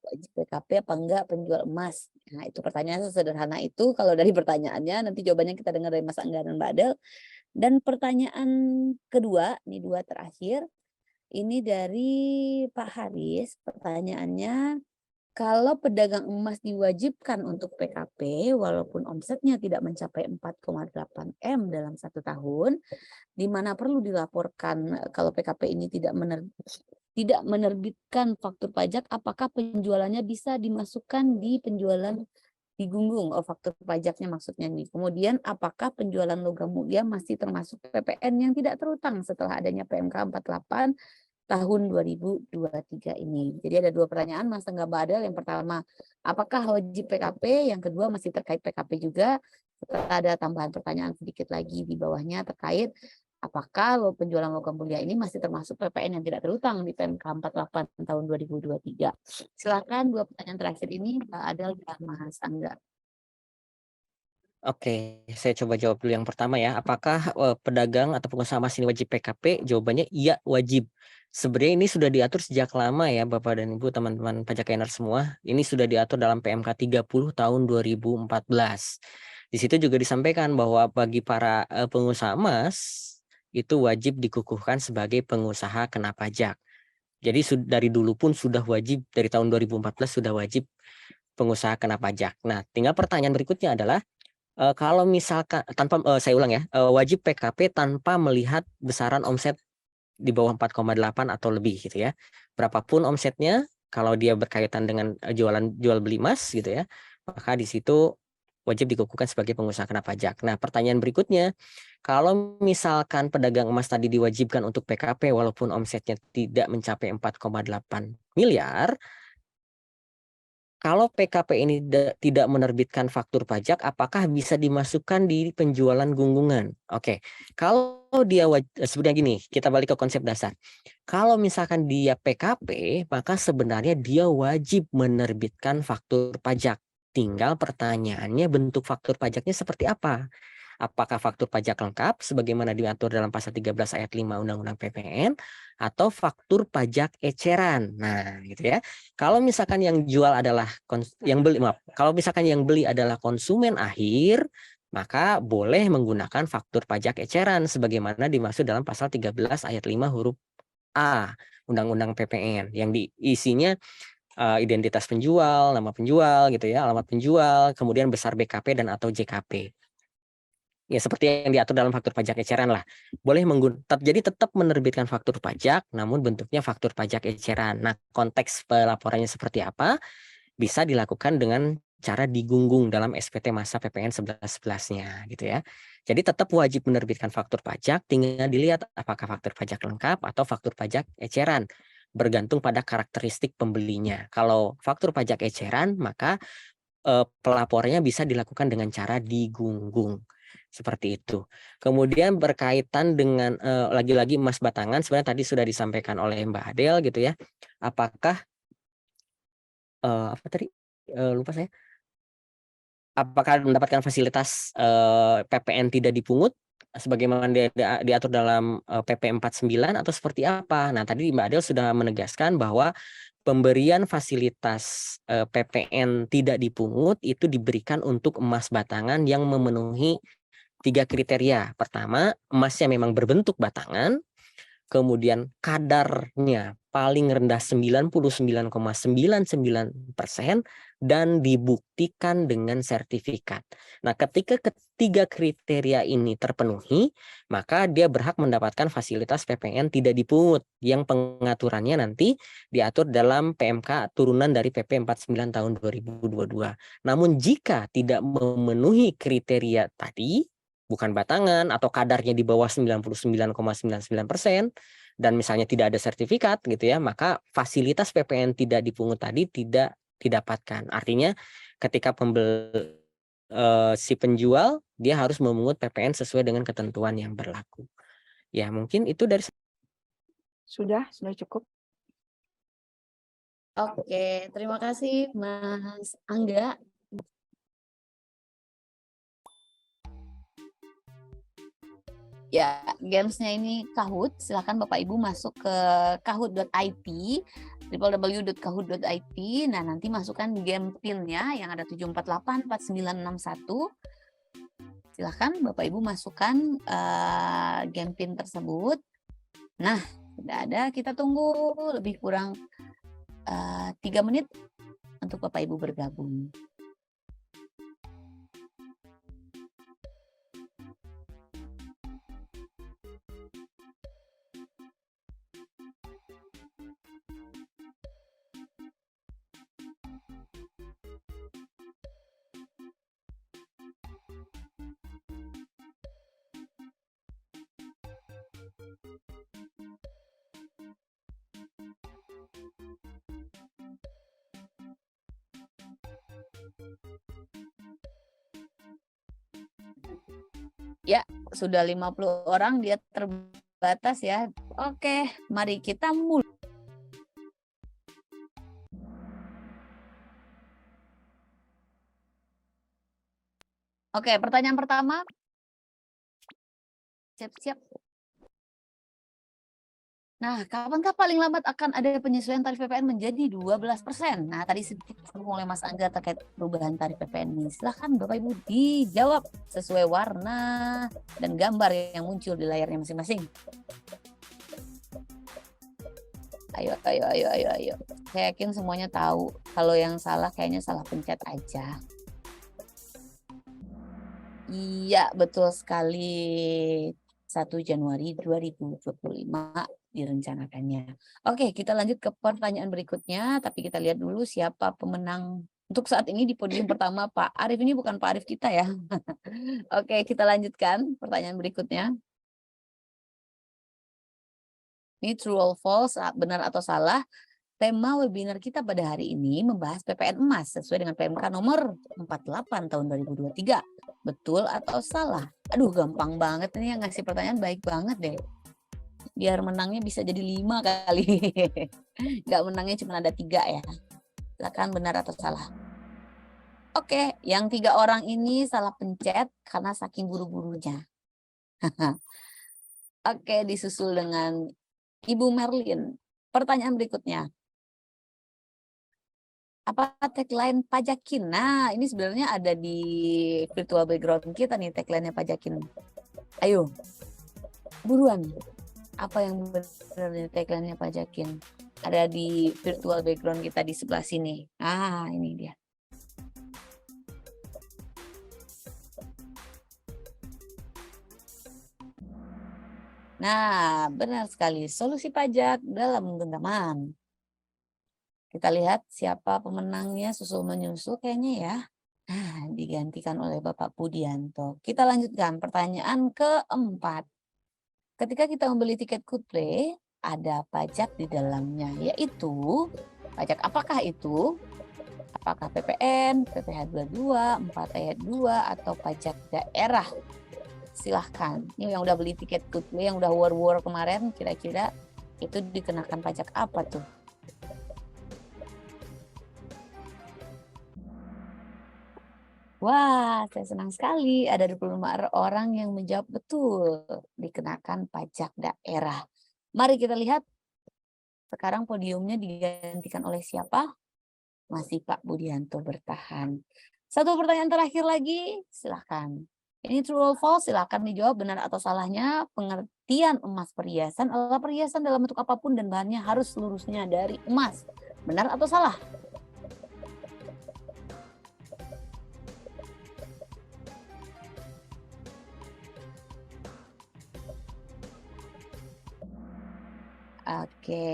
Wajib PKP apa enggak penjual emas? Nah, itu pertanyaan sesederhana itu. Kalau dari pertanyaannya, nanti jawabannya kita dengar dari Mas Angga dan Mbak Adel. Dan pertanyaan kedua, ini 2 terakhir. Ini dari Pak Haris, pertanyaannya, kalau pedagang emas diwajibkan untuk PKP walaupun omsetnya tidak mencapai 4,8 M dalam 1 tahun, di mana perlu dilaporkan kalau PKP ini tidak menerbitkan faktur pajak, apakah penjualannya bisa dimasukkan di penjualan digunggung? Oh, faktur pajaknya maksudnya nih. Kemudian apakah penjualan logam mulia masih termasuk PPN yang tidak terutang setelah adanya PMK 48 tahun 2023 ini? Jadi ada 2 pertanyaan Mas Angga Badal. Yang pertama, apakah wajib PKP? Yang kedua masih terkait PKP juga. Ada tambahan pertanyaan sedikit lagi di bawahnya terkait apakah penjualan logam mulia ini masih termasuk PPN yang tidak terutang di PMK 48 tahun 2023. Silakan 2 pertanyaan terakhir ini Mbak Adel dan Mas Angga. Oke, saya coba jawab dulu yang pertama ya. Apakah pedagang atau pengusaha emas ini wajib PKP? Jawabannya iya, wajib. Sebenarnya ini sudah diatur sejak lama ya Bapak dan Ibu, teman-teman pajakener semua. Ini sudah diatur dalam PMK 30 tahun 2014. Di situ juga disampaikan bahwa bagi para pengusaha emas itu wajib dikukuhkan sebagai pengusaha kena pajak. Jadi dari dulu pun sudah wajib, dari tahun 2014 sudah wajib pengusaha kena pajak. Nah, tinggal pertanyaan berikutnya adalah kalau misalkan saya ulang ya, wajib PKP tanpa melihat besaran omset di bawah 4,8 atau lebih gitu ya. Berapapun omsetnya, kalau dia berkaitan dengan jual beli emas gitu ya, maka di situ wajib dikukuhkan sebagai pengusaha kena pajak. Nah, pertanyaan berikutnya, kalau misalkan pedagang emas tadi diwajibkan untuk PKP walaupun omsetnya tidak mencapai 4,8 miliar, kalau PKP ini tidak menerbitkan faktur pajak, apakah bisa dimasukkan di penjualan gunggungan? Oke, kalau dia sebenarnya gini, kita balik ke konsep dasar. Kalau misalkan dia PKP, maka sebenarnya dia wajib menerbitkan faktur pajak. Tinggal pertanyaannya bentuk faktur pajaknya seperti apa? Apakah faktur pajak lengkap sebagaimana diatur dalam pasal 13 ayat 5 Undang-Undang PPN atau faktur pajak eceran. Nah, gitu ya. Kalau misalkan yang jual adalah kalau misalkan yang beli adalah konsumen akhir, maka boleh menggunakan faktur pajak eceran sebagaimana dimaksud dalam pasal 13 ayat 5 huruf A Undang-Undang PPN yang diisinya identitas penjual, nama penjual gitu ya, alamat penjual, kemudian besar BKP dan atau JKP. Ya seperti yang diatur dalam faktur pajak eceran lah. Boleh jadi tetap menerbitkan faktur pajak, namun bentuknya faktur pajak eceran. Nah, konteks pelaporannya seperti apa? Bisa dilakukan dengan cara digunggung dalam SPT masa PPN 11-11-nya gitu ya. Jadi tetap wajib menerbitkan faktur pajak, tinggal dilihat apakah faktur pajak lengkap atau faktur pajak eceran. Bergantung pada karakteristik pembelinya. Kalau faktur pajak eceran, maka pelaporannya bisa dilakukan dengan cara digunggung. Seperti itu. Kemudian berkaitan dengan lagi-lagi emas batangan, sebenarnya tadi sudah disampaikan oleh Mbak Adel gitu ya. Apakah apa tadi? Lupa saya. Apakah mendapatkan fasilitas PPN tidak dipungut sebagaimana diatur dalam PP 49 atau seperti apa? Nah, tadi Mbak Adel sudah menegaskan bahwa pemberian fasilitas PPN tidak dipungut itu diberikan untuk emas batangan yang memenuhi 3 kriteria. Pertama, emasnya memang berbentuk batangan, kemudian kadarnya paling rendah 99,99% dan dibuktikan dengan sertifikat. Nah, ketika ketiga kriteria ini terpenuhi, maka dia berhak mendapatkan fasilitas PPN tidak dipungut yang pengaturannya nanti diatur dalam PMK turunan dari PP 49 tahun 2022. Namun jika tidak memenuhi kriteria tadi, bukan batangan atau kadarnya di bawah 99,99% dan misalnya tidak ada sertifikat gitu ya, maka fasilitas PPN tidak dipungut tadi tidak didapatkan. Artinya ketika si penjual dia harus memungut PPN sesuai dengan ketentuan yang berlaku. Ya, mungkin itu dari Sudah cukup. Oke, terima kasih Mas Angga. Ya, gamesnya ini Kahoot. Silakan Bapak Ibu masuk ke kahoot.it, www.kahoot.it. Nah, nanti masukkan game pinnya yang ada 7484961. Silakan Bapak Ibu masukkan game pin tersebut. Nah, sudah ada. Kita tunggu lebih kurang 3 menit untuk Bapak Ibu bergabung. Ya, sudah 50 orang, dia terbatas ya. Oke, mari kita mulai. Oke, pertanyaan pertama. Siap-siap. Nah, kapankah paling lambat akan ada penyesuaian tarif PPN menjadi 12%? Nah, tadi disinggung oleh Mas Angga terkait perubahan tarif PPN ini. Silahkan Bapak Ibu dijawab sesuai warna dan gambar yang muncul di layarnya masing-masing. Ayo. Saya yakin semuanya tahu. Kalau yang salah kayaknya salah pencet aja. Iya, betul sekali. 1 Januari 2025 direncanakannya. Oke, kita lanjut ke pertanyaan berikutnya, tapi kita lihat dulu siapa pemenang. Untuk saat ini di podium pertama Pak Arief, ini bukan Pak Arief kita ya. Oke, kita lanjutkan pertanyaan berikutnya. Ini true or false, benar atau salah. Tema webinar kita pada hari ini membahas PPN emas sesuai dengan PMK nomor 48 tahun 2023. Betul atau salah? Aduh, gampang banget ini yang ngasih pertanyaan, baik banget deh. Biar menangnya bisa jadi 5 kali. Nggak menangnya cuma ada 3 ya. Silakan benar atau salah. Oke, yang 3 orang ini salah pencet karena saking buru-burunya. Oke, disusul dengan Ibu Merlin. Pertanyaan berikutnya. Apa tagline Pajakin? Nah, ini sebenarnya ada di virtual background kita nih tagline-nya Pajakin. Ayo, buruan. Apa yang benar di tagline-nya Pajakin? Ada di virtual background kita di sebelah sini. Ah, ini dia. Nah, benar sekali. Solusi pajak dalam genggaman. Kita lihat siapa pemenangnya susul menyusul kayaknya ya. Nah, digantikan oleh Bapak Budianto. Kita lanjutkan pertanyaan keempat. Ketika kita membeli tiket Coldplay, ada pajak di dalamnya, yaitu pajak apakah itu? Apakah PPN, PPh 22, 4 ayat 2, atau pajak daerah? silahkan. Ini yang udah beli tiket Coldplay, yang udah war kemarin, kira-kira itu dikenakan pajak apa tuh? Wah, saya senang sekali ada 25 orang yang menjawab betul, dikenakan pajak daerah. Mari kita lihat sekarang podiumnya digantikan oleh siapa? Masih Pak Budianto bertahan. Satu pertanyaan terakhir lagi, silahkan. Ini true or false, silahkan dijawab benar atau salahnya. Pengertian emas perhiasan adalah perhiasan dalam bentuk apapun dan bahannya harus seluruhnya dari emas. Benar atau salah? Oke,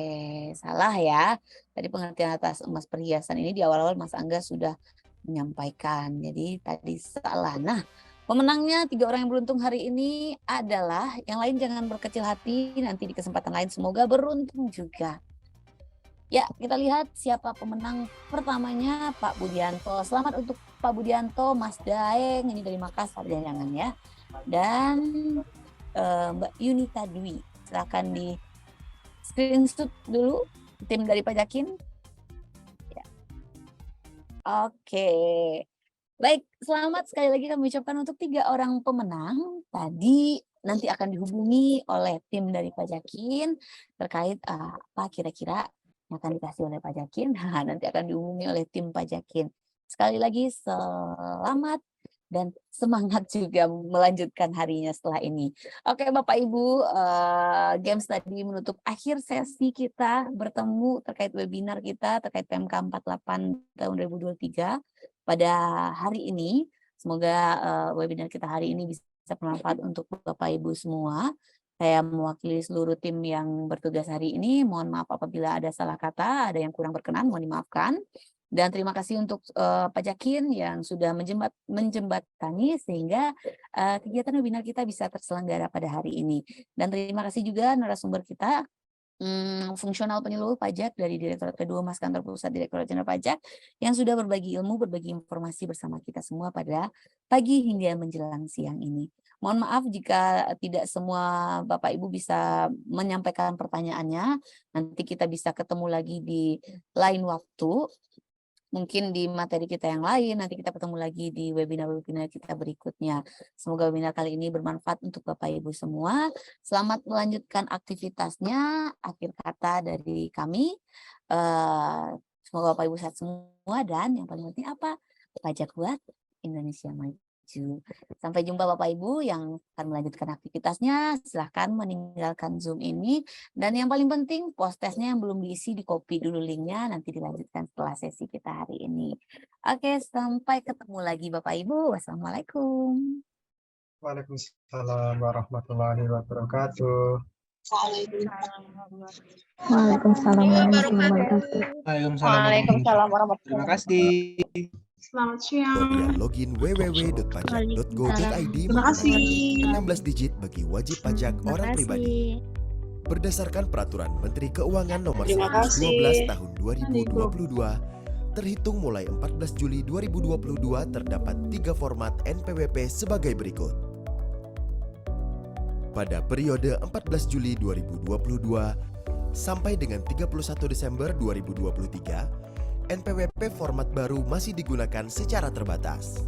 salah ya. Tadi pengertian atas emas perhiasan ini di awal-awal Mas Angga sudah menyampaikan. Jadi tadi salah. Nah, pemenangnya 3 orang yang beruntung hari ini adalah, yang lain jangan berkecil hati, nanti di kesempatan lain semoga beruntung juga. Ya, kita lihat siapa pemenang pertamanya, Pak Budianto. Selamat untuk Pak Budianto, Mas Daeng, ini dari Makassar jangan ya. Dan Mbak Yunita Dwi, silakan di screenshot dulu tim dari Pajakin. Ya. Oke. Baik, selamat sekali lagi kami ucapkan untuk 3 orang pemenang. Tadi nanti akan dihubungi oleh tim dari Pajakin terkait apa kira-kira yang akan dikasih oleh Pajakin. Nah, nanti akan dihubungi oleh tim Pajakin. Sekali lagi selamat dan semangat juga melanjutkan harinya setelah ini. Oke Bapak Ibu, Games tadi menutup akhir sesi kita bertemu terkait webinar kita terkait PMK 48 tahun 2023 pada hari ini. Semoga webinar kita hari ini bisa bermanfaat untuk Bapak Ibu semua. Saya mewakili seluruh tim yang bertugas hari ini. Mohon maaf apabila ada salah kata, ada yang kurang berkenan, mohon dimaafkan. Dan terima kasih untuk Pajakin yang sudah menjembatani sehingga kegiatan webinar kita bisa terselenggara pada hari ini. Dan terima kasih juga narasumber kita, fungsional penyuluh pajak dari Direktorat Kedua Mas Kantor Pusat Direktorat Jenderal Pajak yang sudah berbagi ilmu, berbagi informasi bersama kita semua pada pagi hingga menjelang siang ini. Mohon maaf jika tidak semua Bapak Ibu bisa menyampaikan pertanyaannya. Nanti kita bisa ketemu lagi di lain waktu. Mungkin di materi kita yang lain, nanti kita ketemu lagi di webinar-webinar kita berikutnya. Semoga webinar kali ini bermanfaat untuk Bapak Ibu semua. Selamat melanjutkan aktivitasnya. Akhir kata dari kami. Semoga Bapak Ibu sehat semua dan yang paling penting apa? Pajak buat Indonesia Maju. Sampai jumpa Bapak Ibu yang akan melanjutkan aktivitasnya. Silahkan meninggalkan Zoom ini. Dan yang paling penting, post-testnya yang belum diisi, di-copy dulu linknya. Nanti dilanjutkan setelah sesi kita hari ini. Oke, sampai ketemu lagi Bapak Ibu. Wassalamualaikum. Waalaikumsalam warahmatullahi wabarakatuh. Waalaikumsalam warahmatullahi wabarakatuh. Waalaikumsalam warahmatullahi Terima kasih. Selamat siang. Kemudian login www.pajak.go.id Terima kasih. 16 digit bagi wajib pajak orang pribadi. Berdasarkan Peraturan Menteri Keuangan Nomor Terima 112 kasih. Tahun 2022, terhitung mulai 14 Juli 2022 terdapat 3 format NPWP sebagai berikut. Pada periode 14 Juli 2022 sampai dengan 31 Desember 2023, NPWP format baru masih digunakan secara terbatas.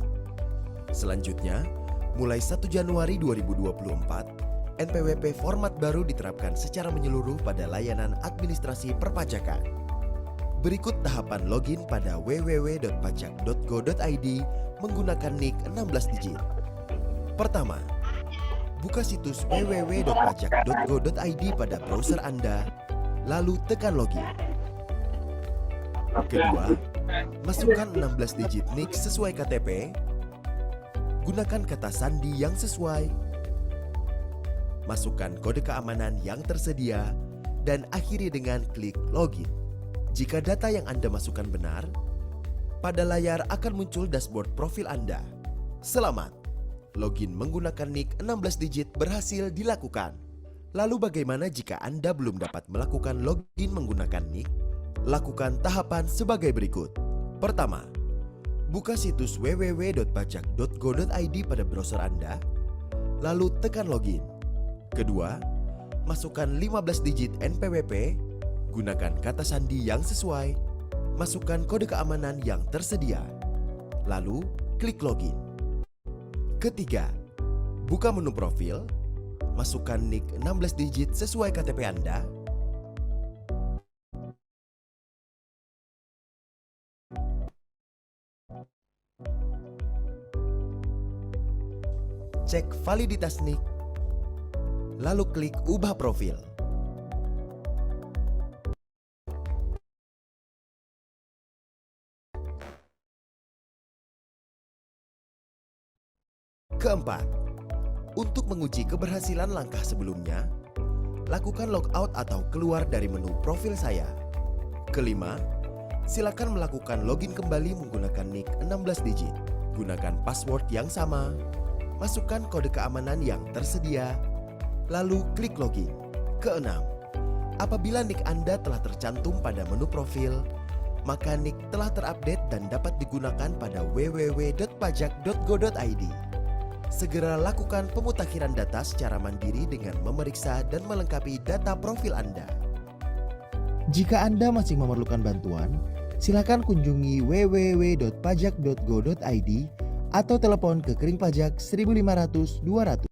Selanjutnya, mulai 1 Januari 2024, NPWP format baru diterapkan secara menyeluruh pada layanan administrasi perpajakan. Berikut tahapan login pada www.pajak.go.id menggunakan NIK 16 digit. Pertama, buka situs www.pajak.go.id pada browser Anda, lalu tekan login. Kedua, masukkan 16 digit NIK sesuai KTP, gunakan kata sandi yang sesuai, masukkan kode keamanan yang tersedia, dan akhiri dengan klik login. Jika data yang Anda masukkan benar, pada layar akan muncul dashboard profil Anda. Selamat! Login menggunakan NIK 16 digit berhasil dilakukan. Lalu bagaimana jika Anda belum dapat melakukan login menggunakan NIK? Lakukan tahapan sebagai berikut. Pertama, buka situs www.pajak.go.id pada browser Anda, lalu tekan login. Kedua, masukkan 15 digit NPWP, gunakan kata sandi yang sesuai, masukkan kode keamanan yang tersedia, lalu klik login. Ketiga, buka menu profil, masukkan NIK 16 digit sesuai KTP Anda, cek validitas NIK, lalu klik ubah profil. Keempat, untuk menguji keberhasilan langkah sebelumnya, lakukan logout atau keluar dari menu profil saya. Kelima, silakan melakukan login kembali menggunakan NIK 16 digit. Gunakan password yang sama, masukkan kode keamanan yang tersedia, lalu klik login. Keenam, apabila NIK Anda telah tercantum pada menu profil, maka NIK telah terupdate dan dapat digunakan pada www.pajak.go.id. Segera lakukan pemutakhiran data secara mandiri dengan memeriksa dan melengkapi data profil Anda. Jika Anda masih memerlukan bantuan, silakan kunjungi www.pajak.go.id atau telepon ke Kering Pajak 1500 200.